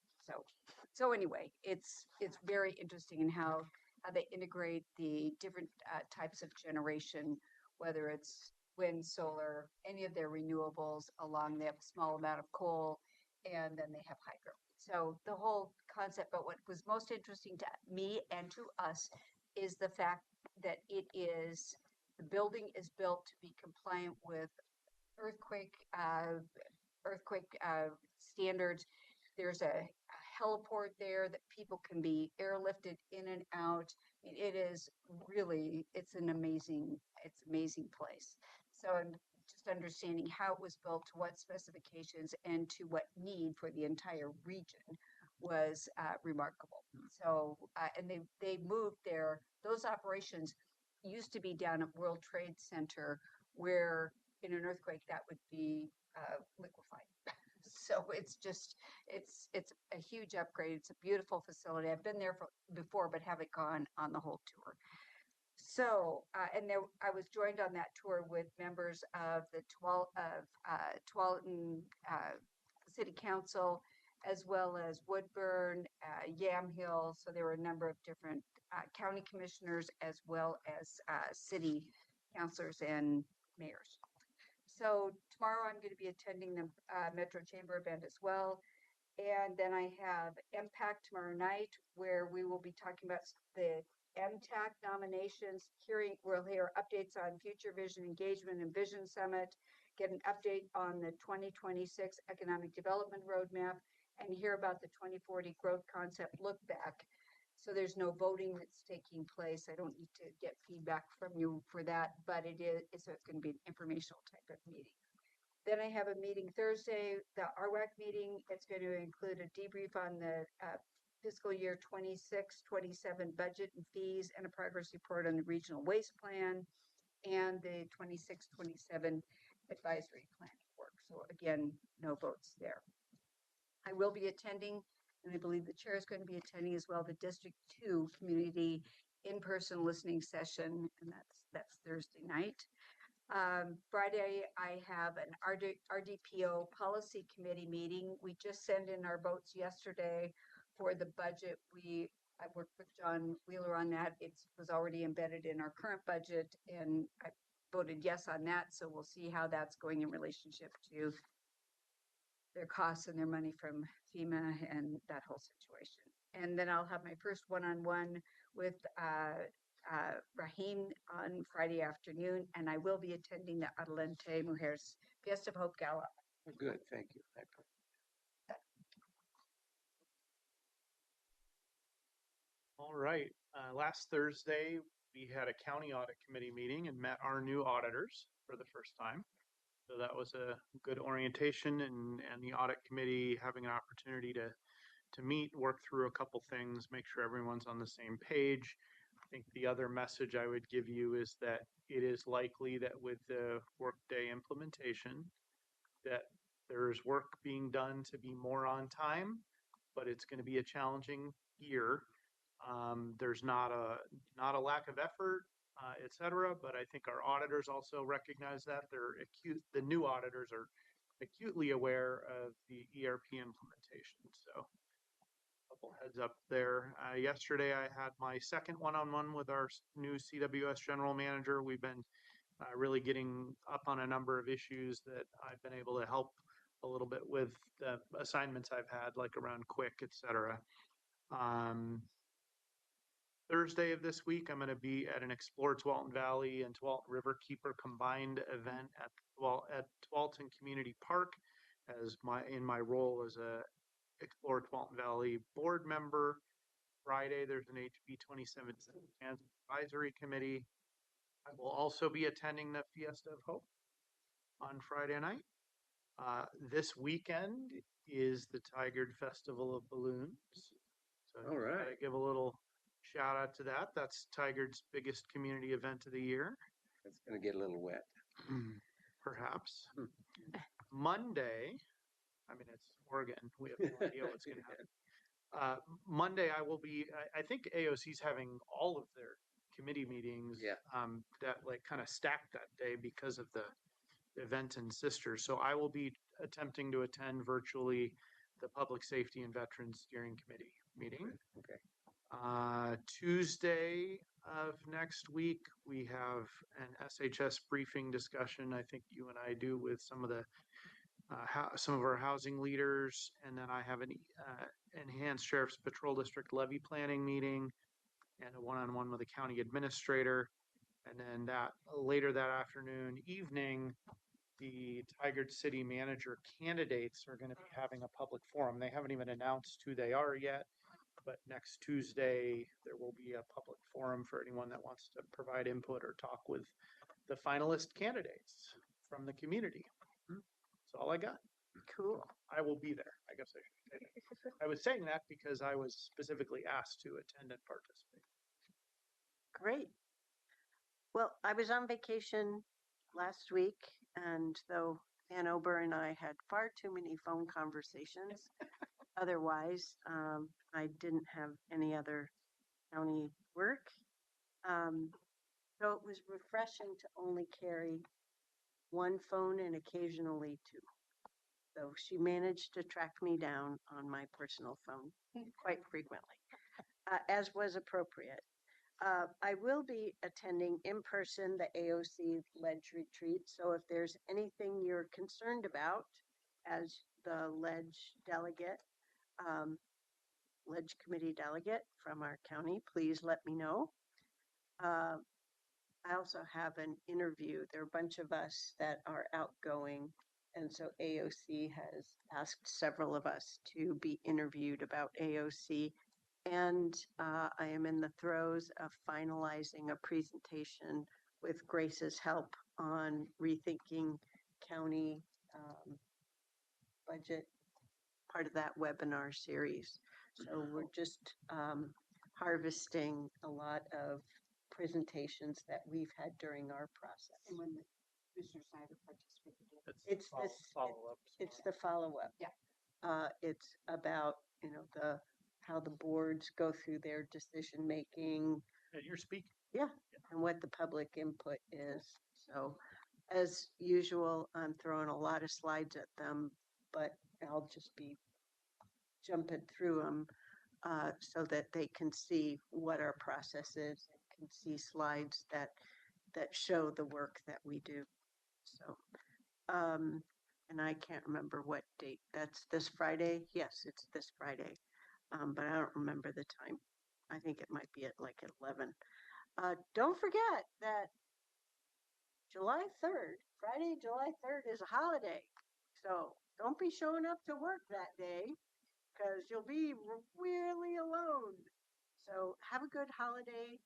Speaker 8: so anyway, it's very interesting in how they integrate the different types of generation, whether it's wind, solar, any of their renewables along. They have a small amount of coal, and then they have hydro. So the whole concept, but what was most interesting to me and to us is the fact that the building is built to be compliant with earthquake standards. There's a heliport there that people can be airlifted in and out. I mean, it's an amazing place. So and just understanding how it was built, to what specifications, and to what need for the entire region was remarkable. So and they moved those operations used to be down at World Trade Center, where in an earthquake that would be liquefied. So it's a huge upgrade. It's a beautiful facility. I've been there before, but haven't gone on the whole tour. So, and there, I was joined on that tour with members of the Tualatin City Council, as well as Woodburn, Yamhill. So there were a number of different county commissioners, as well as city councilors and mayors. So tomorrow I'm going to be attending the Metro Chamber event as well. And then I have MPAC tomorrow night, where we will be talking about the MTAC nominations. We'll hear updates on Future Vision Engagement and Vision Summit, get an update on the 2026 Economic Development Roadmap, and hear about the 2040 Growth Concept Look Back. So there's no voting that's taking place. I don't need to get feedback from you for that, but so it's going to be an informational type of meeting. Then I have a meeting Thursday, the RWAC meeting. It's going to include a debrief on the fiscal year 26-27 budget and fees, and a progress report on the regional waste plan and the 26-27 advisory planning work. So again, no votes there. I will be attending, and I believe the chair is going to be attending as well, the District 2 Community in-person listening session, and that's Thursday night. Friday, I have an RDPO Policy Committee meeting. We just sent in our votes yesterday for the budget. I worked with John Wheeler on that. It was already embedded in our current budget, and I voted yes on that. So we'll see how that's going in relationship to their costs and their money from FEMA and that whole situation. And then I'll have my first one-on-one with Rahim on Friday afternoon, and I will be attending the Adelante Mujeres Fiesta of Hope Gala.
Speaker 5: Good, thank you.
Speaker 4: All right. Last Thursday, we had a county audit committee meeting and met our new auditors for the first time. So that was a good orientation, and the audit committee having an opportunity to meet, work through a couple things, make sure everyone's on the same page. I think the other message I would give you is that it is likely that with the Workday implementation, that there's work being done to be more on time, but it's going to be a challenging year. There's not a lack of effort, et cetera, but I think our auditors also recognize that. The new auditors are acutely aware of the ERP implementation. So a couple heads up there. Yesterday, I had my second one-on-one with our new CWS general manager. We've been really getting up on a number of issues that I've been able to help a little bit with the assignments I've had, like around Quick, et cetera. Thursday of this week, I'm going to be at an Explore Tualatin Valley and Tualatin Riverkeeper combined event at Tualatin Community Park in my role as a Explore Tualatin Valley board member. Friday, there's an HB 2017 Advisory Committee. I will also be attending the Fiesta of Hope on Friday night. This weekend is the Tigard Festival of Balloons. So
Speaker 5: All right.
Speaker 4: I give a little shout out to that. That's Tigard's biggest community event of the year.
Speaker 5: It's going to get a little wet.
Speaker 4: Perhaps. Monday, I mean, it's Oregon. We have no idea what's going to happen. Monday, I will be, I think AOC's having all of their committee meetings.
Speaker 5: Yeah.
Speaker 4: That like kind of stacked that day because of the event in Sisters. So I will be attempting to attend virtually the Public Safety and Veterans Steering Committee meeting.
Speaker 5: Okay.
Speaker 4: Tuesday of next week, we have an SHS briefing discussion. I think you and I do with some of the some of our housing leaders, and then I have an enhanced Sheriff's Patrol District levy planning meeting, and a one-on-one with the county administrator. And then that later that afternoon, evening, the Tigard City manager candidates are going to be having a public forum. They haven't even announced who they are yet, but next Tuesday there will be a public forum for anyone that wants to provide input or talk with the finalist candidates from the community. That's all I got.
Speaker 1: Cool.
Speaker 4: I will be there. I guess I should say that. I was saying that because I was specifically asked to attend and participate.
Speaker 1: Great. Well, I was on vacation last week, and though Ann Ober and I had far too many phone conversations, otherwise, I didn't have any other county work. So it was refreshing to only carry one phone and occasionally two. So she managed to track me down on my personal phone quite frequently, as was appropriate. I will be attending in person the AOC Ledge Retreat. So if there's anything you're concerned about as the Ledge delegate, Ledge Committee delegate from our county, please let me know. I also have an interview. There are a bunch of us that are outgoing. And so AOC has asked several of us to be interviewed about AOC. And I am in the throes of finalizing a presentation with Grace's help on rethinking county budget, part of that webinar series. So we're just harvesting a lot of presentations that we've had during our process.
Speaker 8: And when the Commissioner Snyder participated.
Speaker 4: It's
Speaker 1: It's
Speaker 4: follow-up.
Speaker 1: It's the follow-up.
Speaker 8: Yeah.
Speaker 1: It's about, how the boards go through their decision making.
Speaker 4: And you're speaking.
Speaker 1: Yeah, and what the public input is. So as usual, I'm throwing a lot of slides at them, but I'll just be jumping through them so that they can see what our process is, and can see slides that show the work that we do. So, and I can't remember what date. That's this Friday. Yes, it's this Friday. But I don't remember the time. I think it might be at like 11. Don't forget that July 3rd, Friday, July 3rd is a holiday. So don't be showing up to work that day because you'll be really alone. So have a good holiday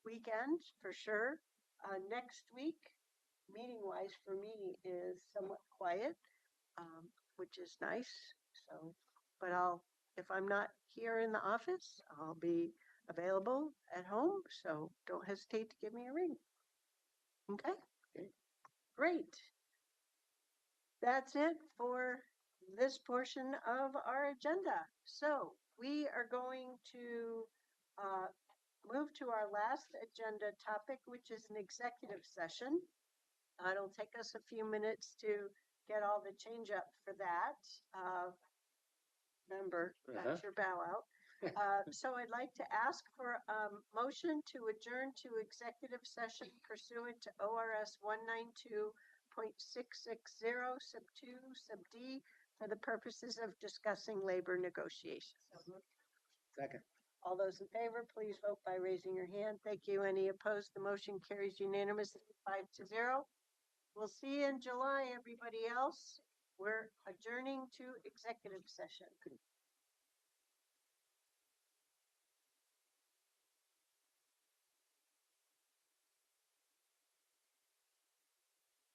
Speaker 1: weekend for sure. Next week, meeting wise for me, is somewhat quiet, which is nice. So, but if I'm not here in the office, I'll be available at home. So don't hesitate to give me a ring. Okay? Great. That's it for this portion of our agenda. So we are going to move to our last agenda topic, which is an executive session. It'll take us a few minutes to get all the change up for that. Remember, that's your bow out. So I'd like to ask for a motion to adjourn to executive session pursuant to ORS 192.660 sub 2 sub D for the purposes of discussing labor negotiations.
Speaker 5: Second.
Speaker 1: All those in favor, please vote by raising your hand. Thank you. Any opposed? The motion carries unanimously 5-0. We'll see you in July, everybody else. We're adjourning to executive session.